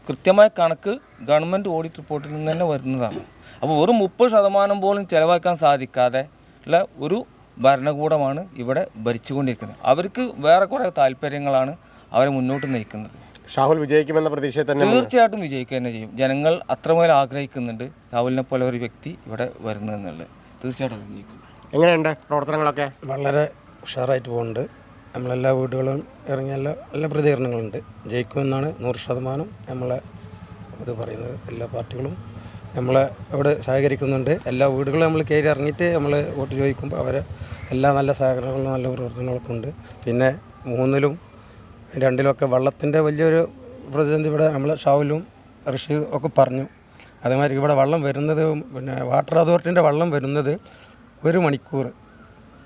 കൃത്യമായ കണക്ക് ഗവൺമെൻറ് ഓഡിറ്റ് റിപ്പോർട്ടിൽ നിന്ന് തന്നെ വരുന്നതാണ്. അപ്പോൾ വെറും 30% പോലും ചെലവഴിക്കാൻ സാധിക്കാതെ ഉള്ള ഒരു ഭരണകൂടമാണ് ഇവിടെ ഭരിച്ചുകൊണ്ടിരിക്കുന്നത്. അവർക്ക് വേറെ കുറേ താല്പര്യങ്ങളാണ് അവരെ മുന്നോട്ട് നയിക്കുന്നത്. ഷാഹുൽ വിജയിക്കുമെന്ന പ്രതീക്ഷ തന്നെ തീർച്ചയായിട്ടും വിജയിക്കുക തന്നെ ചെയ്യും. ജനങ്ങൾ അത്രമേൽ ആഗ്രഹിക്കുന്നുണ്ട് രാഹുലിനെ പോലെ ഒരു വ്യക്തി ഇവിടെ വരുന്നതെന്നുള്ളത്. തീർച്ചയായിട്ടും വിജയിക്കും. എങ്ങനെയുണ്ട് പ്രവർത്തനങ്ങളൊക്കെ? വളരെ ഉഷാറായിട്ട് പോകുന്നുണ്ട്. നമ്മളെല്ലാ വീടുകളും ഇറങ്ങിയല്ല എല്ലാ പ്രതികരണങ്ങളുണ്ട്. ജയിക്കുമെന്നാണ് 100% നമ്മളെ ഇത് പറയുന്നത്. എല്ലാ പാർട്ടികളും നമ്മളെ ഇവിടെ സഹകരിക്കുന്നുണ്ട്. എല്ലാ വീടുകളും നമ്മൾ കയറി ഇറങ്ങിയിട്ട് നമ്മൾ വോട്ട് ചോദിക്കുമ്പോൾ അവരെ എല്ലാ നല്ല സഹകരണങ്ങളും നല്ല പ്രവർത്തനങ്ങളൊക്കെ ഉണ്ട്. പിന്നെ 3-ലും 2-ലൊക്കെ വെള്ളത്തിൻ്റെ വലിയൊരു പ്രതിസന്ധി ഇവിടെ നമ്മൾ ഷാവുലും റഷീദ് ഒക്കെ പറഞ്ഞു. അതേമാതിരി ഇവിടെ വെള്ളം വരുന്നത് പിന്നെ വാട്ടർ അതോറിറ്റിൻ്റെ വെള്ളം വരുന്നത് 1 മണിക്കൂർ,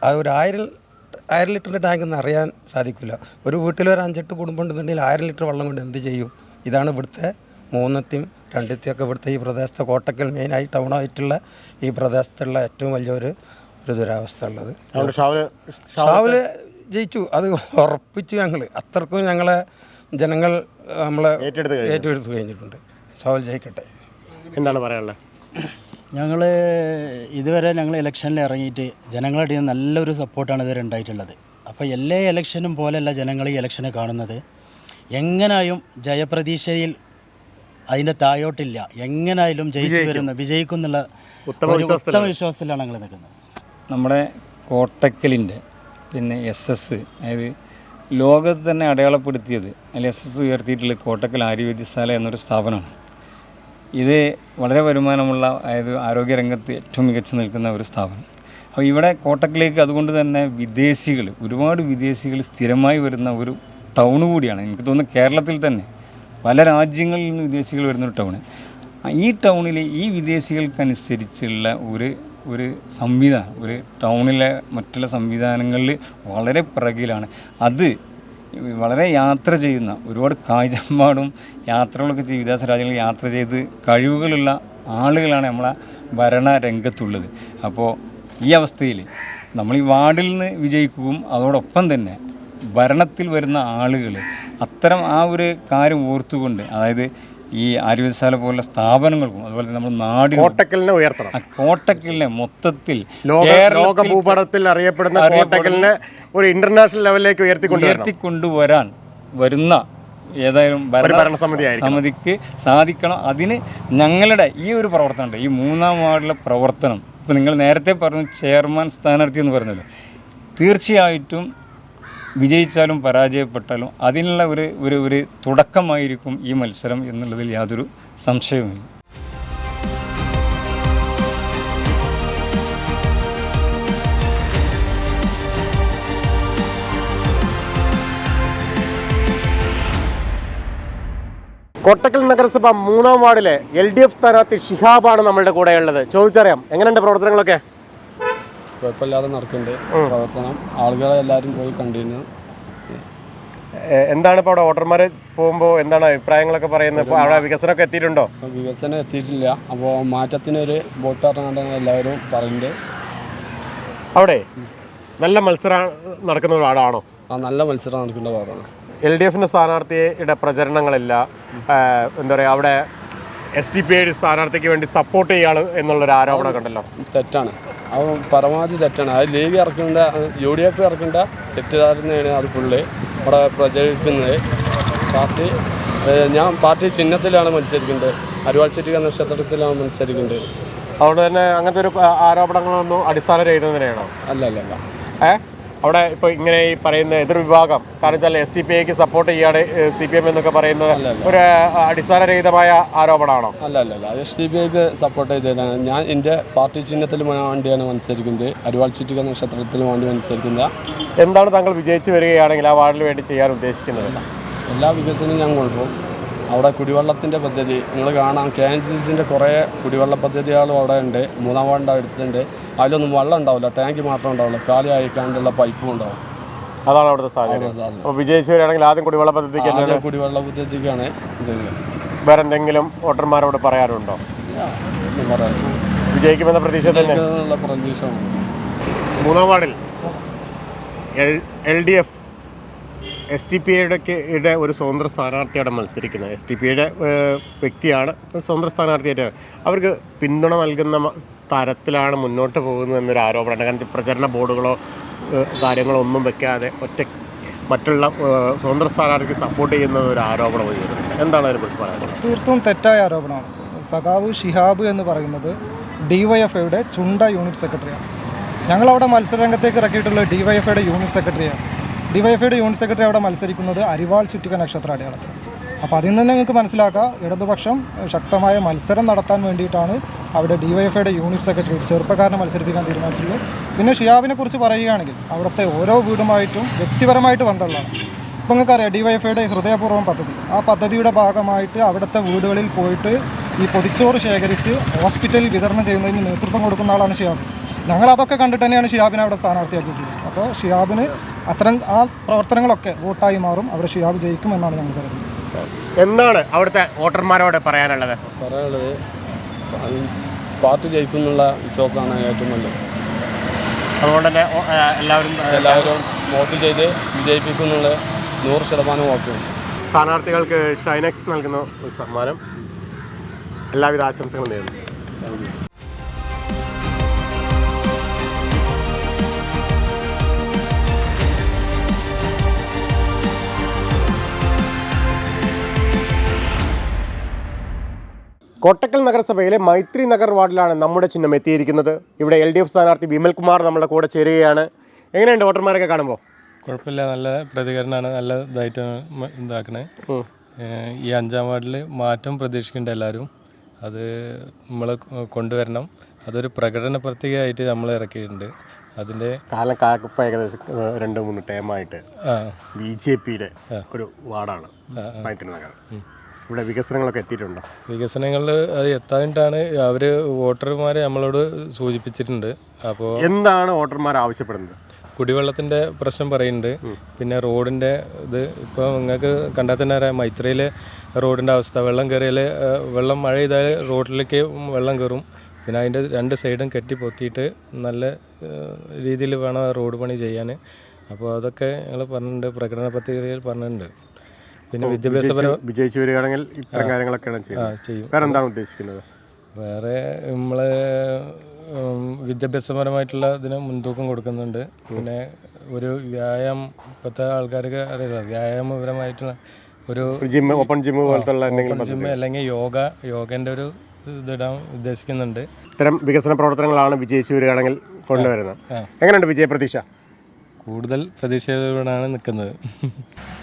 അത് ഒരു 1000 ലിറ്ററിൻ്റെ ടാങ്ക് ഒന്നും അറിയാൻ സാധിക്കില്ല. ഒരു വീട്ടിൽ ഒരു 5-8 കുടുംബം ഉണ്ടെന്നുണ്ടെങ്കിൽ 1000 ലിറ്റർ വെള്ളം കൊണ്ട് എന്ത് ചെയ്യും? ഇതാണ് ഇവിടുത്തെ 3-ത്തിയും 2-ത്തിയൊക്കെ ഇവിടുത്തെ ഈ പ്രദേശത്തെ കോട്ടക്കൽ മെയിനായി ടൗണായിട്ടുള്ള ഈ പ്രദേശത്തുള്ള ഏറ്റവും വലിയൊരു ദുരാവസ്ഥ ഉള്ളത്. ഷാവുല് ജയിച്ചു, അത് ഉറപ്പിച്ചു. ഞങ്ങൾ അത്രക്കും ഞങ്ങളെ ജനങ്ങൾ നമ്മളെ ഏറ്റെടുത്ത് കഴിഞ്ഞിട്ടുണ്ട്. ഷാവുൽ ജയിക്കട്ടെ. എന്താണ് പറയാനുള്ളത്? ഞങ്ങൾ ഇതുവരെ ഇലക്ഷനിൽ ഇറങ്ങിയിട്ട് ജനങ്ങളുടെ ഇടയിൽ നല്ലൊരു സപ്പോർട്ടാണ് ഇതുവരെ ഉണ്ടായിട്ടുള്ളത്. അപ്പോൾ എല്ലാ ഇലക്ഷനും പോലെയല്ല ജനങ്ങൾ ഈ ഇലക്ഷനെ കാണുന്നത്. എങ്ങനായും ജയപ്രതീക്ഷയിൽ അതിൻ്റെ താഴോട്ടില്ല. എങ്ങനായാലും വിജയിക്കും എന്നുള്ള ഉത്തമ വിശ്വാസത്തിലാണ് ഞങ്ങൾ നിൽക്കുന്നത്. നമ്മുടെ കോട്ടക്കലിൻ്റെ പിന്നെ SS, അതായത് ലോകത്ത് തന്നെ അടയാളപ്പെടുത്തിയത് അതിൽ SS ഉയർത്തിയിട്ടുള്ള കോട്ടക്കൽ ആര്യവൈദ്യശാല എന്നൊരു സ്ഥാപനമാണ്. ഇത് വളരെ വരുമാനമുള്ള, അതായത് ആരോഗ്യരംഗത്ത് ഏറ്റവും മികച്ചു നിൽക്കുന്ന ഒരു സ്ഥാപനം. അപ്പോൾ ഇവിടെ കോട്ടക്കലേക്ക് അതുകൊണ്ട് തന്നെ ഒരുപാട് വിദേശികൾ സ്ഥിരമായി വരുന്ന ഒരു ടൗൺ കൂടിയാണ്. എനിക്ക് തോന്നുന്നു കേരളത്തിൽ തന്നെ പല രാജ്യങ്ങളിൽ നിന്ന് വിദേശികൾ വരുന്നൊരു ടൗണ്. ഈ ടൗണിൽ ഈ വിദേശികൾക്കനുസരിച്ചുള്ള ഒരു സംവിധാനം, ഒരു ടൗണിലെ മറ്റുള്ള സംവിധാനങ്ങളിൽ വളരെ പിറകിലാണ്. അത് വളരെ യാത്ര ചെയ്യുന്ന, ഒരുപാട് കാഴ്ചപ്പാടും യാത്രകളൊക്കെ ചെയ്ത് വിദേശ രാജ്യങ്ങളിൽ യാത്ര ചെയ്ത് കഴിവുകളുള്ള ആളുകളാണ് നമ്മളെ ഭരണരംഗത്തുള്ളത്. അപ്പോൾ ഈ അവസ്ഥയിൽ നമ്മൾ ഈ വാർഡിൽ നിന്ന് വിജയിക്കുകയും അതോടൊപ്പം തന്നെ ഭരണത്തിൽ വരുന്ന ആളുകൾ അത്തരം ആ ഒരു കാര്യം ഓർത്തുകൊണ്ട്, അതായത് ഈ ആര്യവൈദ്യശാല പോലുള്ള സ്ഥാപനങ്ങൾക്കും അതുപോലെ തന്നെ നമ്മുടെ നാടിനെ കോട്ടക്കലിനെ ഉയർത്തണം. കോട്ടക്കലിനെ മൊത്തത്തിൽ ലോക ഭൂപടത്തിൽ അറിയപ്പെടുന്ന കോട്ടക്കലിനെ ഒരു ഇന്റർനാഷണൽ ലെവലിലേക്ക് ഉയർത്തിക്കൊണ്ടുവരാൻ വരുന്ന ഏതായാലും ഭരണസമിതിക്ക് സാധിക്കണം. അതിന് ഞങ്ങളുടെ ഈ ഒരു പ്രവർത്തനമുണ്ട്, ഈ 3-ാം വാർഡിലെ പ്രവർത്തനം. ഇപ്പോൾ നിങ്ങൾ നേരത്തെ പറഞ്ഞു ചെയർമാൻ സ്ഥാനാർത്ഥി എന്ന് പറഞ്ഞല്ലോ, തീർച്ചയായിട്ടും വിജയിച്ചാലും പരാജയപ്പെട്ടാലും അതിനുള്ള ഒരു തുടക്കമായിരിക്കും ഈ മത്സരം എന്നുള്ളതിൽ യാതൊരു സംശയവുമില്ല. കോട്ടക്കൽ നഗരസഭ 3-ാം വാർഡിലെ LDF സ്ഥാനാർത്ഥി ഷിഹാബാണ് നമ്മളുടെ കൂടെയുള്ളത്. ചോദിച്ചറിയാം, എങ്ങനെയുണ്ട് പ്രവർത്തനങ്ങളൊക്കെ? കുഴപ്പമില്ലാതെ നടക്കുന്നുണ്ട് പ്രവർത്തനം. ആളുകളെ എല്ലാവരും പോയി കണ്ടിരുന്നു. എന്താണ് ഇപ്പോൾ അവിടെ വോട്ടർമാർ പോകുമ്പോൾ എന്താണ് അഭിപ്രായങ്ങളൊക്കെ പറയുന്നത്? ഇപ്പോൾ അവിടെ വികസനമൊക്കെ എത്തിയിട്ടുണ്ടോ? വികസനം എത്തിയിട്ടില്ല. അപ്പോൾ മാറ്റത്തിനൊരു വോട്ട് പറഞ്ഞുകൊണ്ടാണ് എല്ലാവരും പറയുന്നത്. അവിടെ നല്ല മത്സരം നടക്കുന്ന ഒരു വാർഡാണോ? നല്ല മത്സരം നടക്കുന്ന വാർഡാണ്. LDFിൻ്റെ സ്ഥാനാർത്ഥിയുടെ പ്രചരണങ്ങളില്ല, എന്താ പറയുക, അവിടെ SDPI സ്ഥാനാർത്ഥിക്ക് വേണ്ടി സപ്പോർട്ട് ചെയ്യാണ് എന്നുള്ളൊരു ആരോപണം കണ്ടല്ലോ. തെറ്റാണ്. അത് പരമാവധി തെറ്റാണ്. അത് ലീഗ് ഇറക്കേണ്ട UDF ഇറക്കേണ്ട തെറ്റിദ്ധാരണയാണ് അത് ഫുള്ള് ഇവിടെ പ്രചരിപ്പിക്കുന്നത്. ഞാൻ പാർട്ടി ചിഹ്നത്തിലാണ് മത്സരിക്കുന്നത്, അരിവാൾ ചുറ്റിക നക്ഷത്രത്തിലാണ് മത്സരിക്കുന്നത്. അതുകൊണ്ട് തന്നെ അങ്ങനത്തെ ഒരു ആരോപണങ്ങളൊന്നും അടിസ്ഥാനരഹിതം തന്നെയാണോ? അല്ല. അവിടെ ഇപ്പോൾ ഇങ്ങനെ ഈ പറയുന്ന എതിർവിഭാഗം കാരണം വെച്ചാൽ SDPIക്ക് സപ്പോർട്ട് ചെയ്യാണ് CPM എന്നൊക്കെ പറയുന്നത് ഒരു അടിസ്ഥാനരഹിതമായ ആരോപണമാണോ? അല്ല. SDPIക്ക് സപ്പോർട്ട് ചെയ്തതാണ്. ഞാൻ എൻ്റെ പാർട്ടി ചിഹ്നത്തിന് വേണ്ടിയാണ് മത്സരിക്കുന്നത്, അരിവാൾ ചുറ്റിക നക്ഷത്രത്തിന് വേണ്ടി മത്സരിക്കുന്നത്. എന്താണ് താങ്കൾ വിജയിച്ചു വരികയാണെങ്കിൽ ആ വാർഡിന് വേണ്ടി ചെയ്യാൻ ഉദ്ദേശിക്കുന്നത്? എല്ലാ വികസനവും ഞാൻ കൊണ്ടുപോകും. അവിടെ കുടിവെള്ളത്തിൻ്റെ പദ്ധതി നിങ്ങൾ കാണാം, KNCCൻ്റെ കുറേ കുടിവെള്ള പദ്ധതികളും അവിടെ ഉണ്ട്. 3-ാം വാർഡിൻ്റെ അടുത്തുണ്ട്. അതിലൊന്നും വെള്ളം ഉണ്ടാവില്ല, ടാങ്ക് മാത്രം ഉണ്ടാവില്ല, കാലി അയക്കാണ്ടുള്ള പൈപ്പും ഉണ്ടാവും. അതാണ് അവിടുത്തെ സാഹചര്യം. അപ്പോൾ വിജയിച്ചു വരികയാണെങ്കിൽ ആദ്യം കുടിവെള്ള പദ്ധതിക്ക് കുടിവെള്ള പദ്ധതിക്കാണ് ഇത്. വേറെ എന്തെങ്കിലും വോട്ടർമാരോട് പറയാനുണ്ടോ? വിജയിക്കുമെന്ന പ്രതീക്ഷ തന്നെ. 3-ാം വാർഡിൽ LDF SDPIയുടെ ഒരു സ്വതന്ത്ര സ്ഥാനാർത്ഥിയോടെ മത്സരിക്കുന്നത്. SDPIയുടെ വ്യക്തിയാണ് സ്വതന്ത്ര സ്ഥാനാർത്ഥിയായിട്ട്. അവർക്ക് പിന്തുണ നൽകുന്ന തരത്തിലാണ് മുന്നോട്ട് പോകുന്നത് എന്നൊരു ആരോപണമാണ്. കാരണം പ്രചരണ ബോർഡുകളോ കാര്യങ്ങളോ ഒന്നും വെക്കാതെ മറ്റുള്ള സ്വതന്ത്ര സ്ഥാനാർത്ഥിക്ക് സപ്പോർട്ട് ചെയ്യുന്ന ഒരു ആരോപണം ഉയരുന്നത്. എന്താണ് അതിനെക്കുറിച്ച് പറയാനുള്ളത്? തീർത്തും തെറ്റായ ആരോപണമാണ്. സഖാവ് ഷിഹാബ് എന്ന് പറയുന്നത് DYFIയുടെ ചുണ്ട യൂണിറ്റ് സെക്രട്ടറിയാണ്. ഞങ്ങളവിടെ മത്സരരംഗത്തേക്ക് ഇറക്കിയിട്ടുള്ള DYFIയുടെ യൂണിറ്റ് സെക്രട്ടറിയാണ്. DYFIയുടെ യൂണിറ്റ് സെക്രട്ടറി അവിടെ മത്സരിക്കുന്നത് അരിവാൾ ചുറ്റിക നക്ഷത്ര അടയാളത്തിൽ. അപ്പോൾ അതിൽ നിന്ന് നിങ്ങൾക്ക് മനസ്സിലാക്കാം ഇടതുപക്ഷം ശക്തമായ മത്സരം നടത്താൻ വേണ്ടിയിട്ടാണ് അവിടെ DYFIയുടെ യൂണിറ്റ് സെക്രട്ടറി ചെറുപ്പക്കാരനെ മത്സരിപ്പിക്കാൻ തീരുമാനിച്ചിട്ടുള്ളത്. പിന്നെ ഷിയാബിനെ കുറിച്ച് പറയുകയാണെങ്കിൽ അവിടുത്തെ ഓരോ വീടുമായിട്ടും വ്യക്തിപരമായിട്ട് ബന്ധമുള്ളതാണ്. ഇപ്പോൾ നിങ്ങൾക്കറിയാം DYFIയുടെ ഹൃദയപൂർവ്വം പദ്ധതി, ആ പദ്ധതിയുടെ ഭാഗമായിട്ട് അവിടുത്തെ വീടുകളിൽ പോയിട്ട് ഈ പൊതിച്ചോറ് ശേഖരിച്ച് ഹോസ്പിറ്റലിൽ വിതരണം ചെയ്യുന്നതിന് നേതൃത്വം കൊടുക്കുന്ന ആളാണ് ഷിയാബ്. ഞങ്ങളതൊക്കെ കണ്ടിട്ട് തന്നെയാണ് ഷിയാബിനെ അവിടെ സ്ഥാനാർത്ഥിയാക്കിയിട്ടുള്ളത്. അപ്പോൾ ഷിയാബിന് അത്തരം ആ പ്രവർത്തനങ്ങളൊക്കെ വോട്ടായി മാറും. അവിടെ ഷിയാബ് ജയിക്കും എന്നാണ് ഞങ്ങൾ കരുതുന്നത്. എന്താണ് അവിടുത്തെ വോട്ടർമാരോട് പറയാനുള്ളത്? പാർട്ടി ജയിക്കുന്നുള്ള വിശ്വാസമാണ് ഏറ്റവും നല്ലത്. അതുകൊണ്ട് തന്നെ എല്ലാവരും വോട്ട് ചെയ്ത് വിജയിപ്പിക്കുന്നുള്ള 100% വോട്ട്. സ്ഥാനാർത്ഥികൾക്ക് ഷൈനെക്സ് നൽകുന്ന ഒരു സമ്മാനം. എല്ലാവിധ ആശംസകളും നേരുന്നു. കോട്ടക്കൽ നഗരസഭയിലെ മൈത്രി നഗർ വാർഡിലാണ് നമ്മുടെ ചിഹ്നം എത്തിയിരിക്കുന്നത്. ഇവിടെ LDF സ്ഥാനാർത്ഥി വിമൽകുമാർ നമ്മുടെ കൂടെ ചേരുകയാണ്. എങ്ങനെയുണ്ട് വോട്ടർമാരൊക്കെ കാണുമ്പോൾ? കുഴപ്പമില്ല, നല്ല പ്രതികരണമാണ്, നല്ല ഇതായിട്ടാണ് ഇതാക്കണേ. ഈ 5-ാം വാർഡിൽ മാറ്റം പ്രതീക്ഷിക്കേണ്ട എല്ലാവരും, അത് നമ്മൾ കൊണ്ടുവരണം. അതൊരു പ്രകടന പത്രികയായിട്ട് നമ്മൾ ഇറക്കിയിട്ടുണ്ട്. അതിൻ്റെ കാലം കാക്കപ്പം ഏകദേശം 2-3 ടൈമായിട്ട് BJPയുടെ ഒരു വാർഡാണ് മൈത്രി നഗർ. ഇവിടെ വികസനങ്ങളൊക്കെ എത്തിയിട്ടുണ്ടോ? വികസനങ്ങൾ അത് എത്താനിട്ടാണ് അവർ വോട്ടർമാരെ നമ്മളോട് സൂചിപ്പിച്ചിട്ടുണ്ട്. അപ്പോൾ എന്താണ് വോട്ടർമാർ ആവശ്യപ്പെടുന്നത്? കുടിവെള്ളത്തിൻ്റെ പ്രശ്നം പറയുന്നുണ്ട്. പിന്നെ റോഡിൻ്റെ ഇത് ഇപ്പോൾ നിങ്ങൾക്ക് കണ്ടാൽ തന്നെ അറിയാം, മൈത്രിയിലെ റോഡിൻ്റെ അവസ്ഥ. വെള്ളം കയറിയാൽ മഴ ചെയ്താൽ റോഡിലേക്ക് വെള്ളം കയറും. പിന്നെ അതിൻ്റെ 2 സൈഡും കെട്ടിപ്പൊക്കിയിട്ട് നല്ല രീതിയിൽ വേണം റോഡ് പണി ചെയ്യാൻ. അപ്പോൾ അതൊക്കെ ഞങ്ങൾ പറഞ്ഞിട്ടുണ്ട്, പ്രകടന പത്രികയിൽ പറഞ്ഞിട്ടുണ്ട്. പിന്നെ വിജയിച്ചു വരികയാണെങ്കിൽ ഇത്തരം കാര്യങ്ങളൊക്കെയാണ് ചെയ്യും. വേറെ എന്താണ് ഉദ്ദേശിക്കുന്നത്? വേറെ നമ്മൾ വിദ്യാഭ്യാസപരമായിട്ടുള്ള ഇതിന് മുൻതൂക്കം കൊടുക്കുന്നുണ്ട്. പിന്നെ ഒരു വ്യായാമം, ഇപ്പോഴത്തെ ആൾക്കാർക്ക് അറിയില്ല, വ്യായാമപരമായിട്ടുള്ള ഒരു ഓപ്പൺ ജിമ്മ് പോലത്തുള്ള ജിമ്മ് അല്ലെങ്കിൽ യോഗേൻ്റെ ഒരു ഇതിടാൻ ഉദ്ദേശിക്കുന്നുണ്ട്. ഇത്തരം വികസന പ്രവർത്തനങ്ങളാണ് വിജയിച്ചു വരികയാണെങ്കിൽ കൊണ്ടുവരുന്നത്. എങ്ങനെയുണ്ട് വിജയപ്രതീക്ഷ? കൂടുതൽ പ്രതീക്ഷയോടാണ് നിൽക്കുന്നത്.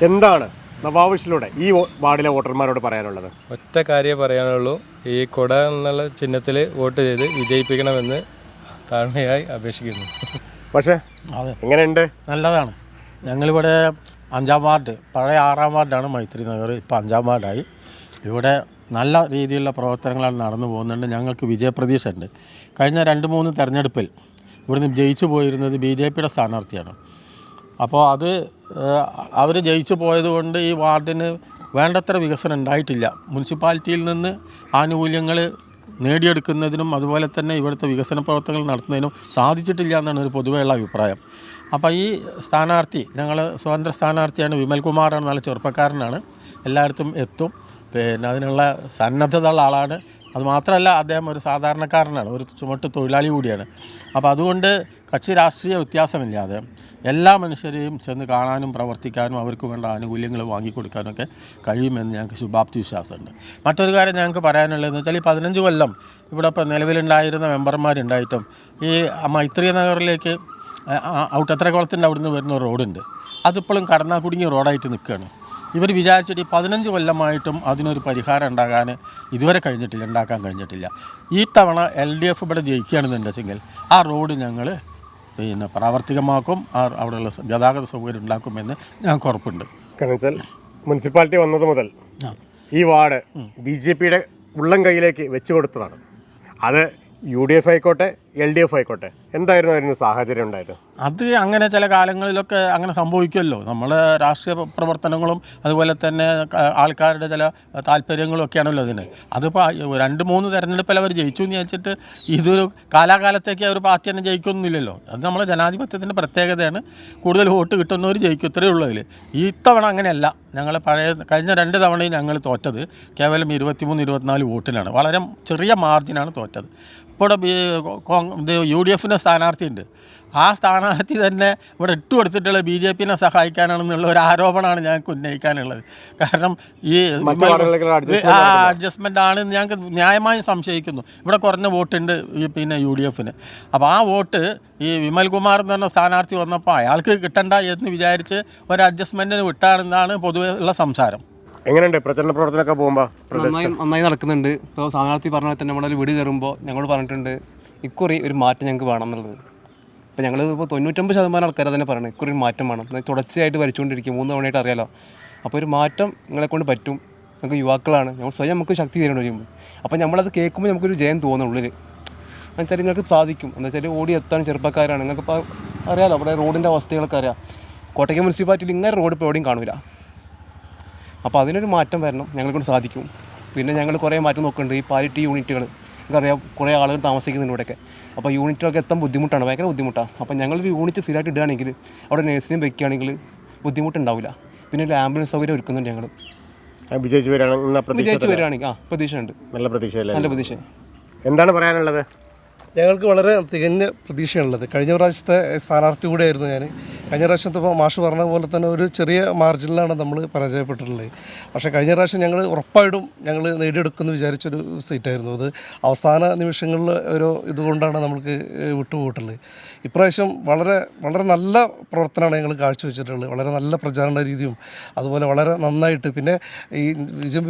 എന്താണ് നവാബിഷിലൂടെ ഈ വാർഡിലെ വോട്ടർമാരോട് പറയാനുള്ളത്? ഒറ്റ കാര്യമേ പറയാനുള്ളൂ, ഈ കൊട എന്നുള്ള ചിഹ്നത്തിൽ വോട്ട് ചെയ്ത് വിജയിപ്പിക്കണമെന്ന് താഴ്മയായി അപേക്ഷിക്കുന്നു. പക്ഷേ എങ്ങനെയുണ്ട്? നല്ലതാണ്. ഞങ്ങളിവിടെ 5-ാം വാർഡ്, പഴയ 6-ാം വാർഡാണ് മൈത്രി നഗർ, ഇപ്പോൾ 5-ാം വാർഡായി. ഇവിടെ നല്ല രീതിയിലുള്ള പ്രവർത്തനങ്ങളാണ് നടന്നു പോകുന്നുണ്ട്. ഞങ്ങൾക്ക് വിജയപ്രതീക്ഷ ഉണ്ട്. കഴിഞ്ഞ 2-3 തെരഞ്ഞെടുപ്പിൽ ഇവിടുന്ന് ജയിച്ചു പോയിരുന്നത് BJPയുടെ സ്ഥാനാർത്ഥിയാണ്. അപ്പോൾ അത് അവർ ജയിച്ചു പോയതുകൊണ്ട് ഈ വാർഡിന് വേണ്ടത്ര വികസനം ഉണ്ടായിട്ടില്ല. മുനിസിപ്പാലിറ്റിയിൽ നിന്ന് ആനുകൂല്യങ്ങൾ നേടിയെടുക്കുന്നതിനും അതുപോലെ തന്നെ ഇവിടുത്തെ വികസന പ്രവർത്തനങ്ങൾ നടത്തുന്നതിനും സാധിച്ചിട്ടില്ല എന്നാണ് ഒരു പൊതുവെയുള്ള അഭിപ്രായം. അപ്പോൾ ഈ സ്ഥാനാർത്ഥി, ഞങ്ങൾ സ്വതന്ത്ര സ്ഥാനാർത്ഥിയാണ്, വിമൽകുമാറാണ്, നല്ല ചെറുപ്പക്കാരനാണ്, എല്ലായിടത്തും എത്തും. പിന്നെ അതിനുള്ള സന്നദ്ധതയുള്ള ആളാണ്. അതുമാത്രമല്ല അദ്ദേഹം ഒരു സാധാരണക്കാരനാണ്, ഒരു ചുമട്ട് തൊഴിലാളി കൂടിയാണ്. അപ്പോൾ അതുകൊണ്ട് കക്ഷി രാഷ്ട്രീയ വ്യത്യാസമില്ലാതെ എല്ലാ മനുഷ്യരെയും ചെന്ന് കാണാനും പ്രവർത്തിക്കാനും അവർക്ക് വേണ്ട ആനുകൂല്യങ്ങൾ വാങ്ങിക്കൊടുക്കാനൊക്കെ കഴിയുമെന്ന് ഞങ്ങൾക്ക് ശുഭാപ്തി വിശ്വാസമുണ്ട്. മറ്റൊരു കാര്യം ഞങ്ങൾക്ക് പറയാനുള്ളതെന്ന് വെച്ചാൽ ഈ 15 കൊല്ലം ഇവിടെ ഇപ്പോൾ നിലവിലുണ്ടായിരുന്ന മെമ്പർമാരുണ്ടായിട്ടും ഈ മൈത്രി നഗറിലേക്ക് ഔട്ടത്രക്കുളത്തിൻ്റെ അവിടുന്ന് വരുന്ന റോഡുണ്ട്, അതിപ്പോഴും കടന്നാ കുടുങ്ങിയ റോഡായിട്ട് നിൽക്കുകയാണ്. ഇവർ വിചാരിച്ചിട്ട് ഈ 15 കൊല്ലമായിട്ടും അതിനൊരു പരിഹാരം ഇതുവരെ ഉണ്ടാക്കാൻ കഴിഞ്ഞിട്ടില്ല. ഈ തവണ LDF ഇവിടെ ജയിക്കുകയാണെന്നുണ്ടെങ്കിൽ ആ റോഡ് ഞങ്ങൾ പ്രാവർത്തികമാക്കും, അവിടെയുള്ള ഗതാഗത സൗകര്യം ഉണ്ടാക്കുമെന്ന് ഞങ്ങൾക്ക് ഉറപ്പുണ്ട്. കാരണം വെച്ചാൽ മുനിസിപ്പാലിറ്റി വന്നത് മുതൽ ഈ വാർഡ് BJPയുടെ ഉള്ളം കൈയിലേക്ക് വെച്ചു കൊടുത്തതാണ്. അത് UDF ആയിക്കോട്ടെ LDF ആയിക്കോട്ടെ, എന്തായിരുന്നു അതിന് സാഹചര്യം ഉണ്ടായത്? അത് അങ്ങനെ ചില കാലങ്ങളിലൊക്കെ അങ്ങനെ സംഭവിക്കുമല്ലോ. നമ്മൾ രാഷ്ട്രീയ പ്രവർത്തനങ്ങളും അതുപോലെ തന്നെ ആൾക്കാരുടെ ചില താല്പര്യങ്ങളും ഒക്കെയാണല്ലോ അതിന്. അതിപ്പോൾ 2-3 തെരഞ്ഞെടുപ്പിൽ അവർ ജയിച്ചു എന്ന് വെച്ചിട്ട് ഇതൊരു കാലാകാലത്തേക്ക് ഒരു പാർട്ടി തന്നെ ജയിക്കൊന്നുമില്ലല്ലോ. അത് നമ്മുടെ ജനാധിപത്യത്തിൻ്റെ പ്രത്യേകതയാണ്. കൂടുതൽ വോട്ട് കിട്ടുന്നവർ ജയിക്കും, ഇത്രയേ ഉള്ളൂ അതിൽ. ഈ തവണ അങ്ങനെയല്ല. ഞങ്ങൾ കഴിഞ്ഞ 2 തവണയും ഞങ്ങൾ തോറ്റത് കേവലം 23-24 വോട്ടിനാണ്. വളരെ ചെറിയ മാർജിനാണ് തോറ്റത്. ഇപ്പോൾ UDFൻ്റെ സ്ഥാനാർത്ഥിയുണ്ട്. ആ സ്ഥാനാർത്ഥി തന്നെ ഇവിടെ ഇട്ടുകൊടുത്തിട്ടുള്ള BJPനെ സഹായിക്കാനാണെന്നുള്ള ഒരു ആരോപണമാണ് ഞങ്ങൾക്ക് ഉന്നയിക്കാനുള്ളത്. കാരണം ഈ അഡ്ജസ്റ്റ്മെൻ്റ് ആണെന്ന് ഞങ്ങൾക്ക് ന്യായമായും സംശയിക്കുന്നു. ഇവിടെ കുറഞ്ഞ വോട്ടുണ്ട് UDFന്. അപ്പോൾ ആ വോട്ട് ഈ വിമൽകുമാർ എന്ന് പറഞ്ഞ സ്ഥാനാർത്ഥി വന്നപ്പോൾ അയാൾക്ക് കിട്ടണ്ട എന്ന് വിചാരിച്ച് ഒരു അഡ്ജസ്റ്റ്മെൻറ്റിന് വിട്ടാണെന്നാണ് പൊതുവെ ഉള്ള സംസാരം. എങ്ങനെയുണ്ട് പ്രചരണ പ്രവർത്തനമൊക്കെ പോകുമ്പോൾ? നന്നായി നടക്കുന്നുണ്ട്. ഇപ്പോൾ സ്ഥാനാർത്ഥി പറഞ്ഞ തന്നെ നമ്മുടെ വീട് കയറുമ്പോൾ ഞങ്ങളോട് പറഞ്ഞിട്ടുണ്ട് ഇക്കുറി ഒരു മാറ്റം ഞങ്ങൾക്ക് വേണം എന്നുള്ളത്. ഇപ്പോൾ ഞങ്ങൾ ഇപ്പോൾ 99% ആൾക്കാർ തന്നെ പറയണം ഇക്കുറി ഒരു മാറ്റം വേണം. തുടർച്ചയായിട്ട് ഭരിച്ചുകൊണ്ടിരിക്കും 3 തവണയായിട്ട് അറിയാലോ. അപ്പോൾ ഒരു മാറ്റം നിങ്ങളെക്കൊണ്ട് പറ്റും. നമുക്ക് യുവാക്കളാണ്, ഞങ്ങൾ സ്വയം നമുക്ക് ശക്തി തരണം വരുമ്പോൾ. അപ്പോൾ നമ്മളത് കേൾക്കുമ്പോൾ നമുക്കൊരു ജയം തോന്നുന്നു ഉള്ളിൽ. എന്നുവെച്ചാൽ നിങ്ങൾക്ക് സാധിക്കും. എന്താ വെച്ചാൽ ഓടി എത്താൻ ചെറുപ്പക്കാരാണ്. നിങ്ങൾക്കിപ്പോൾ അറിയാലോ അവിടെ റോഡിൻ്റെ അവസ്ഥകളൊക്കെ അറിയാം. കോട്ടയ്ക്കൽ മുനിസിപ്പാലിറ്റിയിൽ ഇങ്ങനെ റോഡ് ഇപ്പോൾ എവിടെയും കാണില്ല. അപ്പോൾ അതിനൊരു മാറ്റം വരണം, ഞങ്ങളെക്കൊണ്ട് സാധിക്കും. പിന്നെ ഞങ്ങൾ കുറേ മാറ്റം നോക്കുന്നുണ്ട്. ഈ പാലിറ്റി യൂണിറ്റുകൾ നമുക്കറിയാം, കുറേ ആളുകൾ താമസിക്കുന്നുണ്ട് ഇവിടെയൊക്കെ. അപ്പോൾ യൂണിറ്റൊക്കെ എത്താൻ ബുദ്ധിമുട്ടാണ്, ഭയങ്കര ബുദ്ധിമുട്ടാണ്. അപ്പോൾ ഞങ്ങളൊരു യൂണിറ്റ് സ്ഥിരമായിട്ട് ഇടുകയാണെങ്കിൽ അവിടെ നഴ്സിനും വെക്കുകയാണെങ്കിൽ ബുദ്ധിമുട്ടുണ്ടാവില്ല. പിന്നെ ഒരു ആംബുലൻസ് സൗകര്യം ഒരുക്കുന്നുണ്ട് ഞങ്ങൾ. വിജയിച്ച് വരികയാണെങ്കിൽ പ്രതീക്ഷയുണ്ട്. നല്ല പ്രതീക്ഷ. എന്താണ് പറയാനുള്ളത്? ഞങ്ങൾക്ക് വളരെ തികഞ്ഞ പ്രതീക്ഷയാണുള്ളത്. കഴിഞ്ഞ പ്രാവശ്യത്തെ സ്ഥാനാർത്ഥി കൂടെയായിരുന്നു ഞാൻ. കഴിഞ്ഞ പ്രാവശ്യത്തെ ഇപ്പോൾ മാഷ് പറഞ്ഞ പോലെ തന്നെ ഒരു ചെറിയ മാർജിനിലാണ് നമ്മൾ പരാജയപ്പെട്ടിട്ടുള്ളത്. പക്ഷേ കഴിഞ്ഞ പ്രാവശ്യം ഞങ്ങൾ ഉറപ്പായിട്ടും ഞങ്ങൾ നേടിയെടുക്കുമെന്ന് വിചാരിച്ചൊരു സീറ്റായിരുന്നു. അത് അവസാന നിമിഷങ്ങളിൽ ഒരു ഇതുകൊണ്ടാണ് നമ്മൾക്ക് വിട്ടുപോയിട്ടുള്ളത്. ഇപ്രാവശ്യം വളരെ വളരെ നല്ല പ്രവർത്തനമാണ് ഞങ്ങൾ കാഴ്ചവെച്ചിട്ടുള്ളത്. വളരെ നല്ല പ്രചാരണ രീതിയും അതുപോലെ വളരെ നന്നായിട്ട്. പിന്നെ ഈ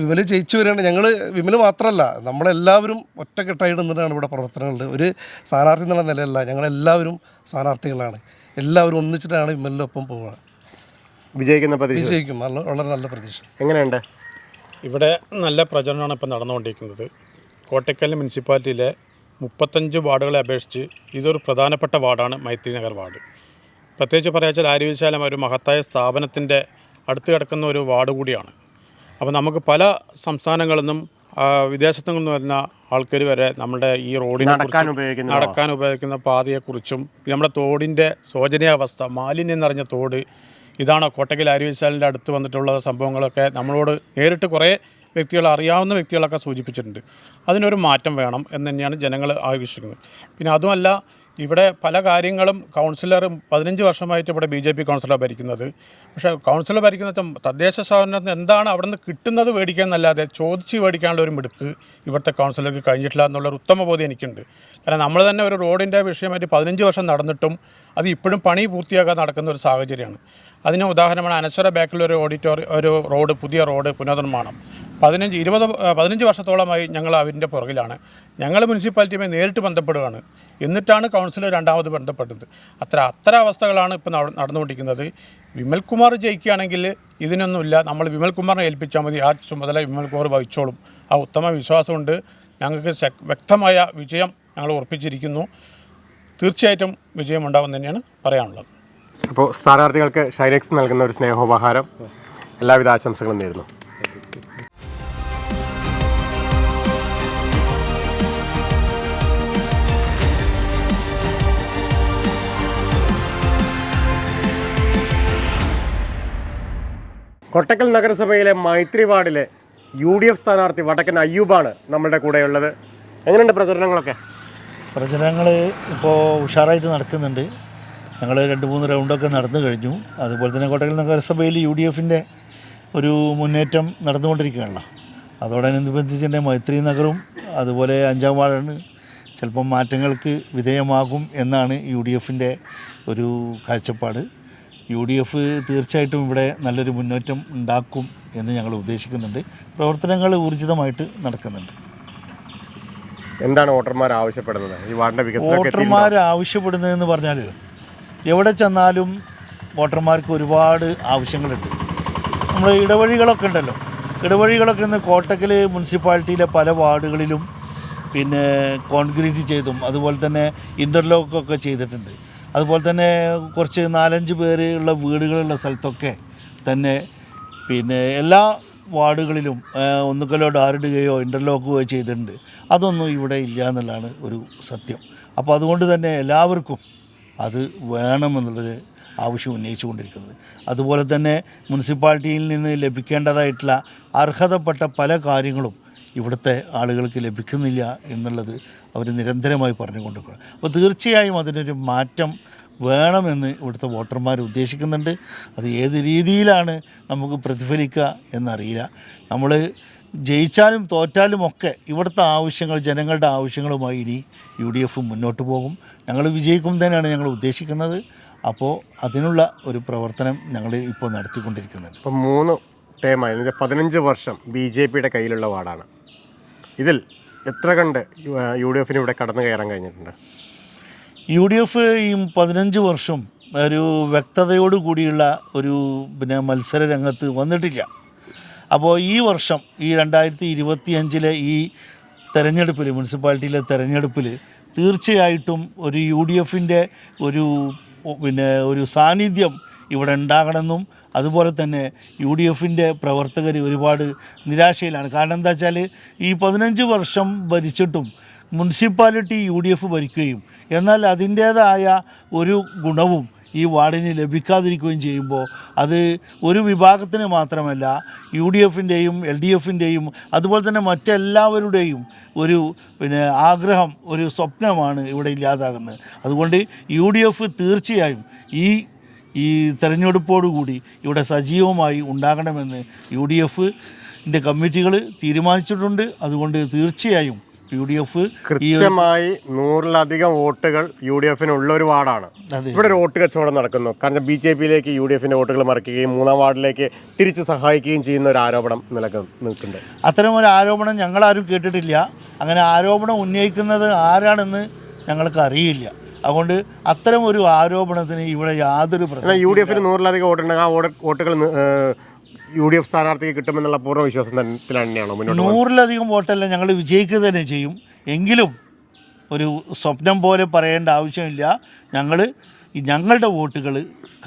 വിമൽ ജയിച്ചു വരികയാണ്. ഞങ്ങൾ വിമൽ മാത്രമല്ല, നമ്മളെല്ലാവരും ഒറ്റക്കെട്ടായിട്ട് നിന്നിട്ടാണ് ഇവിടെ പ്രവർത്തനങ്ങളുണ്ട്. ഒരു സ്ഥാനാർത്ഥി എന്നുള്ള നിലയല്ല, ഞങ്ങളെല്ലാവരും സ്ഥാനാർത്ഥികളാണ്. എല്ലാവരും ഒന്നിച്ചിട്ടാണ് വിമലിനൊപ്പം പോവുക. വിജയിക്കും. വളരെ നല്ല പ്രതീക്ഷ. എങ്ങനെയുണ്ട്? ഇവിടെ നല്ല പ്രചരണമാണ് ഇപ്പോൾ നടന്നുകൊണ്ടിരിക്കുന്നത്. കോട്ടയ്ക്കൽ മുനിസിപ്പാലിറ്റിയിലെ 35 വാർഡുകളെ അപേക്ഷിച്ച് ഇതൊരു പ്രധാനപ്പെട്ട വാർഡാണ് മൈത്രി നഗർ വാർഡ്. പ്രത്യേകിച്ച് പറയാച്ചാൽ ആര്യവൈദ്യശാല ഒരു മഹത്തായ സ്ഥാപനത്തിൻ്റെ അടുത്ത് കിടക്കുന്ന ഒരു വാർഡ് കൂടിയാണ്. അപ്പോൾ നമുക്ക് പല സംസ്ഥാനങ്ങളിൽ നിന്നും വിദേശത്തു നിന്നും വരുന്ന ആൾക്കാർ വരെ നമ്മുടെ ഈ റോഡിനെ നടക്കാൻ ഉപയോഗിക്കുന്ന പാതയെക്കുറിച്ചും നമ്മുടെ തോടിൻ്റെ ശോചനീയാവസ്ഥ, മാലിന്യം നിറഞ്ഞ തോട്, ഇതാണോ കോട്ടയ്ക്കൽ ആര്യവൈദ്യശാലയുടെ അടുത്ത് വന്നിട്ടുള്ള സംഭവങ്ങളൊക്കെ നമ്മളോട് നേരിട്ട് കുറേ അറിയാവുന്ന വ്യക്തികളൊക്കെ സൂചിപ്പിച്ചിട്ടുണ്ട്. അതിനൊരു മാറ്റം വേണം എന്ന് തന്നെയാണ് ജനങ്ങൾ ആവശ്യിക്കുന്നത്. പിന്നെ അതുമല്ല, ഇവിടെ പല കാര്യങ്ങളും കൗൺസിലർ 15 വർഷമായിട്ട് ഇവിടെ BJP കൗൺസിലർ ഭരിക്കുന്നത്. പക്ഷേ കൗൺസിലർ ഭരിക്കുന്നത് തദ്ദേശ സ്ഥാപനത്തിന് എന്താണ് അവിടെ നിന്ന് കിട്ടുന്നത് മേടിക്കാൻ എന്നല്ലാതെ ചോദിച്ച് മേടിക്കാനുള്ള ഒരു മിടുക്ക് ഇവിടുത്തെ കൗൺസിലർക്ക് കഴിഞ്ഞിട്ടില്ല എന്നുള്ളൊരു ഉത്തമ ബോധ്യം എനിക്കുണ്ട്. കാരണം നമ്മൾ തന്നെ ഒരു റോഡിൻ്റെ വിഷയമായിട്ട് 15 വർഷം നടന്നിട്ടും അത് ഇപ്പോഴും പണി പൂർത്തിയാക്കാതെ നടക്കുന്ന ഒരു സാഹചര്യമാണ്. അതിന് ഉദാഹരണമാണ് അനശ്വര ബാക്കിലൊരു ഒരു റോഡ്, പുതിയ റോഡ് പുനർനിർമ്മാണം. 15 വർഷത്തോളമായി ഞങ്ങൾ അതിൻ്റെ പുറകിലാണ്. ഞങ്ങൾ മുനിസിപ്പാലിറ്റിയുമായി നേരിട്ട് ബന്ധപ്പെടുകയാണ്. എന്നിട്ടാണ് കൗൺസിലർ രണ്ടാമത് ബന്ധപ്പെട്ടത്. അത്തരം അവസ്ഥകളാണ് ഇപ്പോൾ നടന്നുകൊണ്ടിരിക്കുന്നത്. വിമൽകുമാർ ജയിക്കുകയാണെങ്കിൽ ഇതിനൊന്നുമില്ല, നമ്മൾ വിമൽകുമാറിനെ ഏൽപ്പിച്ചാൽ മതി, ആ ചുമതല വിമൽകുമാർ വഹിച്ചോളും. ആ ഉത്തമ വിശ്വാസമുണ്ട്. ഞങ്ങൾക്ക് വ്യക്തമായ വിജയം ഞങ്ങൾ ഉറപ്പിച്ചിരിക്കുന്നു. തീർച്ചയായിട്ടും വിജയമുണ്ടാകും തന്നെയാണ് പറയാനുള്ളത്. അപ്പോൾ സ്ഥാനാർത്ഥികൾക്ക് ഷൈനെക്സ് നൽകുന്ന ഒരു സ്നേഹോപഹാരം, എല്ലാവിധ ആശംസകളും നേരുന്നു. കോട്ടക്കൽ നഗരസഭയിലെ മൈത്രി വാർഡിലെ UDF സ്ഥാനാർത്ഥി വടക്കൻ അയ്യൂബാണ് നമ്മളുടെ കൂടെയുള്ളത്. എങ്ങനെയുണ്ട് പ്രചരണങ്ങളൊക്കെ? പ്രചരണങ്ങൾ ഇപ്പോൾ ഉഷാറായിട്ട് നടക്കുന്നുണ്ട്. ഞങ്ങൾ 2-3 റൗണ്ടൊക്കെ നടന്നു കഴിഞ്ഞു. അതുപോലെ തന്നെ കോട്ടക്കൽ നഗരസഭയിൽ UDFൻ്റെ ഒരു മുന്നേറ്റം നടന്നുകൊണ്ടിരിക്കുകയാണല്ലോ. അതോടനുബന്ധിച്ച് തന്നെ മൈത്രി നഗറും അതുപോലെ 5-ാം വാർഡാണ് ചിലപ്പം മാറ്റങ്ങൾക്ക് വിധേയമാകും എന്നാണ് UDFൻ്റെ ഒരു കാഴ്ചപ്പാട്. UDF തീർച്ചയായിട്ടും ഇവിടെ നല്ലൊരു മുന്നേറ്റം ഉണ്ടാക്കും എന്ന് ഞങ്ങൾ ഉദ്ദേശിക്കുന്നുണ്ട്. പ്രവർത്തനങ്ങൾ ഊർജിതമായിട്ട് നടക്കുന്നുണ്ട്. എന്താണ് വോട്ടർമാർ ആവശ്യപ്പെടുന്നത് ഈ വാർഡിൻ്റെ വികസനം? വോട്ടർമാർ ആവശ്യപ്പെടുന്നതെന്ന് പറഞ്ഞാൽ എവിടെ ചെന്നാലും വോട്ടർമാർക്ക് ഒരുപാട് ആവശ്യങ്ങളുണ്ട്. നമ്മൾ ഇടവഴികളൊക്കെ ഉണ്ടല്ലോ, ഇടവഴികളൊക്കെ ഇന്ന് കോട്ടക്കൽ മുനിസിപ്പാലിറ്റിയിലെ പല വാർഡുകളിലും പിന്നെ കോൺക്രീറ്റ് ചെയ്തും അതുപോലെ തന്നെ ഇൻ്റർലോക്കൊക്കെ ചെയ്തിട്ടുണ്ട്. അതുപോലെ തന്നെ കുറച്ച് 4-5 പേര് ഉള്ള വീടുകളുള്ള സ്ഥലത്തൊക്കെ തന്നെ പിന്നെ എല്ലാ വാർഡുകളിലും ഒന്നുകിലോ ഡാറിടുകയോ ഇൻ്റർലോക്കുകയോ ചെയ്തിട്ടുണ്ട്. അതൊന്നും ഇവിടെ ഇല്ല എന്നുള്ളതാണ് ഒരു സത്യം. അപ്പോൾ അതുകൊണ്ട് തന്നെ എല്ലാവർക്കും അത് വേണമെന്നുള്ളൊരു ആവശ്യം ഉന്നയിച്ചുകൊണ്ടിരിക്കുന്നത്. അതുപോലെ തന്നെ മുനിസിപ്പാലിറ്റിയിൽ നിന്ന് ലഭിക്കേണ്ടതായിട്ടുള്ള അർഹതപ്പെട്ട പല കാര്യങ്ങളും ഇവിടുത്തെ ആളുകൾക്ക് ലഭിക്കുന്നില്ല എന്നുള്ളത് അവർ നിരന്തരമായി പറഞ്ഞുകൊണ്ടിരിക്കണം. അപ്പോൾ തീർച്ചയായും അതിനൊരു മാറ്റം വേണമെന്ന് ഇവിടുത്തെ വോട്ടർമാർ ഉദ്ദേശിക്കുന്നുണ്ട്. അത് ഏത് രീതിയിലാണ് നമുക്ക് പ്രതിഫലിക്കുക എന്നറിയില്ല. നമ്മൾ ജയിച്ചാലും തോറ്റാലും ഒക്കെ ഇവിടുത്തെ ആവശ്യങ്ങൾ, ജനങ്ങളുടെ ആവശ്യങ്ങളുമായി ഇനി UDF മുന്നോട്ട് പോകും. ഞങ്ങൾ വിജയിക്കും തന്നെയാണ് ഞങ്ങൾ ഉദ്ദേശിക്കുന്നത്. അപ്പോൾ അതിനുള്ള ഒരു പ്രവർത്തനം ഞങ്ങൾ ഇപ്പോൾ നടത്തിക്കൊണ്ടിരിക്കുന്നുണ്ട്. ഇപ്പോൾ 3 ടേമായി 15 വർഷം BJPയുടെ കയ്യിലുള്ള വാർഡാണ്. ഇതിൽ എത്ര കണ്ട് UDFന് ഇവിടെ കടന്നു കയറാൻ കഴിഞ്ഞിട്ടുണ്ട്? UDF ഈ 15 വർഷം ഒരു വ്യക്തതയോടു കൂടിയുള്ള ഒരു മത്സര രംഗത്ത് വന്നിട്ടില്ല. അപ്പോൾ ഈ വർഷം ഈ 2025 ഈ തെരഞ്ഞെടുപ്പിൽ, മുനിസിപ്പാലിറ്റിയിലെ തെരഞ്ഞെടുപ്പിൽ തീർച്ചയായിട്ടും ഒരു UDFൻ്റെ ഒരു സാന്നിധ്യം ഇവിടെ ഉണ്ടാകണമെന്നും അതുപോലെ തന്നെ UDFൻ്റെ പ്രവർത്തകർ ഒരുപാട് നിരാശയിലാണ്. കാരണം എന്താ വെച്ചാൽ ഈ 15 വർഷം ഭരിച്ചിട്ടും മുനിസിപ്പാലിറ്റി UDF ഭരിക്കുകയും എന്നാൽ അതിൻ്റേതായ ഒരു ഗുണവും ഈ വാർഡിന് ലഭിക്കാതിരിക്കുകയും ചെയ്യുമ്പോൾ അത് ഒരു വിഭാഗത്തിന് മാത്രമല്ല UDFൻ്റെയും LDFൻ്റെയും അതുപോലെ തന്നെ മറ്റെല്ലാവരുടെയും ഒരു ആഗ്രഹം, ഒരു സ്വപ്നമാണ് ഇവിടെ ഇല്ലാതാകുന്നത്. അതുകൊണ്ട് UDF തീർച്ചയായും ഈ തെരഞ്ഞെടുപ്പോടുകൂടി ഇവിടെ സജീവമായി ഉണ്ടാകണമെന്ന് UDFൻ്റെ കമ്മിറ്റികൾ തീരുമാനിച്ചിട്ടുണ്ട്. അതുകൊണ്ട് തീർച്ചയായും UDF കൃത്യമായി 100-ലധികം വോട്ടുകൾ UDFനുള്ള ഒരു വാർഡാണ്. ഇവിടെ ഒരു വോട്ട് കച്ചവടം നടക്കുന്നു. കാരണം BJPയിലേക്ക് UDFൻ്റെ വോട്ടുകൾ മറിക്കുകയും 3-ാം വാർഡിലേക്ക് തിരിച്ച് സഹായിക്കുകയും ചെയ്യുന്ന ഒരു ആരോപണം നിൽക്കുന്നുണ്ട്. അത്തരം ഒരു ആരോപണം ഞങ്ങളാരും കേട്ടിട്ടില്ല. അങ്ങനെ ആരോപണം ഉന്നയിക്കുന്നത് ആരാണെന്ന് ഞങ്ങൾക്ക് അറിയില്ല. അതുകൊണ്ട് അത്തരം ഒരു ആരോപണത്തിന് ഇവിടെ യാതൊരു പ്രശ്നം. UDFന് 100-ലധികം വോട്ടുണ്ടെങ്കിൽ ആ വോട്ടുകൾ UDF സ്ഥാനാർത്ഥിക്ക് കിട്ടുമെന്നുള്ള പൂർണ്ണ വിശ്വാസത്തിൽ തന്നെയാണോ മുന്നോട്ട്? 100-ലധികം വോട്ടല്ല, ഞങ്ങൾ വിജയിക്കുക തന്നെ ചെയ്യും. എങ്കിലും ഒരു സ്വപ്നം പോലെ പറയേണ്ട ആവശ്യമില്ല. ഞങ്ങളുടെ വോട്ടുകൾ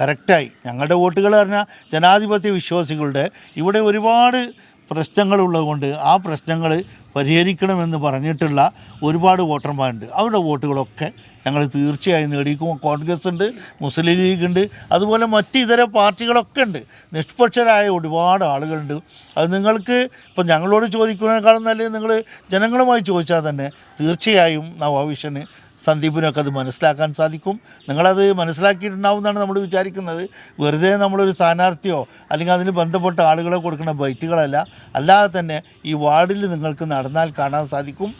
കറക്റ്റായി, ഞങ്ങളുടെ വോട്ടുകൾ പറഞ്ഞാൽ ജനാധിപത്യ വിശ്വാസികളുടെ ഇവിടെ ഒരുപാട് പ്രശ്നങ്ങളുള്ളതുകൊണ്ട് ആ പ്രശ്നങ്ങൾ പരിഹരിക്കണമെന്ന് പറഞ്ഞിട്ടുള്ള ഒരുപാട് വോട്ടർമാരുണ്ട്. അവരുടെ വോട്ടുകളൊക്കെ ഞങ്ങൾ തീർച്ചയായും നേടിക്കും. കോൺഗ്രസ് ഉണ്ട്, മുസ്ലിം ലീഗ് ഉണ്ട്, അതുപോലെ മറ്റ് ഇതര പാർട്ടികളൊക്കെ ഉണ്ട്. നിഷ്പക്ഷരായ ഒരുപാട് ആളുകളുണ്ട്. അത് നിങ്ങൾക്ക് ഇപ്പം ഞങ്ങളോട് ചോദിക്കുന്നതിനേക്കാളും നല്ലത് നിങ്ങൾ ജനങ്ങളുമായി ചോദിച്ചാൽ തന്നെ തീർച്ചയായും നവാവിഷന് സന്ദീപിനൊക്കെ അത് മനസ്സിലാക്കാൻ സാധിക്കും. നിങ്ങളത് മനസ്സിലാക്കിയിട്ടുണ്ടാവും എന്നാണ് നമ്മൾ വിചാരിക്കുന്നത്. വെറുതെ നമ്മളൊരു സ്ഥാനാർത്ഥിയോ അല്ലെങ്കിൽ അതിന് ബന്ധപ്പെട്ട ആളുകളെ കൊടുക്കുന്ന ബൈറ്റുകളല്ല, അല്ലാതെ തന്നെ ഈ വാർഡിൽ നിങ്ങൾക്ക് നടന്നാൽ കാണാൻ സാധിക്കും.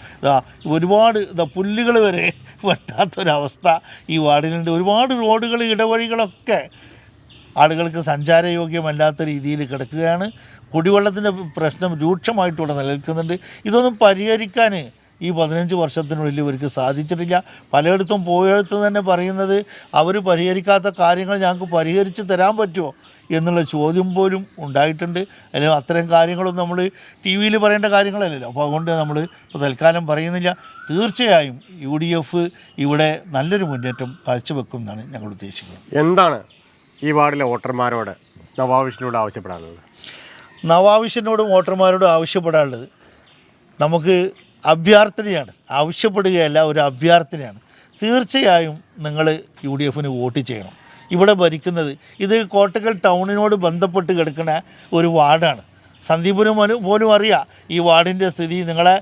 ഒരുപാട് പുല്ലുകൾ വരെ വെട്ടാത്തൊരവസ്ഥ ഈ വാർഡിലുണ്ട്. ഒരുപാട് റോഡുകൾ, ഇടവഴികളൊക്കെ ആളുകൾക്ക് സഞ്ചാരയോഗ്യമല്ലാത്ത രീതിയിൽ കിടക്കുകയാണ്. കുടിവെള്ളത്തിൻ്റെ പ്രശ്നം രൂക്ഷമായിട്ടിവിടെ നിലനിൽക്കുന്നുണ്ട്. ഇതൊന്നും പരിഹരിക്കാൻ ഈ 15 വർഷത്തിനുള്ളിൽ ഇവർക്ക് സാധിച്ചിട്ടില്ല. പലയിടത്തും പോയിടത്ത് തന്നെ പറയുന്നത് അവർ പരിഹരിക്കാത്ത കാര്യങ്ങൾ ഞങ്ങൾക്ക് പരിഹരിച്ച് തരാൻ പറ്റുമോ എന്നുള്ള ചോദ്യം പോലും ഉണ്ടായിട്ടുണ്ട്. അല്ലെങ്കിൽ അത്തരം കാര്യങ്ങളൊന്നും നമ്മൾ TV പറയേണ്ട കാര്യങ്ങളല്ലല്ലോ. അപ്പോൾ അതുകൊണ്ട് നമ്മൾ ഇപ്പോൾ തൽക്കാലം പറയുന്നില്ല. തീർച്ചയായും UDF ഇവിടെ നല്ലൊരു മുന്നേറ്റം കാഴ്ചവെക്കും എന്നാണ് ഞങ്ങൾ ഉദ്ദേശിക്കുന്നത്. എന്താണ് ഈ വാർഡിലെ വോട്ടർമാരോട് നവാവിഷിനോട് ആവശ്യപ്പെടാനുള്ളത്? നവാവിഷിനോടും വോട്ടർമാരോടും ആവശ്യപ്പെടാനുള്ളത് നമുക്ക് അഭ്യർത്ഥനയാണ്, ആവശ്യപ്പെടുകയല്ല, ഒരു അഭ്യർത്ഥനയാണ്. തീർച്ചയായും നിങ്ങൾ UDFന് വോട്ട് ചെയ്യണം. ഇവിടെ ഭരിക്കുന്നത് ഇത് കോട്ടക്കൽ ടൗണിനോട് ബന്ധപ്പെട്ട് കിടക്കുന്ന ഒരു വാർഡാണ്. സന്ദീപിനും പോലും അറിയാം ഈ വാർഡിൻ്റെ സ്ഥിതി. നിങ്ങളെ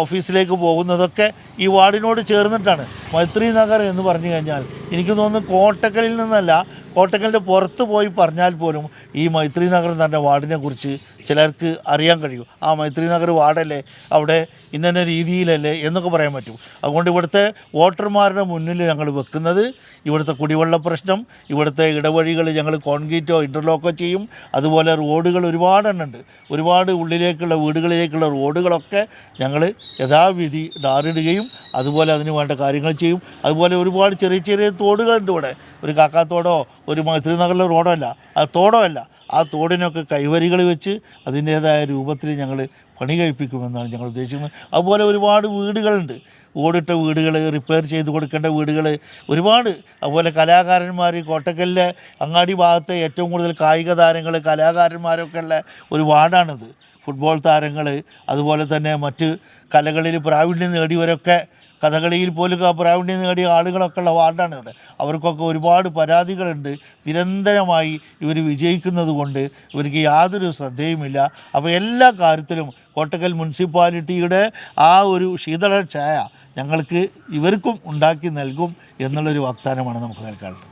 ഓഫീസിലേക്ക് പോകുന്നതൊക്കെ ഈ വാർഡിനോട് ചേർന്നിട്ടാണ്. മൈത്രി നഗർ എന്ന് പറഞ്ഞു കഴിഞ്ഞാൽ എനിക്ക് തോന്നുന്നു കോട്ടക്കലിൽ നിന്നല്ല, കോട്ടക്കലിൻ്റെ പുറത്ത് പോയി പറഞ്ഞാൽ പോലും ഈ മൈത്രി നഗർ തന്നെ വാർഡിനെ കുറിച്ച് ചിലർക്ക് അറിയാൻ കഴിയും. ആ മൈത്രി നഗർ വാർഡല്ലേ, അവിടെ ഇന്ന രീതിയിലല്ലേ എന്നൊക്കെ പറയാൻ പറ്റും. അതുകൊണ്ട് ഇവിടുത്തെ വോട്ടർമാരുടെ മുന്നിൽ ഞങ്ങൾ വെക്കുന്നത് ഇവിടുത്തെ കുടിവെള്ള പ്രശ്നം, ഇവിടുത്തെ ഇടവഴികൾ ഞങ്ങൾ കോൺക്രീറ്റോ ഇൻ്റർലോക്കോ ചെയ്യും. അതുപോലെ റോഡുകൾ ഒരുപാടെണ്ണുണ്ട്. ഒരുപാട് ഉള്ളിലേക്കുള്ള വീടുകളിലേക്കുള്ള റോഡുകളൊക്കെ ഞങ്ങൾ യഥാവിധി ടാറിടുകയും അതുപോലെ അതിന് വേണ്ട കാര്യങ്ങൾ ചെയ്യും. അതുപോലെ ഒരുപാട് ചെറിയ ചെറിയ തോടുകളുണ്ട് ഇവിടെ. ഒരു കാക്കാത്തോടോ ഒരു മൈത്രി നഗറിലെ റോഡോ അല്ല, അത് തോടോ അല്ല. ആ തോടിനൊക്കെ കൈവരികൾ വെച്ച് അതിൻ്റേതായ രൂപത്തിൽ ഞങ്ങൾ പണി കഴിപ്പിക്കുമെന്നാണ് ഞങ്ങൾ ഉദ്ദേശിക്കുന്നത്. അതുപോലെ ഒരുപാട് വീടുകളുണ്ട്, ഓടിട്ട വീടുകൾ, റിപ്പയർ ചെയ്ത് കൊടുക്കേണ്ട വീടുകൾ ഒരുപാട്. അതുപോലെ കലാകാരന്മാർ, കോട്ടക്കലിലെ അങ്ങാടി ഭാഗത്തെ ഏറ്റവും കൂടുതൽ കായിക താരങ്ങൾ, കലാകാരന്മാരൊക്കെ ഉള്ള ഒരു വാർഡാണിത്. ഫുട്ബോൾ താരങ്ങൾ, അതുപോലെ തന്നെ മറ്റ് കലകളിൽ പ്രാവീണ്യം നേടിയവരൊക്കെ, കഥകളിയിൽ പോലും പ്രാവീണ്യം നേടിയ ആളുകളൊക്കെ ഉള്ള വാർഡാണ് ഇവിടെ. അവർക്കൊക്കെ ഒരുപാട് പരാതികളുണ്ട്. നിരന്തരമായി ഇവർ വിജയിക്കുന്നത് കൊണ്ട് ഇവർക്ക് യാതൊരു ശ്രദ്ധയുമില്ല. അപ്പോൾ എല്ലാ കാര്യത്തിലും കോട്ടക്കൽ മുനിസിപ്പാലിറ്റിയുടെ ആ ഒരു ശീതള ഛായ ഞങ്ങൾക്ക് ഇവർക്കും ഉണ്ടാക്കി നൽകും എന്നുള്ളൊരു വാഗ്ദാനമാണ് നമുക്ക് നൽകാനുള്ളത്.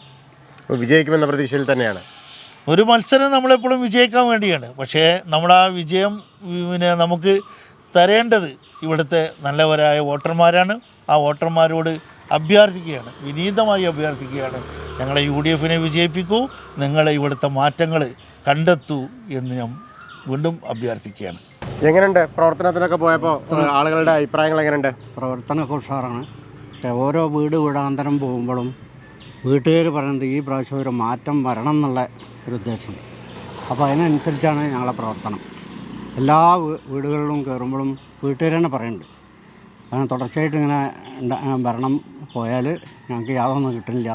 വിജയിക്കുമെന്ന പ്രതീക്ഷയിൽ തന്നെയാണ്. ഒരു മത്സരം നമ്മളെപ്പോഴും വിജയിക്കാൻ വേണ്ടിയാണ്. പക്ഷേ നമ്മൾ ആ വിജയം നമുക്ക് തരേണ്ടത് ഇവിടുത്തെ നല്ലവരായ വോട്ടർമാരാണ്. ആ വോട്ടർമാരോട് അഭ്യർത്ഥിക്കുകയാണ്, വിനീതമായി അഭ്യർത്ഥിക്കുകയാണ്, ഞങ്ങളെ UDF വിജയിപ്പിക്കൂ, നിങ്ങളെ ഇവിടുത്തെ മാറ്റങ്ങൾ കണ്ടെത്തൂ എന്ന് ഞാൻ വീണ്ടും അഭ്യർത്ഥിക്കുകയാണ്. എങ്ങനെയുണ്ട് പ്രവർത്തനത്തിനൊക്കെ പോയപ്പോൾ ആളുകളുടെ അഭിപ്രായങ്ങൾ എങ്ങനെയുണ്ട്? പ്രവർത്തനമൊക്കെ ഉഷാറാണ്. പക്ഷേ ഓരോ വീടാന്തരം പോകുമ്പോഴും വീട്ടുകാർ പറയുന്നത് ഈ പ്രാവശ്യം ഒരു മാറ്റം വരണം എന്നുള്ള ഒരു ഉദ്ദേശമുണ്ട്. അപ്പോൾ അതിനനുസരിച്ചാണ് ഞങ്ങളെ പ്രവർത്തനം. എല്ലാ വീടുകളിലും കയറുമ്പോഴും വീട്ടുകാർ തന്നെ പറയുന്നുണ്ട്, അങ്ങനെ തുടർച്ചയായിട്ട് ഇങ്ങനെ ഭരണം പോയാൽ ഞങ്ങൾക്ക് യാതൊന്നും കിട്ടില്ല.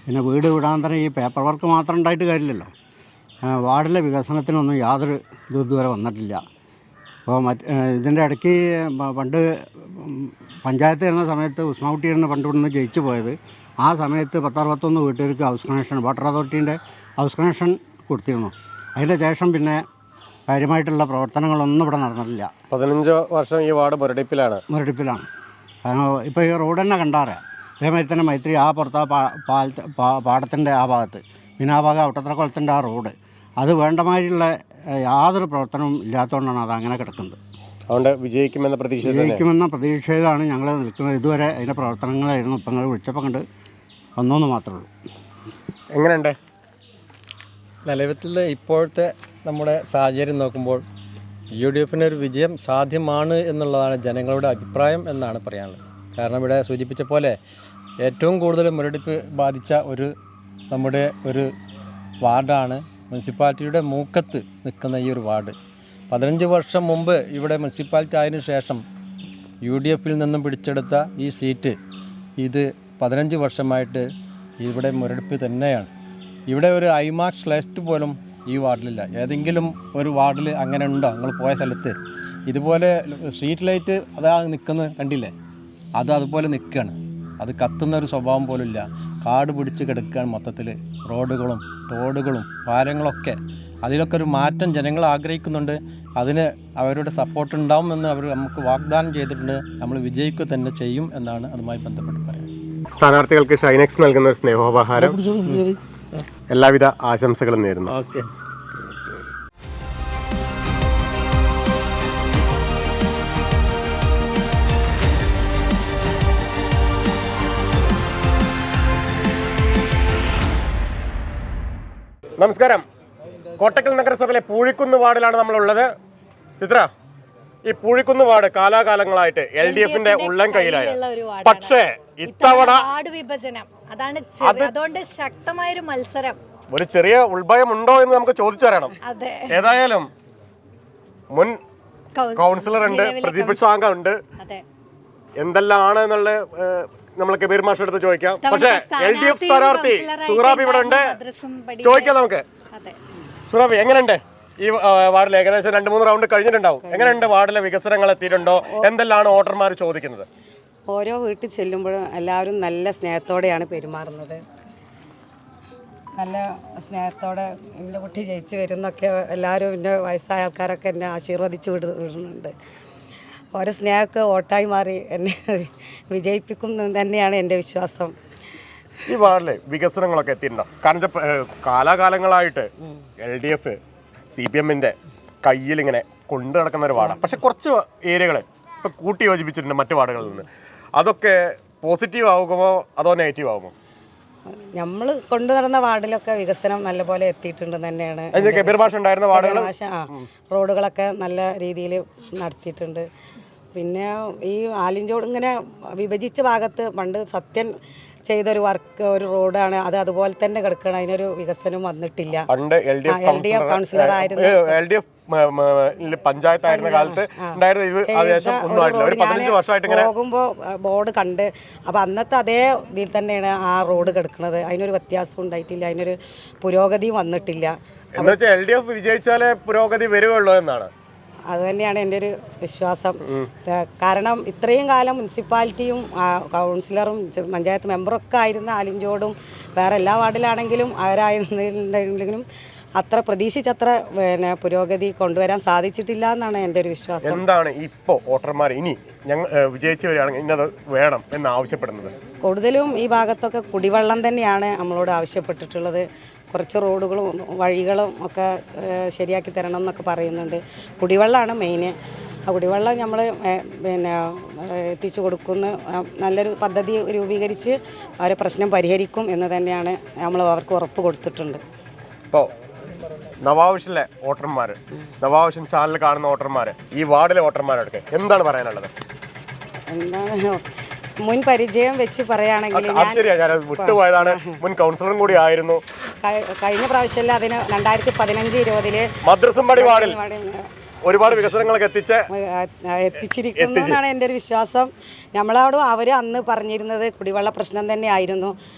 പിന്നെ വീടാന്തരം ഈ പേപ്പർ വർക്ക് മാത്രം ഉണ്ടായിട്ട് കാര്യമില്ലല്ലോ. വാർഡിലെ വികസനത്തിനൊന്നും യാതൊരു ഇതുവരെ വന്നിട്ടില്ല. അപ്പോൾ ഇതിൻ്റെ ഇടയ്ക്ക് പണ്ട് പഞ്ചായത്ത് വരുന്ന സമയത്ത് ഉസ്മാവുട്ടിയാണ് പണ്ട് ഇവിടുന്ന് ജയിച്ചു പോയത്. ആ സമയത്ത് 10-61 വീട്ടുകാർക്ക് ഹൗസ് കണക്ഷൻ, വാട്ടർ അതോറിറ്റീൻ്റെ ഹൗസ് കണക്ഷൻ കൊടുത്തിരുന്നു. അതിൻ്റെ ശേഷം പിന്നെ കാര്യമായിട്ടുള്ള പ്രവർത്തനങ്ങളൊന്നും ഇവിടെ നടന്നിട്ടില്ല. 15 വർഷം ഈ വാർഡ് മുരടിപ്പിലാണ്. കാരണം ഇപ്പോൾ ഈ റോഡ് തന്നെ കണ്ടാറിയാം. അതേമാതിരി തന്നെ മൈത്രി ആ പുറത്ത് പാടത്തിൻ്റെ ആ ഭാഗത്ത്, പിന്നെ ആ ഭാഗം ഔട്ടത്ര കുളത്തിൻ്റെ ആ റോഡ്, അത് വേണ്ടമാതിരിയുള്ള യാതൊരു പ്രവർത്തനവും ഇല്ലാത്തതുകൊണ്ടാണ് അത് അങ്ങനെ കിടക്കുന്നത്. അതുകൊണ്ട് വിജയിക്കുമെന്ന പ്രതീക്ഷയിലാണ് ഞങ്ങൾ നിൽക്കുന്നത്. ഇതുവരെ അതിൻ്റെ പ്രവർത്തനങ്ങളായിരുന്നു. ഇപ്പം നിങ്ങൾ വിളിച്ചപ്പോൾ കണ്ട് വന്നോന്ന് മാത്രമേ ഉള്ളൂ. എങ്ങനെയുണ്ട് നിലവിൽ ഇപ്പോഴത്തെ നമ്മുടെ സാഹചര്യം നോക്കുമ്പോൾ UDF ഒരു വിജയം സാധ്യമാണ് എന്നുള്ളതാണ് ജനങ്ങളുടെ അഭിപ്രായം എന്നാണ് പറയാനുള്ളത്. കാരണം ഇവിടെ സൂചിപ്പിച്ച പോലെ ഏറ്റവും കൂടുതൽ മുരടിപ്പ് ബാധിച്ച നമ്മുടെ ഒരു വാർഡാണ് മുനിസിപ്പാലിറ്റിയുടെ മൂക്കത്ത് നിൽക്കുന്ന ഈ ഒരു വാർഡ്. 15 വർഷം മുമ്പ് ഇവിടെ മുനിസിപ്പാലിറ്റി ആയതിനു ശേഷം UDF നിന്നും പിടിച്ചെടുത്ത ഈ സീറ്റ് ഇത് 15 വർഷമായിട്ട് ഇവിടെ മുരടിപ്പ് തന്നെയാണ്. ഇവിടെ ഒരു ഐമാക്സ് ലൈറ്റ് പോലും ഈ വാർഡിലില്ല. ഏതെങ്കിലും ഒരു വാർഡിൽ അങ്ങനെ ഉണ്ടോ? നിങ്ങൾ പോയ സ്ഥലത്ത് ഇതുപോലെ സ്ട്രീറ്റ് ലൈറ്റ് അതാ നിൽക്കുന്നത് കണ്ടില്ലേ? അതുപോലെ നിൽക്കുകയാണ്. അത് കത്തുന്ന ഒരു സ്വഭാവം പോലും ഇല്ല. കാട് പിടിച്ച് കിടക്കുകയാണ് മൊത്തത്തിൽ. റോഡുകളും തോടുകളും പാലങ്ങളൊക്കെ, അതിലൊക്കെ ഒരു മാറ്റം ജനങ്ങൾ ആഗ്രഹിക്കുന്നുണ്ട്. അതിന് അവരുടെ സപ്പോർട്ട് ഉണ്ടാവുമെന്ന് അവർ നമുക്ക് വാഗ്ദാനം ചെയ്തിട്ടുണ്ട്. നമ്മൾ വിജയിക്കുക തന്നെ ചെയ്യും എന്നാണ് അതുമായി ബന്ധപ്പെട്ട് പറയുന്നത്. സ്ഥാനാർത്ഥികൾക്ക് ഷൈനെക്സ് നൽകുന്ന സ്നേഹോപഹാരം, എല്ലാവിധ ആശംസകളും നേരുന്നു. നമസ്കാരം. കോട്ടക്കൽ നഗരസഭയിലെ പൂഴിക്കുന്ന് വാർഡിലാണ് നമ്മളുള്ളത്. ചിത്ര, ഈ പൂഴിക്കുന്ന് വാർഡ് കാലാകാലങ്ങളായിട്ട് LDF ഉള്ളം കയ്യിലായ, പക്ഷേ ഇത്തവണ വാർഡ് വിഭജനം അതുകൊണ്ട് ശക്തമായൊരു മത്സരം, ഒരു ചെറിയ ഉൾഭയം ഉണ്ടോ എന്ന് നമുക്ക് ചോദിച്ചറിയണം. ഏതായാലും മുൻ കൗൺസിലർ ഉണ്ട്, പ്രതിപക്ഷ അംഗം ഉണ്ട്, എന്തെല്ലാണ് എന്നുള്ള നമ്മൾ കബീർ മാഷ് എടുത്ത് ചോദിക്കാം. പക്ഷേ LDF സ്ഥാനാർത്ഥി സുഹറാബി ഇവിടെ ഉണ്ട്, ചോദിക്കാം നമുക്ക്. സുഹറാബി, എങ്ങനെയുണ്ട് ഈ വാർഡിൽ? ഏകദേശം 2-3 റൗണ്ട് കഴിഞ്ഞിട്ടുണ്ടാവും. എങ്ങനെയുണ്ട് വാർഡിലെ വികസനങ്ങൾ എത്തിയിട്ടുണ്ടോ? എന്തെല്ലാണ് വോട്ടർമാർ ചോദിക്കുന്നത്? ഓരോ വീട്ടിൽ ചെല്ലുമ്പോഴും എല്ലാവരും നല്ല സ്നേഹത്തോടെയാണ് പെരുമാറുന്നത്. നല്ല സ്നേഹത്തോടെ എൻ്റെ കുട്ടി ജയിച്ച് വരുന്നൊക്കെ എല്ലാവരും എൻ്റെ വയസ്സായ ആൾക്കാരൊക്കെ എന്നെ ആശീർവദിച്ച് വിടുന്നുണ്ട്. ഓരോ സ്നേഹമൊക്കെ വോട്ടായി മാറി എന്നെ വിജയിപ്പിക്കും തന്നെയാണ് എൻ്റെ വിശ്വാസം. ഈ വാർഡിലെ വികസനങ്ങളൊക്കെ എത്തിയിട്ടുണ്ടോ? കാരണം കാലാകാലങ്ങളായിട്ട് LDF CPMൻ്റെ കയ്യിലിങ്ങനെ കൊണ്ടു നടക്കുന്ന ഒരു വാർഡാണ്. പക്ഷെ കുറച്ച് ഏരിയകൾ ഇപ്പോൾ കൂട്ടി യോജിപ്പിച്ചിട്ടുണ്ട് മറ്റു വാർഡുകളിൽ നിന്ന്. അതൊക്കെ പോസിറ്റീവ് ആകുമോ അതോ നെഗറ്റീവ് ആകുമോ? നമ്മൾ കൊണ്ടു നടന്ന വാർഡിലൊക്കെ വികസനം നല്ലപോലെ എത്തിയിട്ടുണ്ടെന്ന് തന്നെയാണ്. റോഡുകളൊക്കെ നല്ല രീതിയിൽ നടത്തിയിട്ടുണ്ട്. പിന്നെ ഈ ആലിഞ്ചോട് ഇങ്ങനെ വിഭജിച്ച ഭാഗത്ത് പണ്ട് സത്യൻ ചെയ്തൊരു വർക്ക്, ഒരു റോഡാണ് അത് അതുപോലെ തന്നെ കിടക്കണം. അതിനൊരു വികസനം വന്നിട്ടില്ല. LDF കൗൺസിലർ ആയിരുന്നു, പഞ്ചായത്തായിരുന്ന കാലത്ത് പോകുമ്പോൾ ബോർഡ് കണ്ട് അപ്പോൾ അന്നത്തെ അതേ ഇതിൽ തന്നെയാണ് ആ റോഡ് കിടക്കുന്നത്. അതിനൊരു വ്യത്യാസം ഉണ്ടായിട്ടില്ല, അതിനൊരു പുരോഗതിയും വന്നിട്ടില്ല. LDF വിജയിച്ചാലേ പുരോഗതി വരുവുള്ളൂ എന്നാണ്. അത് തന്നെയാണ് എൻ്റെ ഒരു വിശ്വാസം. കാരണം ഇത്രയും കാലം മുനിസിപ്പാലിറ്റിയും കൗൺസിലറും പഞ്ചായത്ത് മെമ്പറൊക്കെ ആയിരുന്ന ആലിഞ്ചോടും വേറെ എല്ലാ വാർഡിലാണെങ്കിലും അവരായിരുന്നെങ്കിലും അത്ര പ്രതീക്ഷിച്ചത്ര പുരോഗതി കൊണ്ടുവരാൻ സാധിച്ചിട്ടില്ല എന്നാണ് എൻ്റെ ഒരു വിശ്വാസം. എന്താണ് ഇപ്പോൾ വോട്ടർമാർ ഇനി ഞങ്ങൾ വിജയിച്ചു വരികയാണെങ്കിൽ ഇന്നത് വേണം എന്ന് ആവശ്യപ്പെടുന്നത്? കൂടുതലും ഈ ഭാഗത്തൊക്കെ കുടിവെള്ളം തന്നെയാണ് നമ്മളോട് ആവശ്യപ്പെട്ടിട്ടുള്ളത്. കുറച്ച് റോഡുകളും വഴികളും ഒക്കെ ശരിയാക്കി തരണം എന്നൊക്കെ പറയുന്നുണ്ട്. കുടിവെള്ളമാണ് മെയിൻ. ആ കുടിവെള്ളം നമ്മൾ എത്തിച്ചു കൊടുക്കുന്ന നല്ലൊരു പദ്ധതി രൂപീകരിച്ച് അവരെ പ്രശ്നം പരിഹരിക്കും എന്ന് തന്നെയാണ് നമ്മൾ അവർക്ക് ഉറപ്പ് കൊടുത്തിട്ടുണ്ട്. ഇപ്പോൾ നവാവിഷനിലെ വോട്ടർമാർ, നവാവിഷൻ ചാനൽ കാണുന്ന വോട്ടർമാർ, ഈ വാർഡിലെ വോട്ടർമാരോടൊക്കെ എന്താണ് പറയാനുള്ളത്? എന്താണ് മുൻ പരിചയം വെച്ച് പറയുകയാണെങ്കിൽ ഞാൻ വിട്ടുപോയതാണ്, മുൻ കൗൺസിലറും കൂടി ആയിരുന്നു. കഴിഞ്ഞ പ്രാവശ്യമല്ല, അതിന് 2015-20 മദ്രസമ്പടി വാർഡിൽ ഒരുപാട് വികസനങ്ങളൊക്കെ എത്തിച്ചിരിക്കുന്നു എന്നാണ് എൻ്റെ ഒരു വിശ്വാസം. നമ്മളോടും അവർ അന്ന് പറഞ്ഞിരുന്നത് കുടിവെള്ള പ്രശ്നം തന്നെയായിരുന്നു.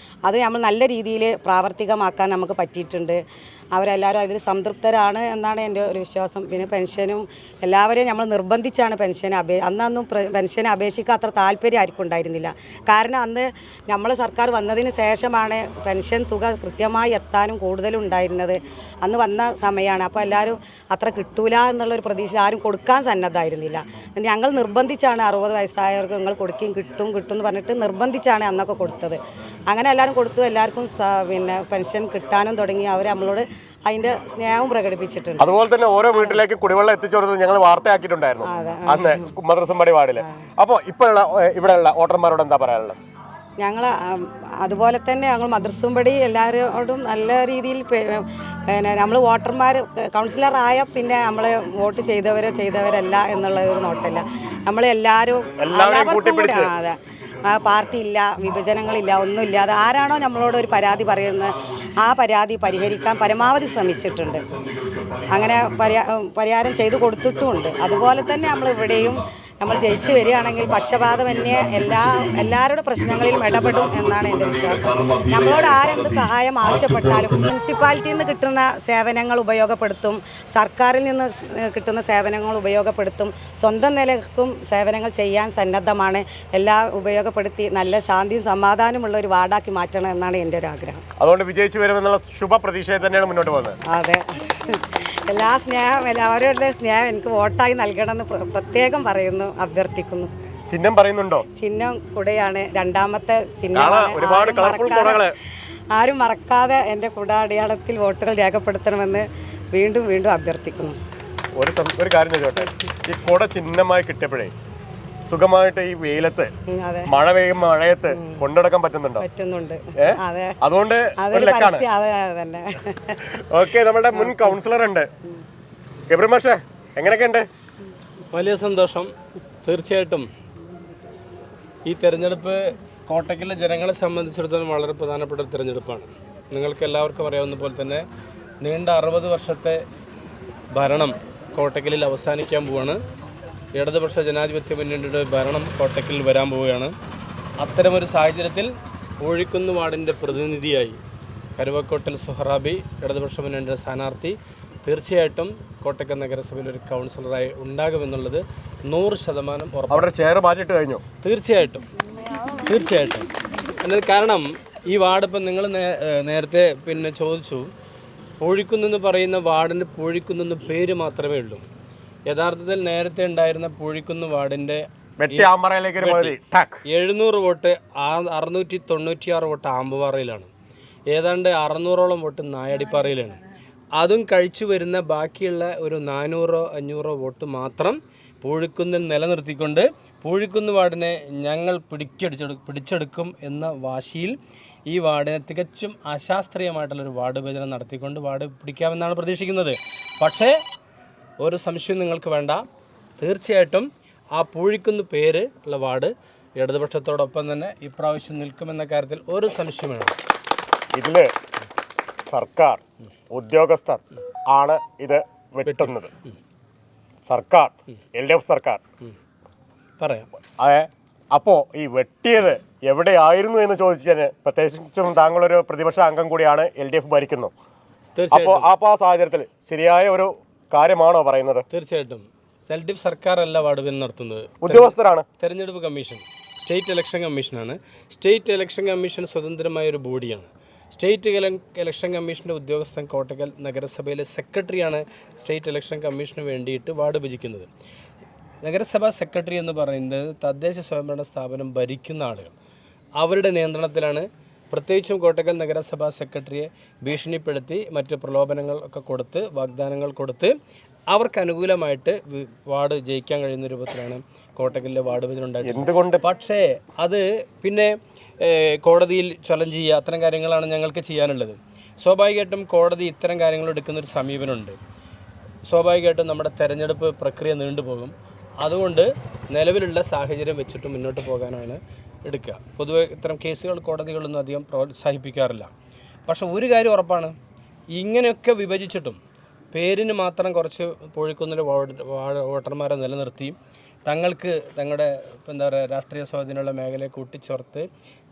അത് നമ്മൾ നല്ല രീതിയിൽ പ്രാവർത്തികമാക്കാൻ നമുക്ക് പറ്റിയിട്ടുണ്ട്. അവരെല്ലാവരും അതിൽ സംതൃപ്തരാണ് എന്നാണ് എൻ്റെ ഒരു വിശ്വാസം. പിന്നെ പെൻഷനും എല്ലാവരെയും നമ്മൾ നിർബന്ധിച്ചാണ് അന്നൊന്നും പെൻഷന് അപേക്ഷിക്കാൻ അത്ര താല്പര്യം ആർക്കും ഉണ്ടായിരുന്നില്ല. കാരണം അന്ന് നമ്മൾ സർക്കാർ വന്നതിന് ശേഷമാണ് പെൻഷൻ തുക കൃത്യമായി എത്താനും കൂടുതലും ഉണ്ടായിരുന്നത്. അന്ന് വന്ന സമയമാണ്. അപ്പോൾ എല്ലാവരും അത്ര കിട്ടൂല എന്നുള്ളൊരു പ്രതീക്ഷ ആരും കൊടുക്കാൻ സന്നദ്ധമായിരുന്നില്ല. ഞങ്ങൾ നിർബന്ധിച്ചാണ് 60 വയസ്സായവർക്ക് നിങ്ങൾ കൊടുക്കുകയും കിട്ടും എന്ന് പറഞ്ഞിട്ട് നിർബന്ധിച്ചാണ് അന്നൊക്കെ കൊടുത്തത്. അങ്ങനെ എല്ലാവരും കൊടുത്തു. എല്ലാവർക്കും പെൻഷൻ കിട്ടാനും തുടങ്ങി. അവർ നമ്മളോട് അതിന്റെ സ്നേഹവും പ്രകടിപ്പിച്ചിട്ടുണ്ട്. അതുപോലെ തന്നെ ഓരോ വീട്ടിലേക്ക് കുടിവെള്ളം എത്തിച്ചു കൊടുത്തത് ഞങ്ങൾ വാർത്തയാക്കിയിട്ടുണ്ടായിരുന്നു അന്ന് മദ്രസമ്പടി വാർഡിൽ. അപ്പോൾ ഇപ്പോഴുള്ള ഇവിടെയുള്ള വോട്ടർമാരോട് എന്താ പറയാനുള്ളത്? ഞങ്ങൾ അതുപോലെ തന്നെ ഞങ്ങൾ മദ്രസമ്പടി എല്ലാവരോടും നല്ല രീതിയിൽ നമ്മൾ വോട്ടർമാർ കൗൺസിലറായ പിന്നെ നമ്മൾ വോട്ട് ചെയ്തവരല്ല എന്നുള്ള ഒരു നോട്ടല്ല. നമ്മളെല്ലാവരും അതെ, പാർട്ടി ഇല്ല, വിഭജനങ്ങളില്ല, ഒന്നുമില്ല. അത് ആരാണോ നമ്മളോട് ഒരു പരാതി പറയുന്നത് ആ പരാതി പരിഹരിക്കാൻ പരമാവധി ശ്രമിച്ചിട്ടുണ്ട്. അങ്ങനെ പരിഹാരം ചെയ്തു കൊടുത്തിട്ടുമുണ്ട്. അതുപോലെ തന്നെ നമ്മളിവിടെയും നമ്മൾ ജയിച്ചു വരികയാണെങ്കിൽ പക്ഷപാതമന്യേ എല്ലാവരുടെ പ്രശ്നങ്ങളിലും ഇടപെടും എന്നാണ് എൻ്റെ വിശ്വാസം. നമ്മളോട് ആരെന്ത് സഹായം ആവശ്യപ്പെട്ടാലും മുനിസിപ്പാലിറ്റിയിൽ നിന്ന് കിട്ടുന്ന സേവനങ്ങൾ ഉപയോഗപ്പെടുത്തും, സർക്കാരിൽ നിന്ന് കിട്ടുന്ന സേവനങ്ങൾ ഉപയോഗപ്പെടുത്തും, സ്വന്തം നിലക്കും സേവനങ്ങൾ ചെയ്യാൻ സന്നദ്ധമാണ്. എല്ലാം ഉപയോഗപ്പെടുത്തി നല്ല ശാന്തിയും സമാധാനമുള്ള ഒരു വാർഡാക്കി മാറ്റണം എന്നാണ് എൻ്റെ ഒരു ആഗ്രഹം. അതുകൊണ്ട് വിജയിച്ചു വരുമെന്നുള്ള ശുഭപ്രതീക്ഷയെ തന്നെയാണ് മുന്നോട്ട് പോകുന്നത്. അതെ, എല്ലാവരുടെ സ്നേഹം എനിക്ക് വോട്ടായി നൽകണമെന്ന് പ്രത്യേകം പറയുന്നു, അഭ്യർത്ഥിക്കുന്നു. ചിഹ്നം പറയുന്നുണ്ടോ? ചിഹ്നം കുടയാണ്, രണ്ടാമത്തെ ചിഹ്നമാണ്. ആരും മറക്കാതെ എൻ്റെ കുട അടയാളത്തിൽ വോട്ടുകൾ രേഖപ്പെടുത്തണമെന്ന് വീണ്ടും വീണ്ടും അഭ്യർത്ഥിക്കുന്നു. ഒരു കാര്യം ചോദിച്ചോട്ടെ, ഈ കുട ചിഹ്നമായി കിട്ടിയപ്പോഴേ സുഖമായിട്ട് ഈ വെയിലത്ത് മഴ പെയ്യും മഴയത്ത് കൊണ്ടുനടക്കാൻ പറ്റുന്നുണ്ടോ? പറ്റുന്നുണ്ട്. അതുകൊണ്ട് ഓക്കെ. നമ്മുടെ മുൻ കൗൺസിലർ ഉണ്ട് ഗബ്രി മാഷേ, എങ്ങനെയൊക്കെയുണ്ട്? വലിയ സന്തോഷം. തീർച്ചയായിട്ടും ഈ തെരഞ്ഞെടുപ്പ് കോട്ടയ്ക്കലിലെ ജനങ്ങളെ സംബന്ധിച്ചിടത്തോളം വളരെ പ്രധാനപ്പെട്ട ഒരു തിരഞ്ഞെടുപ്പാണ്. നിങ്ങൾക്ക് എല്ലാവർക്കും അറിയാവുന്ന പോലെ തന്നെ നീണ്ട 60 വർഷത്തെ ഭരണം കോട്ടയ്ക്കലിൽ അവസാനിക്കാൻ പോവാണ്. ഇടതുപക്ഷ ജനാധിപത്യ മുന്നണിയുടെ ഭരണം കോട്ടയ്ക്കലിൽ വരാൻ പോവുകയാണ്. അത്തരമൊരു സാഹചര്യത്തിൽ ഊഴിക്കുന്ന് വാർഡിൻ്റെ പ്രതിനിധിയായി കരുവക്കോട്ടിൽ സുഹറാബി, ഇടതുപക്ഷ മുന്നണിയുടെ സ്ഥാനാർത്ഥി, തീർച്ചയായിട്ടും കോട്ടയ്ക്കൽ നഗരസഭയിൽ ഒരു കൗൺസിലറായി ഉണ്ടാകുമെന്നുള്ളത് 100% ഉറപ്പ്. അവിടെ ചെയർ മാറ്റിയിട്ട് കഴിഞ്ഞു? തീർച്ചയായിട്ടും. കാരണം ഈ വാർഡ് ഇപ്പം നിങ്ങൾ നേരത്തെ പിന്നെ ചോദിച്ചു, പൂഴിക്കുന്നെന്ന് പറയുന്ന വാർഡിന് പൂഴിക്കുന്നെന്ന് പേര് മാത്രമേ ഉള്ളൂ. യഥാർത്ഥത്തിൽ നേരത്തെ ഉണ്ടായിരുന്ന പൂഴിക്കുന്ന് വാർഡിൻ്റെ 700 വോട്ട് 696 വോട്ട് ആമ്പുപാറയിലാണ്. ഏതാണ്ട് 600ഓളം വോട്ട് നായടിപ്പാറയിലാണ്. അതും കഴിച്ചു വരുന്ന ബാക്കിയുള്ള ഒരു 400-500 വോട്ട് മാത്രം പൂഴിക്കുന്നിൽ നിലനിർത്തിക്കൊണ്ട് പൂഴിക്കുന്ന് വാർഡിനെ ഞങ്ങൾ പിടിച്ചെടുക്കും എന്ന വാശിയിൽ ഈ വാർഡിനെ തികച്ചും അശാസ്ത്രീയമായിട്ടുള്ളൊരു വാർഡ് വിഭജനം നടത്തിക്കൊണ്ട് വാർഡ് പിടിക്കാമെന്നാണ് പ്രതീക്ഷിക്കുന്നത്. പക്ഷേ ഒരു സംശയം നിങ്ങൾക്ക് വേണ്ട, തീർച്ചയായിട്ടും ആ പൂഴിക്കുന്ന് പേര് ഉള്ള വാർഡ് ഇടതുപക്ഷത്തോടൊപ്പം തന്നെ ഇപ്രാവശ്യം നിൽക്കുമെന്ന കാര്യത്തിൽ ഒരു സംശയം വേണം. ഇതിൽ സർക്കാർ ഉദ്യോഗസ്ഥർ ആണ് ഇത് വെട്ടുന്നത്. സർക്കാർ LDF സർക്കാർ പറയാം. അപ്പോൾ ഈ വെട്ടിയത് എവിടെയായിരുന്നു എന്ന് ചോദിച്ചാൽ, പ്രത്യേകിച്ചും താങ്കളൊരു പ്രതിപക്ഷ അംഗം കൂടിയാണ്, LDF ഭരിക്കുന്നു. അപ്പോൾ ആ സാഹചര്യത്തിൽ ശരിയായ ഒരു കാര്യമാണോ പറയുന്നത്? തീർച്ചയായിട്ടും LDF സർക്കാരല്ല വാർഡ് വിഭജനം നടത്തുന്നത്, ഉദ്യോഗസ്ഥരാണ്. തെരഞ്ഞെടുപ്പ് കമ്മീഷൻ, സ്റ്റേറ്റ് ഇലക്ഷൻ കമ്മീഷനാണ്. സ്റ്റേറ്റ് ഇലക്ഷൻ കമ്മീഷൻ സ്വതന്ത്രമായ ഒരു ബോഡിയാണ്. സ്റ്റേറ്റ് ഇലക്ഷൻ കമ്മീഷൻ്റെ ഉദ്യോഗസ്ഥൻ കോട്ടക്കൽ നഗരസഭയിലെ സെക്രട്ടറിയാണ് സ്റ്റേറ്റ് ഇലക്ഷൻ കമ്മീഷന് വേണ്ടിയിട്ട് വാർഡ് വിഭജിക്കുന്നത്. നഗരസഭാ സെക്രട്ടറി എന്ന് പറയുന്നത് തദ്ദേശ സ്വയംഭരണ സ്ഥാപനം ഭരിക്കുന്ന ആളുകൾ, അവരുടെ നിയന്ത്രണത്തിലാണ്. പ്രത്യേകിച്ചും കോട്ടക്കൽ നഗരസഭാ സെക്രട്ടറിയെ ഭീഷണിപ്പെടുത്തി മറ്റ് പ്രലോഭനങ്ങൾ ഒക്കെ കൊടുത്ത്, വാഗ്ദാനങ്ങൾ കൊടുത്ത് അവർക്ക് അനുകൂലമായിട്ട് വാർഡ് ജയിക്കാൻ കഴിയുന്ന രൂപത്തിലാണ് കോട്ടക്കലിലെ വാർഡ് വിഭജനം ഉണ്ടായിട്ടുള്ളത്. പക്ഷേ അത് പിന്നെ കോടതിയിൽ ചലഞ്ച് ചെയ്യുക, അത്തരം കാര്യങ്ങളാണ് ഞങ്ങൾക്ക് ചെയ്യാനുള്ളത്. സ്വാഭാവികമായിട്ടും കോടതി ഇത്തരം കാര്യങ്ങൾ എടുക്കുന്നൊരു സമീപനമുണ്ട്. സ്വാഭാവികമായിട്ടും നമ്മുടെ തെരഞ്ഞെടുപ്പ് പ്രക്രിയ നീണ്ടുപോകും. അതുകൊണ്ട് നിലവിലുള്ള സാഹചര്യം വെച്ചിട്ട് മുന്നോട്ട് പോകാനാണ് എടുക്കുക. പൊതുവെ ഇത്തരം കേസുകൾ കോടതികളൊന്നും അധികം പ്രോത്സാഹിപ്പിക്കാറില്ല. പക്ഷേ ഒരു കാര്യം ഉറപ്പാണ്, ഇങ്ങനെയൊക്കെ വിഭജിച്ചിട്ടും പേരിന് മാത്രം കുറച്ച് പൂഴിക്കുന്നിലെ വോട്ടർമാരെ നിലനിർത്തി തങ്ങൾക്ക് തങ്ങളുടെ എന്താ പറയുക രാഷ്ട്രീയ സ്വാധീനമുള്ള മേഖലയെ കൂട്ടിച്ചേർത്ത്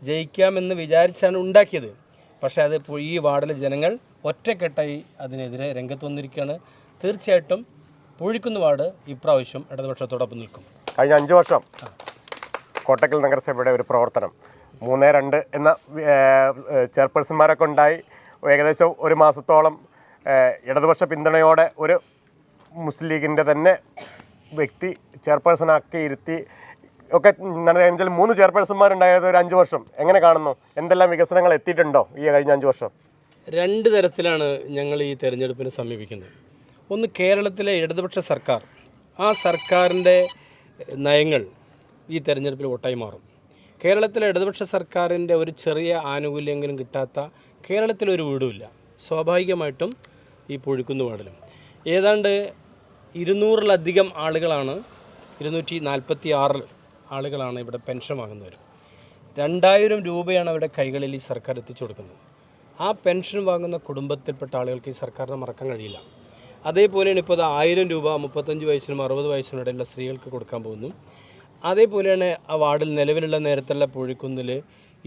ജയിക്കാമെന്ന് വിചാരിച്ചാണ് ഉണ്ടാക്കിയത്. പക്ഷേ അത് ഈ വാർഡിലെ ജനങ്ങൾ ഒറ്റക്കെട്ടായി അതിനെതിരെ രംഗത്ത് വന്നിരിക്കുകയാണ്. തീർച്ചയായിട്ടും പൂഴിക്കുന്ന് വാർഡ് ഇപ്രാവശ്യം ഇടതുപക്ഷത്തോടൊപ്പം നിൽക്കും. കഴിഞ്ഞ 5 വർഷം കോട്ടക്കൽ നഗരസഭയുടെ ഒരു പ്രവർത്തനം 3-2 എന്ന ചെയർപേഴ്സൺമാരൊക്കെ ഉണ്ടായി. ഏകദേശം ഒരു മാസത്തോളം ഇടതുപക്ഷ പിന്തുണയോടെ ഒരു മുസ്ലിം ലീഗിൻ്റെ തന്നെ വ്യക്തി ചെയർപേഴ്സണാക്കി ഇരുത്തി ഒക്കെ നടന്നെങ്കിൽ 3 ചെയർപേഴ്സൺമാരുണ്ടായത് ഒരു 5 വർഷം. എങ്ങനെ കാണുന്നു? എന്തെല്ലാം വികസനങ്ങൾ എത്തിയിട്ടുണ്ടോ ഈ കഴിഞ്ഞ 5 വർഷം? 2 തരത്തിലാണ് ഞങ്ങൾ ഈ തെരഞ്ഞെടുപ്പിനെ സമീപിക്കുന്നത്. ഒന്ന്, കേരളത്തിലെ ഇടതുപക്ഷ സർക്കാർ, ആ സർക്കാരിൻ്റെ നയങ്ങൾ ഈ തെരഞ്ഞെടുപ്പിൽ വോട്ടായി മാറും. കേരളത്തിലെ ഇടതുപക്ഷ സർക്കാരിൻ്റെ ഒരു ചെറിയ ആനുകൂല്യമെങ്കിലും കിട്ടാത്ത കേരളത്തിലൊരു വീടുമില്ല. സ്വാഭാവികമായിട്ടും ഈ പൂഴിക്കുന്ന് വാർഡിലും ഏതാണ്ട് 200-ലധികം ആളുകളാണ്, 246 ആളുകളാണ് ഇവിടെ പെൻഷൻ വാങ്ങുന്നവർ. 2000 രൂപയാണ് അവരുടെ കൈകളിൽ ഈ സർക്കാർ എത്തിച്ചു കൊടുക്കുന്നത്. ആ പെൻഷൻ വാങ്ങുന്ന കുടുംബത്തിൽപ്പെട്ട ആളുകൾക്ക് ഈ സർക്കാരിനെ മറക്കാൻ കഴിയില്ല. അതേപോലെയാണ് ഇപ്പോൾ 1000 രൂപ 35 വയസ്സിനും 60 വയസ്സിനും ഇടയിലുള്ള സ്ത്രീകൾക്ക് കൊടുക്കാൻ പോകുന്നു. അതേപോലെയാണ് ആ വാർഡിൽ നിലവിലുള്ള നേരത്തുള്ള പൂഴിക്കുന്നിൽ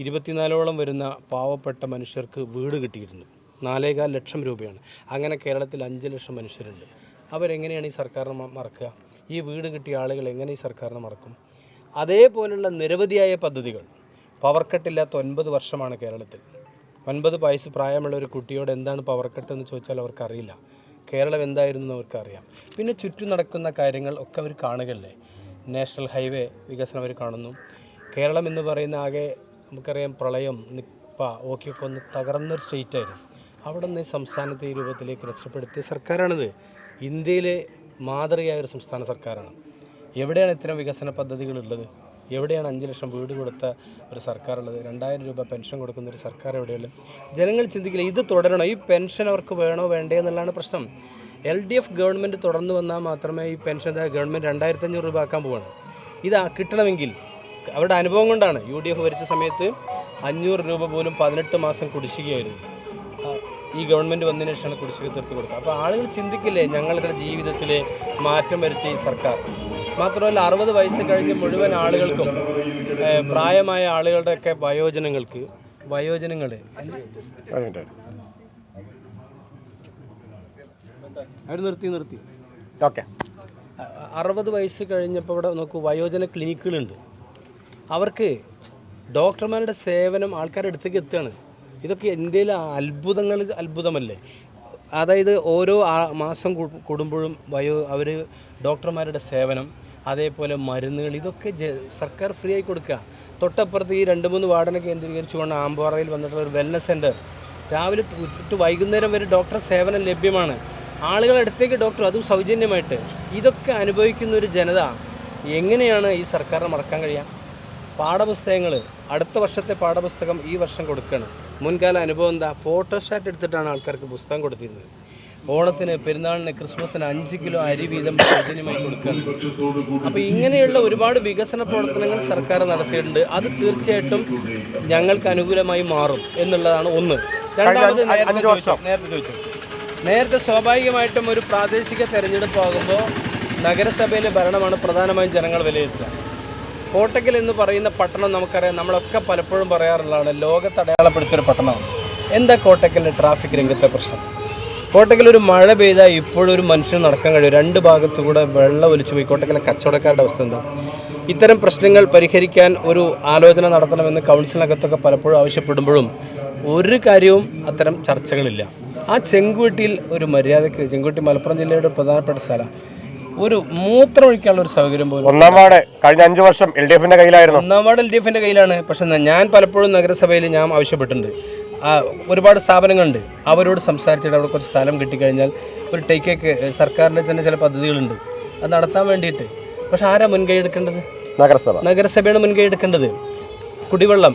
24ഓളം വരുന്ന പാവപ്പെട്ട മനുഷ്യർക്ക് വീട് കിട്ടിയിരുന്നു. 4.25 ലക്ഷം രൂപയാണ്. അങ്ങനെ കേരളത്തിൽ 5 ലക്ഷം മനുഷ്യരുണ്ട്. അവരെങ്ങനെയാണ് ഈ സർക്കാരിനെ മറക്കുക? ഈ വീട് കിട്ടിയ ആളുകൾ എങ്ങനെ ഈ സർക്കാരിനെ മറക്കും? അതേപോലുള്ള നിരവധിയായ പദ്ധതികൾ. പവർ കട്ടില്ലാത്ത 9 വർഷമാണ് കേരളത്തിൽ. 9 വയസ്സ് പ്രായമുള്ള ഒരു കുട്ടിയോട് എന്താണ് പവർ കട്ട് എന്ന് ചോദിച്ചാൽ അവർക്കറിയില്ല. കേരളം എന്തായിരുന്നു എന്ന് അവർക്കറിയാം. പിന്നെ ചുറ്റും നടക്കുന്ന കാര്യങ്ങൾ ഒക്കെ അവർ കാണുകയല്ലേ. നാഷണൽ ഹൈവേ വികസനം അവർ കാണുന്നു. കേരളം എന്ന് പറയുന്ന ആകെ നമുക്കറിയാം പ്രളയം, നിപ്പ ഒക്കെ ഒന്ന് തകർന്നൊരു സ്റ്റേറ്റായിരുന്നു. അവിടെ നിന്ന് സംസ്ഥാനത്തെ ഈ രൂപത്തിലേക്ക് രക്ഷപ്പെടുത്തിയ സർക്കാരാണിത്. ഇന്ത്യയിലെ മാതൃകയായ ഒരു സംസ്ഥാന സർക്കാരാണ്. എവിടെയാണ് ഇത്തരം വികസന പദ്ധതികളുള്ളത്? എവിടെയാണ് 5 ലക്ഷം വീട് കൊടുത്ത ഒരു സർക്കാരുള്ളത്? 2000 രൂപ പെൻഷൻ കൊടുക്കുന്ന ഒരു സർക്കാർ എവിടെയുള്ളത്? ജനങ്ങൾ ചിന്തിക്കില്ല, ഇത് തുടരണോ? ഈ പെൻഷൻ അവർക്ക് വേണോ വേണ്ടേ എന്നുള്ളതാണ് പ്രശ്നം. LDF ഗവൺമെൻറ് തുടർന്ന് വന്നാൽ മാത്രമേ ഈ പെൻഷൻ ഗവൺമെൻറ് 2500 രൂപ ആക്കാൻ പോവുകയാണ്. ഇത് കിട്ടണമെങ്കിൽ അവരുടെ അനുഭവം കൊണ്ടാണ്. UDF ഭരിച്ച സമയത്ത് 500 രൂപ പോലും 18 മാസം കുടിശ്ശികയായിരുന്നു. ഈ ഗവൺമെൻറ് വന്നതിന് ശേഷമാണ് കുടിശ്ശിക തീർത്ത് കൊടുത്തത്. അപ്പോൾ ആളുകൾ ചിന്തിക്കില്ലേ ഞങ്ങളുടെ ജീവിതത്തിൽ മാറ്റം വരുത്തിയ ഈ സർക്കാർ. മാത്രമല്ല 60 വയസ്സ് കഴിഞ്ഞ് മുഴുവൻ ആളുകൾക്കും പ്രായമായ ആളുകളുടെയൊക്കെ വയോജനങ്ങൾ അവർ നിർത്തി ഓക്കെ 60 വയസ്സ് കഴിഞ്ഞപ്പോൾ ഇവിടെ നോക്കൂ, വയോജന ക്ലിനിക്കുകളുണ്ട്. അവർക്ക് ഡോക്ടർമാരുടെ സേവനം ആൾക്കാരുടെ അടുത്തേക്ക് എത്തുകയാണ്. ഇതൊക്കെ ഇന്ത്യയിലെ അത്ഭുതമല്ലേ? അതായത് ഓരോ മാസം കൂടുമ്പോഴും അവർ ഡോക്ടർമാരുടെ സേവനം, അതേപോലെ മരുന്നുകൾ, ഇതൊക്കെ സർക്കാർ ഫ്രീ ആയി കൊടുക്കുക. തൊട്ടപ്പുറത്ത് ഈ 2-3 വാർഡിനെ കേന്ദ്രീകരിച്ചുകൊണ്ട് ആമ്പാറയിൽ വന്നിട്ടുള്ള ഒരു വെൽനസ് സെൻറ്റർ, രാവിലെ തൊട്ട് വൈകുന്നേരം വരെ ഡോക്ടർ സേവനം ലഭ്യമാണ്. ആളുകളുടെ അടുത്തേക്ക് ഡോക്ടർ, അതും സൗജന്യമായിട്ട്. ഇതൊക്കെ അനുഭവിക്കുന്ന ഒരു ജനത എങ്ങനെയാണ് ഈ സർക്കാരിനെ മറക്കാൻ കഴിയുക? പാഠപുസ്തകങ്ങൾ, അടുത്ത വർഷത്തെ പാഠപുസ്തകം ഈ വർഷം കൊടുക്കുകയാണ്. മുൻകാല അനുഭവം എന്താ? ഫോട്ടോസ്റ്റാറ്റ് എടുത്തിട്ടാണ് ആൾക്കാർക്ക് പുസ്തകം കൊടുത്തിരുന്നത്. ഓണത്തിന്, പെരുന്നാളിന്, ക്രിസ്മസിന് 5 കിലോ അരി വീതം സൗജന്യമായി കൊടുക്കുകയാണ്. അപ്പോൾ ഇങ്ങനെയുള്ള ഒരുപാട് വികസന പ്രവർത്തനങ്ങൾ സർക്കാർ നടത്തിയിട്ടുണ്ട്. അത് തീർച്ചയായിട്ടും ഞങ്ങൾക്ക് അനുകൂലമായി മാറും എന്നുള്ളതാണ് ഒന്ന്. രണ്ടാമത് നേരത്തെ സ്വാഭാവികമായിട്ടും ഒരു പ്രാദേശിക തെരഞ്ഞെടുപ്പ് ആകുമ്പോൾ നഗരസഭയിലെ ഭരണമാണ് പ്രധാനമായും ജനങ്ങൾ വിലയിരുത്തുക. കോട്ടക്കൽ എന്ന് പറയുന്ന പട്ടണം നമുക്കറിയാം, നമ്മളൊക്കെ പലപ്പോഴും പറയാറുള്ളതാണ്, ലോകത്ത് അടയാളപ്പെടുത്തിയൊരു പട്ടണമാണ്. എന്താ കോട്ടക്കലിൻ്റെ ട്രാഫിക് രംഗത്തെ പ്രശ്നം? കോട്ടക്കൽ ഒരു മഴ പെയ്താൽ ഇപ്പോഴൊരു മനുഷ്യന് നടക്കാൻ കഴിയും. 2 ഭാഗത്തു കൂടെ വെള്ളം ഒലിച്ചു പോയി. കോട്ടക്കലെ കച്ചവടക്കാരുടെ അവസ്ഥ എന്താ? ഇത്തരം പ്രശ്നങ്ങൾ പരിഹരിക്കാൻ ഒരു ആലോചന നടത്തണമെന്ന് കൗൺസിലിനകത്തൊക്കെ പലപ്പോഴും ആവശ്യപ്പെടുമ്പോഴും ഒരു കാര്യവും അത്തരം ചർച്ചകളില്ല. ആ ചെങ്കുവെട്ടിയിൽ ഒരു മര്യാദയ്ക്ക്, ചെങ്കുവെട്ടി മലപ്പുറം ജില്ലയുടെ പ്രധാനപ്പെട്ട സ്ഥലം, ഒരു മൂത്രം ഒഴിക്കാനുള്ള ഒരു സൗകര്യം പോലും. 1-ാം വാർഡ് കഴിഞ്ഞ 5 വർഷം LDFന്റെ കയ്യിലായിരുന്നു. 1-ാം വാർഡ് LDFന്റെ കയ്യിലാണ്. പക്ഷെ ഞാൻ പലപ്പോഴും നഗരസഭയിൽ ഞാൻ ആവശ്യപ്പെട്ടിട്ടുണ്ട്. ഒരുപാട് സ്ഥാപനങ്ങളുണ്ട്, അവരോട് സംസാരിച്ചിട്ട് അവിടെ കുറച്ച് സ്ഥലം കിട്ടിക്കഴിഞ്ഞാൽ ഒരു ടേക്കൊക്കെ, സർക്കാരിൻ്റെ തന്നെ ചില പദ്ധതികളുണ്ട് അത് നടത്താൻ വേണ്ടിയിട്ട്. പക്ഷെ ആരാ മുൻകൈ എടുക്കേണ്ടത്? നഗരസഭയാണ് മുൻകൈ എടുക്കേണ്ടത്. കുടിവെള്ളം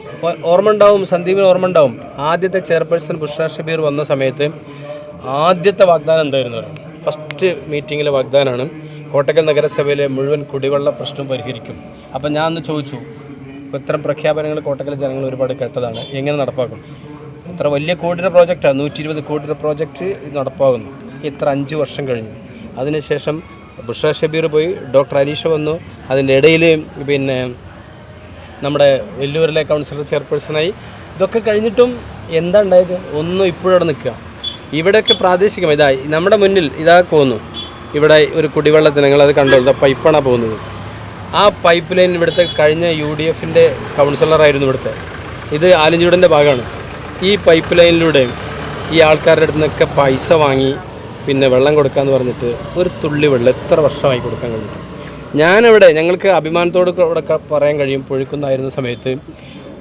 ഓർമ്മ ഉണ്ടാവും, സന്ദീപിന് ഓർമ്മ ഉണ്ടാവും. ആദ്യത്തെ ചെയർപേഴ്സൺ ബുഷ്ര ഷബീർ വന്ന സമയത്ത് ആദ്യത്തെ വാഗ്ദാനം എന്തായിരുന്നു? ഫസ്റ്റ് മീറ്റിങ്ങിലെ വാഗ്ദാനമാണ് കോട്ടക്കൽ നഗരസഭയിലെ മുഴുവൻ കുടിവെള്ള പ്രശ്നം പരിഹരിക്കും. അപ്പം ഞാൻ ഒന്ന് ചോദിച്ചു, ഇത്തരം പ്രഖ്യാപനങ്ങൾ കോട്ടക്കൽ ജനങ്ങൾ ഒരുപാട് കേട്ടതാണ്, എങ്ങനെ നടപ്പാക്കും? ഇത്ര വലിയ കോടിയുടെ പ്രോജക്റ്റാണ്, 120 കോടിയുടെ പ്രോജക്റ്റ് നടപ്പാകുന്നു. ഇത്ര 5 വർഷം കഴിഞ്ഞു. അതിനുശേഷം ബുഷ്ര ഷബീർ പോയി, ഡോക്ടർ അനീഷ വന്നു. അതിൻ്റെ ഇടയിൽ പിന്നെ നമ്മുടെ വെല്ലൂരിലെ കൗൺസിലർ ചെയർപേഴ്സണായി. ഇതൊക്കെ കഴിഞ്ഞിട്ടും എന്താ ഉണ്ടായത്? ഒന്നും ഇപ്പോഴവിടെ നിൽക്കുക. ഇവിടെയൊക്കെ പ്രാദേശികം ഇതായി നമ്മുടെ മുന്നിൽ ഇതാ പോകുന്നു. ഇവിടെ ഒരു കുടിവെള്ളത്തിന് നിങ്ങളത് കണ്ടോളൂ, പൈപ്പാണ് പോകുന്നത്. ആ പൈപ്പ് ലൈൻ ഇവിടുത്തെ കഴിഞ്ഞ UDFൻ്റെ കൗൺസിലറായിരുന്നു ഇവിടുത്തെ. ഇത് ആലഞ്ചൂടിൻ്റെ ഭാഗമാണ്. ഈ പൈപ്പ് ലൈനിലൂടെ ഈ ആൾക്കാരുടെ അടുത്ത് നിന്നൊക്കെ പൈസ വാങ്ങി പിന്നെ വെള്ളം കൊടുക്കാമെന്ന് പറഞ്ഞിട്ട് ഒരു തുള്ളി വെള്ളം എത്ര വർഷമായി കൊടുക്കാൻ കഴിഞ്ഞിട്ട്. ഞാനിവിടെ ഞങ്ങൾക്ക് അഭിമാനത്തോട് ഇവിടെ പറയാൻ കഴിയും, പുഴുക്കുന്നായിരുന്ന സമയത്ത്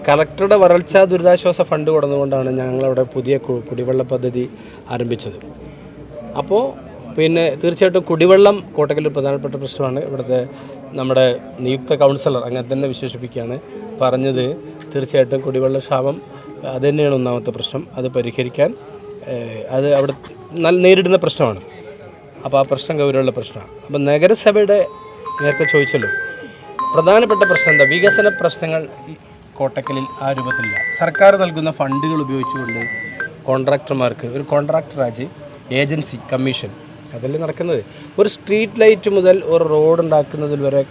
കളക്ടറുടെ വരൾച്ചാ ദുരിതാശ്വാസ ഫണ്ട് കൊടുന്നുകൊണ്ടാണ് ഞങ്ങളവിടെ പുതിയ കുടിവെള്ള പദ്ധതി ആരംഭിച്ചത്. അപ്പോൾ പിന്നെ തീർച്ചയായിട്ടും കുടിവെള്ളം കോട്ടക്കൽ പ്രധാനപ്പെട്ട പ്രശ്നമാണ്. ഇവിടുത്തെ നമ്മുടെ നിയുക്ത കൗൺസിലർ അങ്ങനെ തന്നെ വിശേഷിപ്പിക്കുകയാണ് പറഞ്ഞത്. തീർച്ചയായിട്ടും കുടിവെള്ള ക്ഷാമം അത് തന്നെയാണ് ഒന്നാമത്തെ പ്രശ്നം. അത് പരിഹരിക്കാൻ അത് അവിടെ നേരിടുന്ന പ്രശ്നമാണ്. അപ്പോൾ ആ പ്രശ്നം ഗൗരവമുള്ള പ്രശ്നമാണ്. അപ്പോൾ നഗരസഭയുടെ നേരത്തെ ചോദിച്ചല്ലോ, പ്രധാനപ്പെട്ട പ്രശ്നം എന്താ? വികസന പ്രശ്നങ്ങൾ കോട്ടക്കലിൽ ആ രൂപത്തിലില്ല. സർക്കാർ നൽകുന്ന ഫണ്ടുകൾ ഉപയോഗിച്ചുകൊണ്ട് കോൺട്രാക്ടർമാർക്ക് ഒരു കോൺട്രാക്ടർ രാജ്, ഏജൻസി, കമ്മീഷൻ, അതല്ലേ നടക്കുന്നത്. ഒരു സ്ട്രീറ്റ് ലൈറ്റ് മുതൽ ഒരു റോഡ് ഉണ്ടാക്കുന്നതിൽ വരെ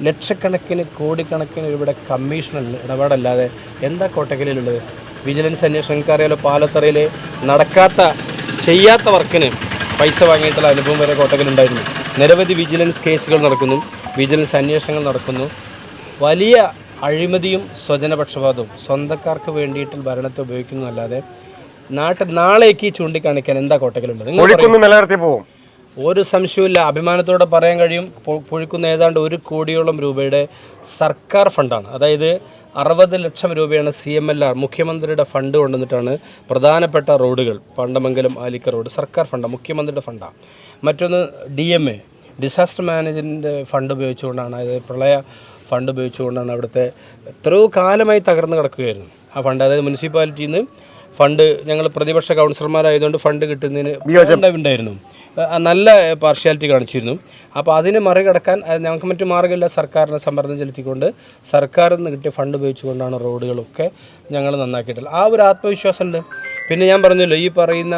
ലക്ഷക്കണക്കിന് കോടിക്കണക്കിന് ഇവിടെ കമ്മീഷൻ ഇടപാടല്ലാതെ എന്താ കോട്ടക്കലിലുള്ളത്? വിജിലൻസ് അന്വേഷണം നിങ്ങൾക്കറിയാലോ, പാലത്തറയിൽ നടക്കാത്ത ചെയ്യാത്ത വർക്കിന് പൈസ വാങ്ങിയിട്ടുള്ള അനുഭവം വരെ കോട്ടക്കലുണ്ടായിരുന്നു. നിരവധി വിജിലൻസ് കേസുകൾ നടക്കുന്നു, വിജിലൻസ് അന്വേഷണങ്ങൾ നടക്കുന്നു. വലിയ അഴിമതിയും സ്വജനപക്ഷപാതവും സ്വന്തക്കാർക്ക് വേണ്ടിയിട്ട് ഭരണത്തെ ഉപയോഗിക്കുന്നതല്ലാതെ നാളേക്ക് ചൂണ്ടിക്കാണിക്കാൻ എന്താ കോട്ടക്കലുള്ളത്? ഒരു സംശയമില്ല, അഭിമാനത്തോടെ പറയാൻ കഴിയും. പുഴുക്കുന്ന ഏതാണ്ട് 1 കോടിയോളം രൂപയുടെ സർക്കാർ ഫണ്ടാണ്. അതായത് 60 ലക്ഷം രൂപയാണ് CMLR മുഖ്യമന്ത്രിയുടെ ഫണ്ട് കൊണ്ടുവന്നിട്ടാണ് പ്രധാനപ്പെട്ട റോഡുകൾ, പണ്ടമംഗലം ആലിക്ക റോഡ് സർക്കാർ ഫണ്ടാണ്, മുഖ്യമന്ത്രിയുടെ ഫണ്ടാണ്. മറ്റൊന്ന് DMA ഡിസാസ്റ്റർ മാനേജ്മെൻറ്റ് ഫണ്ട് ഉപയോഗിച്ചുകൊണ്ടാണ്, അതായത് പ്രളയ ഫണ്ട് ഉപയോഗിച്ചുകൊണ്ടാണ് അവിടുത്തെ എത്രയോ കാലമായി തകർന്നു കിടക്കുകയായിരുന്നു ആ ഫണ്ട്. അതായത് മുനിസിപ്പാലിറ്റിയിൽ നിന്ന് ഫണ്ട് ഞങ്ങൾ പ്രതിപക്ഷ കൗൺസിലർമാരായതുകൊണ്ട് ഫണ്ട് കിട്ടുന്നതിന് ഉണ്ടായിരുന്നു, നല്ല പാർഷ്യാലിറ്റി കാണിച്ചിരുന്നു. അപ്പോൾ അതിനെ മറികടക്കാൻ ഞങ്ങൾക്ക് മറ്റു മാർഗ്ഗമില്ല, സർക്കാരിനെ സമ്മർദ്ദം ചെലുത്തിക്കൊണ്ട് സർക്കാരിൽ നിന്ന് കിട്ടിയ ഫണ്ട് ഉപയോഗിച്ചുകൊണ്ടാണ് റോഡുകളൊക്കെ ഞങ്ങൾ നന്നാക്കിയിട്ടുള്ളത്. ആ ഒരു ആത്മവിശ്വാസമുണ്ട്. പിന്നെ ഞാൻ പറഞ്ഞല്ലോ, ഈ പറയുന്ന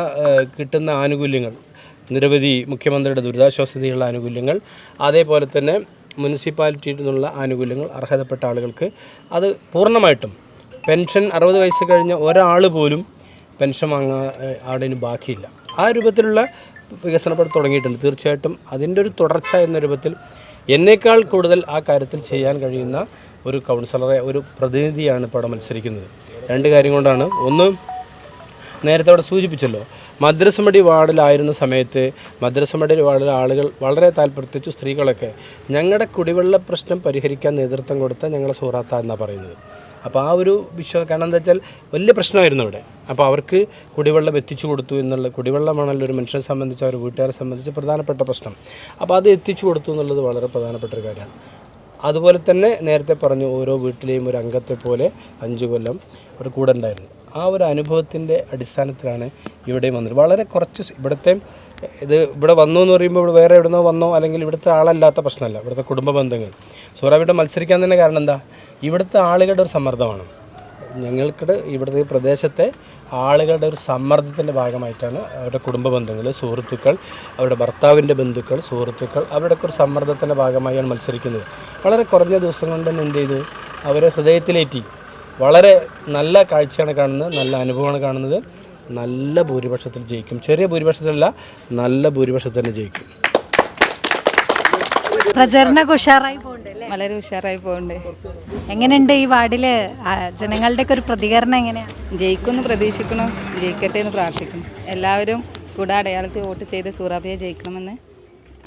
കിട്ടുന്ന ആനുകൂല്യങ്ങൾ, നിരവധി മുഖ്യമന്ത്രിയുടെ ദുരിതാശ്വാസ നിധിയുള്ള ആനുകൂല്യങ്ങൾ, അതേപോലെ തന്നെ മുനിസിപ്പാലിറ്റിയിൽ നിന്നുള്ള ആനുകൂല്യങ്ങൾ അർഹതപ്പെട്ട ആളുകൾക്ക് അത് പൂർണ്ണമായിട്ടും പെൻഷൻ 60 വയസ്സ് കഴിഞ്ഞ ഒരാൾ പോലും പെൻഷൻ വാങ്ങാൻ ആടിന് ബാക്കിയില്ല. ആ രൂപത്തിലുള്ള വികസനപ്പെട്ട് തുടങ്ങിയിട്ടുണ്ട്. തീർച്ചയായിട്ടും അതിൻ്റെ ഒരു തുടർച്ച എന്ന രൂപത്തിൽ എന്നേക്കാൾ കൂടുതൽ ആ കാര്യത്തിൽ ചെയ്യാൻ കഴിയുന്ന ഒരു കൗൺസിലറെ, ഒരു പ്രതിനിധിയാണ് ഇപ്പോൾ അവിടെ മത്സരിക്കുന്നത്. 2 കാര്യം കൊണ്ടാണ്. ഒന്ന്, നേരത്തെ അവിടെ സൂചിപ്പിച്ചല്ലോ, മദ്രസമടി വാർഡിലായിരുന്ന സമയത്ത് മദ്രസമടി വാർഡിലെ ആളുകൾ വളരെ പ്രത്യേകിച്ച് സ്ത്രീകളൊക്കെ ഞങ്ങളുടെ കുടിവെള്ള പ്രശ്നം പരിഹരിക്കാൻ നേതൃത്വം കൊടുത്ത ഞങ്ങളെ സൂറാത്ത എന്നാണ് പറയുന്നത്. അപ്പോൾ ആ ഒരു കാരണം എന്താ വെച്ചാൽ വലിയ പ്രശ്നമായിരുന്നു അവിടെ. അപ്പോൾ അവർക്ക് കുടിവെള്ളം എത്തിച്ചു കൊടുത്തു എന്നുള്ള, കുടിവെള്ളമാണല്ലോ ഒരു മനുഷ്യനെ സംബന്ധിച്ച്, അവർ വീട്ടുകാരെ സംബന്ധിച്ച് പ്രധാനപ്പെട്ട പ്രശ്നം. അപ്പോൾ അത് എത്തിച്ചു കൊടുത്തു എന്നുള്ളത് വളരെ പ്രധാനപ്പെട്ട ഒരു കാര്യമാണ്. അതുപോലെ തന്നെ നേരത്തെ പറഞ്ഞു, ഓരോ വീട്ടിലെയും ഒരു അംഗത്തെ പോലെ 5 കൊല്ലം ഒരു കൂടെ ഉണ്ടായിരുന്നു. ആ ഒരു അനുഭവത്തിൻ്റെ അടിസ്ഥാനത്തിലാണ് ഇവിടെ വന്നത്. വളരെ കുറച്ച് ഇവിടുത്തെ ഇവിടെ വന്നു എന്ന് പറയുമ്പോൾ ഇവിടെ വേറെ എവിടുന്നോ വന്നോ അല്ലെങ്കിൽ ഇവിടുത്തെ ആളല്ലാത്ത പ്രശ്നമല്ല, ഇവിടുത്തെ കുടുംബ ബന്ധങ്ങൾ. സൂറാബേട്ട മത്സരിക്കാൻ തന്നെ കാരണം എന്താ? ഇവിടുത്തെ ആളുകളുടെ ഒരു സമ്മർദ്ദമാണ്. ഞങ്ങൾക്കിടെ ഇവിടുത്തെ പ്രദേശത്തെ ആളുകളുടെ ഒരു സമ്മർദ്ദത്തിൻ്റെ ഭാഗമായിട്ടാണ് അവരുടെ കുടുംബ ബന്ധങ്ങൾ, സുഹൃത്തുക്കൾ, അവരുടെ ഭർത്താവിൻ്റെ ബന്ധുക്കൾ, സുഹൃത്തുക്കൾ, അവരുടെയൊക്കെ ഒരു സമ്മർദ്ദത്തിൻ്റെ ഭാഗമായാണ് മത്സരിക്കുന്നത്. വളരെ കുറഞ്ഞ ദിവസം കൊണ്ട് തന്നെ എന്ത് ചെയ്തു, അവരെ ഹൃദയത്തിലേറ്റി. വളരെ നല്ല കാഴ്ചയാണ് കാണുന്നത്, നല്ല അനുഭവമാണ് കാണുന്നത്. നല്ല ഭൂരിപക്ഷത്തിൽ ജയിക്കും. ചെറിയ ഭൂരിപക്ഷത്തിലല്ല, നല്ല ഭൂരിപക്ഷത്തിൽ തന്നെ ജയിക്കും. പ്രചരണ ഉഷാറായി പോകുന്നുണ്ട്. വളരെ ഉഷാറായി പോകുന്നുണ്ട്. എങ്ങനെയുണ്ട് ഈ വാർഡില് ജനങ്ങളുടെയൊക്കെ ഒരു പ്രതികരണം എങ്ങനെയാണ്? ജയിക്കുമെന്ന് പ്രതീക്ഷിക്കണം, ജയിക്കട്ടെ എന്ന് പ്രാർത്ഥിക്കുന്നു. എല്ലാവരും കൂടെ അടയാളത്തിൽ വോട്ട് ചെയ്ത് സൂറാബിയെ ജയിക്കണമെന്ന്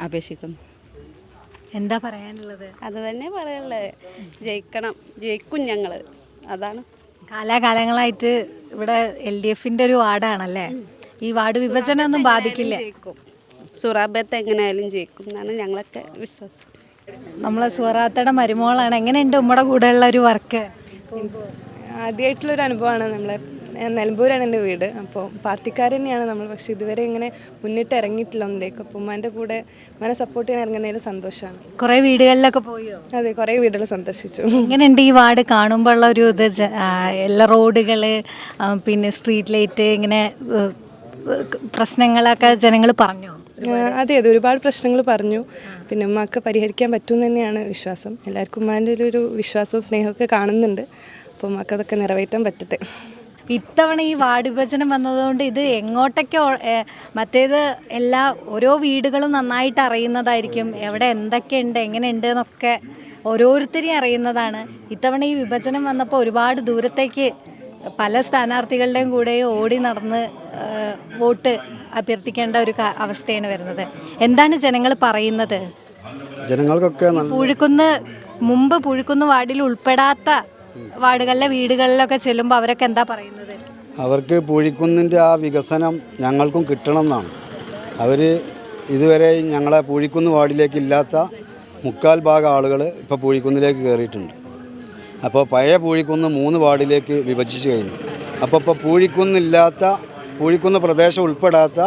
അപേക്ഷിക്കുന്നു. എന്താ പറയാനുള്ളത്? അത് തന്നെ പറയാനുള്ളത്, ജയിക്കണം, ജയിക്കും ഞങ്ങൾ. അതാണ്. കാലാകാലങ്ങളായിട്ട് ഇവിടെ LDFന്റെ ഒരു വാർഡാണല്ലേ. ഈ വാർഡ് വിഭജനം ഒന്നും ബാധിക്കില്ല. സൂറാബത്ത് എങ്ങനെയായാലും ജയിക്കും എന്നാണ് ഞങ്ങളൊക്കെ വിശ്വാസം. നമ്മളെ സൂറാത്തയുടെ മരുമോളാണ്. എങ്ങനെയുണ്ട് ഉമ്മയുടെ കൂടെയുള്ള ഒരു വർക്ക്? ആദ്യമായിട്ടുള്ളൊരു അനുഭവമാണ്. നമ്മളെ നിലമ്പൂരാണ് എൻ്റെ വീട്. അപ്പോൾ പാർട്ടിക്കാർ തന്നെയാണ് നമ്മൾ, പക്ഷേ ഇതുവരെ ഇങ്ങനെ മുന്നിട്ട് ഇറങ്ങിയിട്ടില്ല ഒന്നിലേക്ക്. അപ്പോൾ ഉമ്മാൻ്റെ കൂടെ ഉമ്മാനെ സപ്പോർട്ട് ചെയ്യാൻ ഇറങ്ങുന്നതിൽ സന്തോഷമാണ്. കുറേ വീടുകളിലൊക്കെ പോയോ? അതെ, കുറേ വീടുകൾ സന്ദർശിച്ചു. എങ്ങനെയുണ്ട് ഈ വാർഡ് കാണുമ്പോൾ ഉള്ള ഒരു ഇത്? എല്ലാ റോഡുകൾ, പിന്നെ സ്ട്രീറ്റ് ലൈറ്റ്, ഇങ്ങനെ പ്രശ്നങ്ങളൊക്കെ ജനങ്ങൾ പറഞ്ഞോ? അതെ, ഒരുപാട് പ്രശ്നങ്ങൾ പറഞ്ഞു. പിന്നെ ഉമ്മക്ക് പരിഹരിക്കാൻ പറ്റും തന്നെയാണ് വിശ്വാസം. എല്ലാവർക്കും ഉമ്മാൻ്റെ ഒരു വിശ്വാസവും സ്നേഹമൊക്കെ കാണുന്നുണ്ട്. അപ്പോൾ ഉമ്മക്ക് അതൊക്കെ നിറവേറ്റാൻ പറ്റട്ടെ. ഇത്തവണ ഈ വാർഡ് വിഭജനം വന്നതുകൊണ്ട് ഇത് എങ്ങോട്ടൊക്കെ, മറ്റേത് ഓരോ വീടുകളും നന്നായിട്ട് അറിയുന്നതായിരിക്കും, എവിടെ എന്തൊക്കെയുണ്ട് എങ്ങനെയുണ്ട് എന്നൊക്കെ ഓരോരുത്തരെയും അറിയുന്നതാണ്. ഇത്തവണ ഈ വിഭജനം വന്നപ്പോൾ ഒരുപാട് ദൂരത്തേക്ക് പല സ്ഥാനാർത്ഥികളുടെയും കൂടെ ഓടി നടന്ന് വോട്ട് അഭ്യർത്ഥിക്കേണ്ട ഒരു അവസ്ഥയാണ് വരുന്നത്. എന്താണ് ജനങ്ങൾ പറയുന്നത്? ജനങ്ങൾക്കൊക്കെ പുഴുക്കുന്ന് വാർഡിൽ ഉൾപ്പെടാത്ത വാർഡുകളിലെ വീടുകളിലൊക്കെ ചെല്ലുമ്പോൾ അവരൊക്കെ എന്താ പറയുന്നത്? അവർക്ക് പൂഴിക്കുന്നിൻ്റെ ആ വികസനം ഞങ്ങൾക്കും കിട്ടണം എന്നാണ്. അവർ ഇതുവരെ ഞങ്ങളെ പൂഴിക്കുന്ന് വാർഡിലേക്ക് ഇല്ലാത്ത 3/4 ഭാഗം ആളുകൾ ഇപ്പോൾ പൂഴിക്കുന്നിലേക്ക് കയറിയിട്ടുണ്ട്. അപ്പോൾ പഴയ പൂഴിക്കുന്ന് 3 വാർഡിലേക്ക് വിഭജിച്ച് കഴിഞ്ഞു. അപ്പോൾ പൂഴിക്കുന്ന് പ്രദേശം ഉൾപ്പെടാത്ത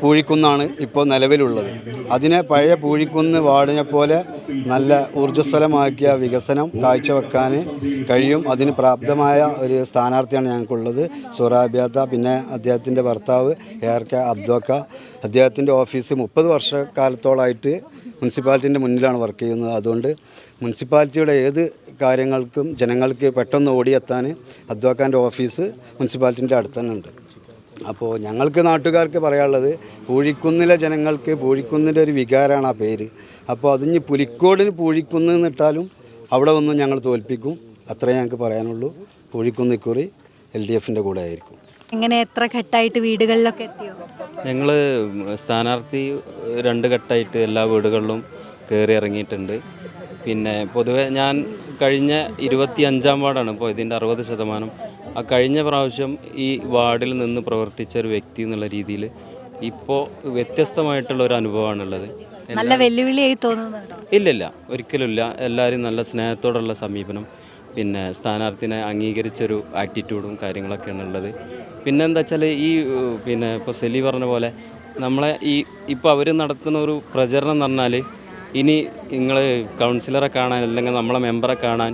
പൂഴിക്കുന്നാണ് ഇപ്പോൾ നിലവിലുള്ളത്. അതിനെ പഴയ പൂഴിക്കുന്ന് വാർഡിനെ പോലെ നല്ല ഊർജ്ജസ്വലമാക്കിയ വികസനം കാഴ്ചവെക്കാൻ കഴിയും. അതിന് പ്രാപ്തമായ ഒരു സ്ഥാനാർത്ഥിയാണ് ഞങ്ങൾക്കുള്ളത്, സൂറാബിയാത്ത. പിന്നെ അദ്ദേഹത്തിൻ്റെ ഭർത്താവ് ARK അബ്ദോക്ക. അദ്ദേഹത്തിൻ്റെ ഓഫീസ് 30 വർഷക്കാലത്തോളമായിട്ട് മുനിസിപ്പാലിറ്റിൻ്റെ മുന്നിലാണ് വർക്ക് ചെയ്യുന്നത്. അതുകൊണ്ട് മുനിസിപ്പാലിറ്റിയുടെ ഏത് കാര്യങ്ങൾക്കും ജനങ്ങൾക്ക് പെട്ടെന്ന് ഓടിയെത്താൻ അബ്ദോക്കാൻ്റെ ഓഫീസ് മുനിസിപ്പാലിറ്റിൻ്റെ അടുത്ത് തന്നെ ഉണ്ട്. അപ്പോൾ ഞങ്ങൾക്ക് നാട്ടുകാർക്ക് പറയാനുള്ളത്, പൂഴിക്കുന്നിലെ ജനങ്ങൾക്ക് പൂഴിക്കുന്നിൻ്റെ ഒരു വികാരമാണ് ആ പേര്. അപ്പോൾ അതിന് പുലിക്കോടിന് പൂഴിക്കുന്ന് എന്നിട്ടാലും അവിടെ ഒന്നും ഞങ്ങൾ തോൽപ്പിക്കും. അത്രേ ഞങ്ങൾക്ക് പറയാനുള്ളൂ. പൂഴിക്കുന്ന് ഇക്കുറി LDFൻ്റെ കൂടെ ആയിരിക്കും. എങ്ങനെ, എത്ര ഘട്ടമായിട്ട് വീടുകളിലൊക്കെ എത്തിയോ? ഞങ്ങൾ സ്ഥാനാർത്ഥി 2 ഘട്ടമായിട്ട് എല്ലാ വീടുകളിലും കയറി ഇറങ്ങിയിട്ടുണ്ട്. പിന്നെ പൊതുവെ ഞാൻ കഴിഞ്ഞ 25-ാം വാർഡാണ് ഇപ്പോൾ ഇതിൻ്റെ 60%. ആ കഴിഞ്ഞ പ്രാവശ്യം ഈ വാർഡിൽ നിന്ന് പ്രവർത്തിച്ച ഒരു വ്യക്തി എന്നുള്ള രീതിയിൽ ഇപ്പോൾ വ്യത്യസ്തമായിട്ടുള്ള ഒരു അനുഭവമാണുള്ളത്. നല്ല വെല്ലുവിളിയായി തോന്നുന്നുണ്ടോ? ഇല്ലില്ല, ഒരിക്കലുമില്ല. എല്ലാവരും നല്ല സ്നേഹത്തോടുള്ള സമീപനം, പിന്നെ സ്ഥാനാർത്ഥിനെ അംഗീകരിച്ചൊരു ആറ്റിറ്റ്യൂഡും കാര്യങ്ങളൊക്കെയാണ് ഉള്ളത്. പിന്നെന്താ വെച്ചാൽ പിന്നെ ഇപ്പോൾ സെലി പറഞ്ഞ പോലെ നമ്മളെ ഇപ്പോൾ അവർ നടത്തുന്ന ഒരു പ്രചരണം എന്ന് പറഞ്ഞാൽ, ഇനി നിങ്ങൾ കൗൺസിലറെ കാണാൻ അല്ലെങ്കിൽ നമ്മളെ മെമ്പറെ കാണാൻ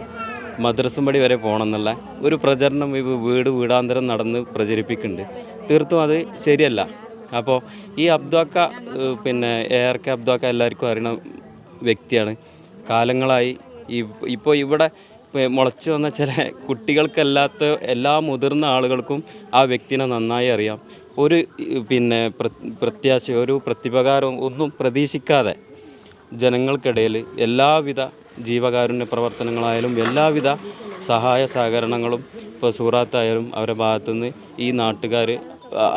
മദ്രസമ്പടി വരെ പോകണം എന്നുള്ള ഒരു പ്രചരണം വീടാന്തരം നടന്ന് പ്രചരിപ്പിക്കുന്നുണ്ട്. തീർത്തും അത് ശരിയല്ല. അപ്പോൾ ഈ അബ്ദോക്ക, പിന്നെ ARK അബ്ദോക്ക എല്ലാവർക്കും അറിയുന്ന വ്യക്തിയാണ്. കാലങ്ങളായി ഇപ്പോൾ ഇവിടെ മുളച്ചു വന്ന ചില കുട്ടികൾക്കല്ലാത്ത എല്ലാ മുതിർന്ന ആളുകൾക്കും ആ വ്യക്തിനെ നന്നായി അറിയാം. ഒരു പിന്നെ പ്രത്യാശ, ഒരു പ്രത്യുപകാരം ഒന്നും പ്രതീക്ഷിക്കാതെ ജനങ്ങൾക്കിടയിൽ എല്ലാവിധ ജീവകാരുണ്യ പ്രവർത്തനങ്ങളായാലും എല്ലാവിധ സഹായ സഹകരണങ്ങളും ഇപ്പോൾ സൂറാത്തായാലും അവരുടെ ഭാഗത്തുനിന്ന് ഈ നാട്ടുകാർ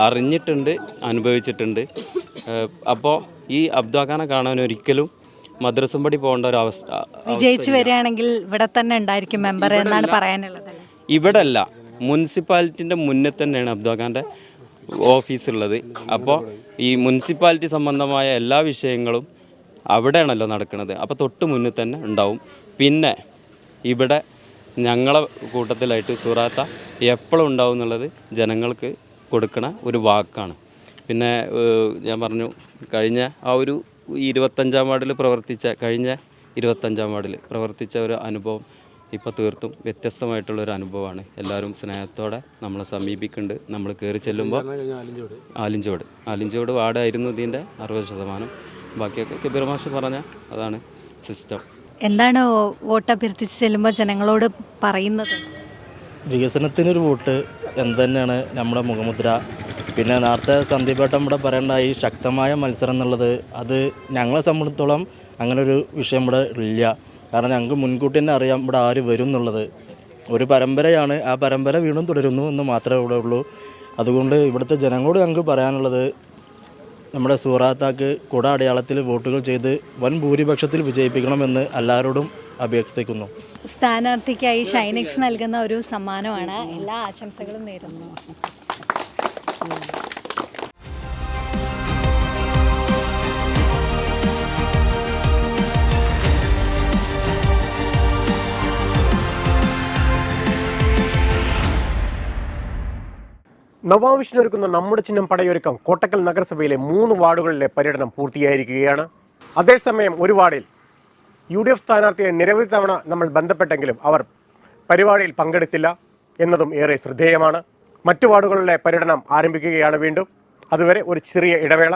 അറിഞ്ഞിട്ടുണ്ട്, അനുഭവിച്ചിട്ടുണ്ട്. അപ്പോൾ ഈ അബ്ദുഖാനെ കാണാൻ ഒരിക്കലും മദ്രസമ്പടി പോകേണ്ട ഒരു അവസ്ഥ വിജയിച്ചു വരികയാണെങ്കിൽ ഇവിടെ തന്നെ ഉണ്ടായിരിക്കും മെമ്പർ എന്നാണ് പറയാനുള്ളത്. ഇവിടെ അല്ല, മുനിസിപ്പാലിറ്റിൻ്റെ മുന്നേ തന്നെയാണ് അബ്ദുഖാൻ്റെ ഓഫീസുള്ളത്. അപ്പോൾ ഈ മുനിസിപ്പാലിറ്റി സംബന്ധമായ എല്ലാ വിഷയങ്ങളും അവിടെയാണല്ലോ നടക്കുന്നത്. അപ്പോൾ തൊട്ട് മുന്നിൽ തന്നെ ഉണ്ടാവും. പിന്നെ ഇവിടെ ഞങ്ങളെ കൂട്ടത്തിലായിട്ട് സൂറാത്ത എപ്പോഴും ഉണ്ടാവും എന്നുള്ളത് ജനങ്ങൾക്ക് കൊടുക്കണ ഒരു വാക്കാണ്. പിന്നെ ഞാൻ പറഞ്ഞു, കഴിഞ്ഞ ആ ഒരു 25-ാം വാർഡിൽ കഴിഞ്ഞ 25-ാം വാർഡിൽ പ്രവർത്തിച്ച ഒരു അനുഭവം ഇപ്പോൾ തീർത്തും വ്യത്യസ്തമായിട്ടുള്ളൊരു അനുഭവമാണ്. എല്ലാവരും സ്നേഹത്തോടെ നമ്മളെ സമീപിക്കുന്നുണ്ട്. നമ്മൾ കയറി ചെല്ലുമ്പോൾ ആലിഞ്ചോട് വാർഡായിരുന്നു ഇതിൻ്റെ 60%. ബാക്കിയൊക്കെ കബീർ മാഷ് പറഞ്ഞ അതാണ് സിസ്റ്റം. എന്താണ് വോട്ട് അഭ്യർത്ഥിച്ച് ചെല്ലുമ്പോൾ ജനങ്ങളോട് പറയുന്നത്? വികസനത്തിനൊരു വോട്ട് എന്ത് തന്നെയാണ് നമ്മുടെ മുഖമുദ്ര. പിന്നെ നേരത്തെ സന്ദീപേട്ടൻ ഇവിടെ പറയേണ്ട ഈ ശക്തമായ മത്സരം എന്നുള്ളത് അത് ഞങ്ങളെ സംബന്ധിച്ചിടത്തോളം അങ്ങനൊരു വിഷയം ഇവിടെ ഇല്ല. കാരണം ഞങ്ങൾക്ക് മുൻകൂട്ടി തന്നെ അറിയാം ഇവിടെ ആര് വരും എന്നുള്ളത്. ഒരു പരമ്പരയാണ്, ആ പരമ്പര വീണ്ടും തുടരുന്നു എന്ന് മാത്രമേ ഇവിടെ ഉള്ളൂ. അതുകൊണ്ട് ഇവിടുത്തെ ജനങ്ങളോട് ഞങ്ങൾക്ക് പറയാനുള്ളത്, നമ്മുടെ സൂറാത്താക്ക് കുട അടയാളത്തിൽ വോട്ടുകൾ ചെയ്ത് വൻ ഭൂരിപക്ഷത്തിൽ വിജയിപ്പിക്കണമെന്ന് എല്ലാവരോടും അഭ്യർത്ഥിക്കുന്നു. സ്ഥാനാർത്ഥിക്കായി ഷൈനിക്സ് നൽകുന്ന ഒരു സമ്മാനമാണ്. എല്ലാ ആശംസകളും നേരുന്നു. നവാവിഷിന് ഒരുക്കുന്ന നമ്മുടെ ചിഹ്നം പടയൊരുക്കം കോട്ടക്കൽ നഗരസഭയിലെ 3 വാർഡുകളിലെ പര്യടനം പൂർത്തിയായിരിക്കുകയാണ്. അതേസമയം ഒരു വാർഡിൽ UDF സ്ഥാനാർത്ഥിയെ നിരവധി തവണ നമ്മൾ ബന്ധപ്പെട്ടെങ്കിലും അവർ പരിപാടിയിൽ പങ്കെടുത്തില്ല എന്നതും ഏറെ ശ്രദ്ധേയമാണ്. മറ്റു വാർഡുകളിലെ പര്യടനം ആരംഭിക്കുകയാണ് വീണ്ടും. അതുവരെ ഒരു ചെറിയ ഇടവേള.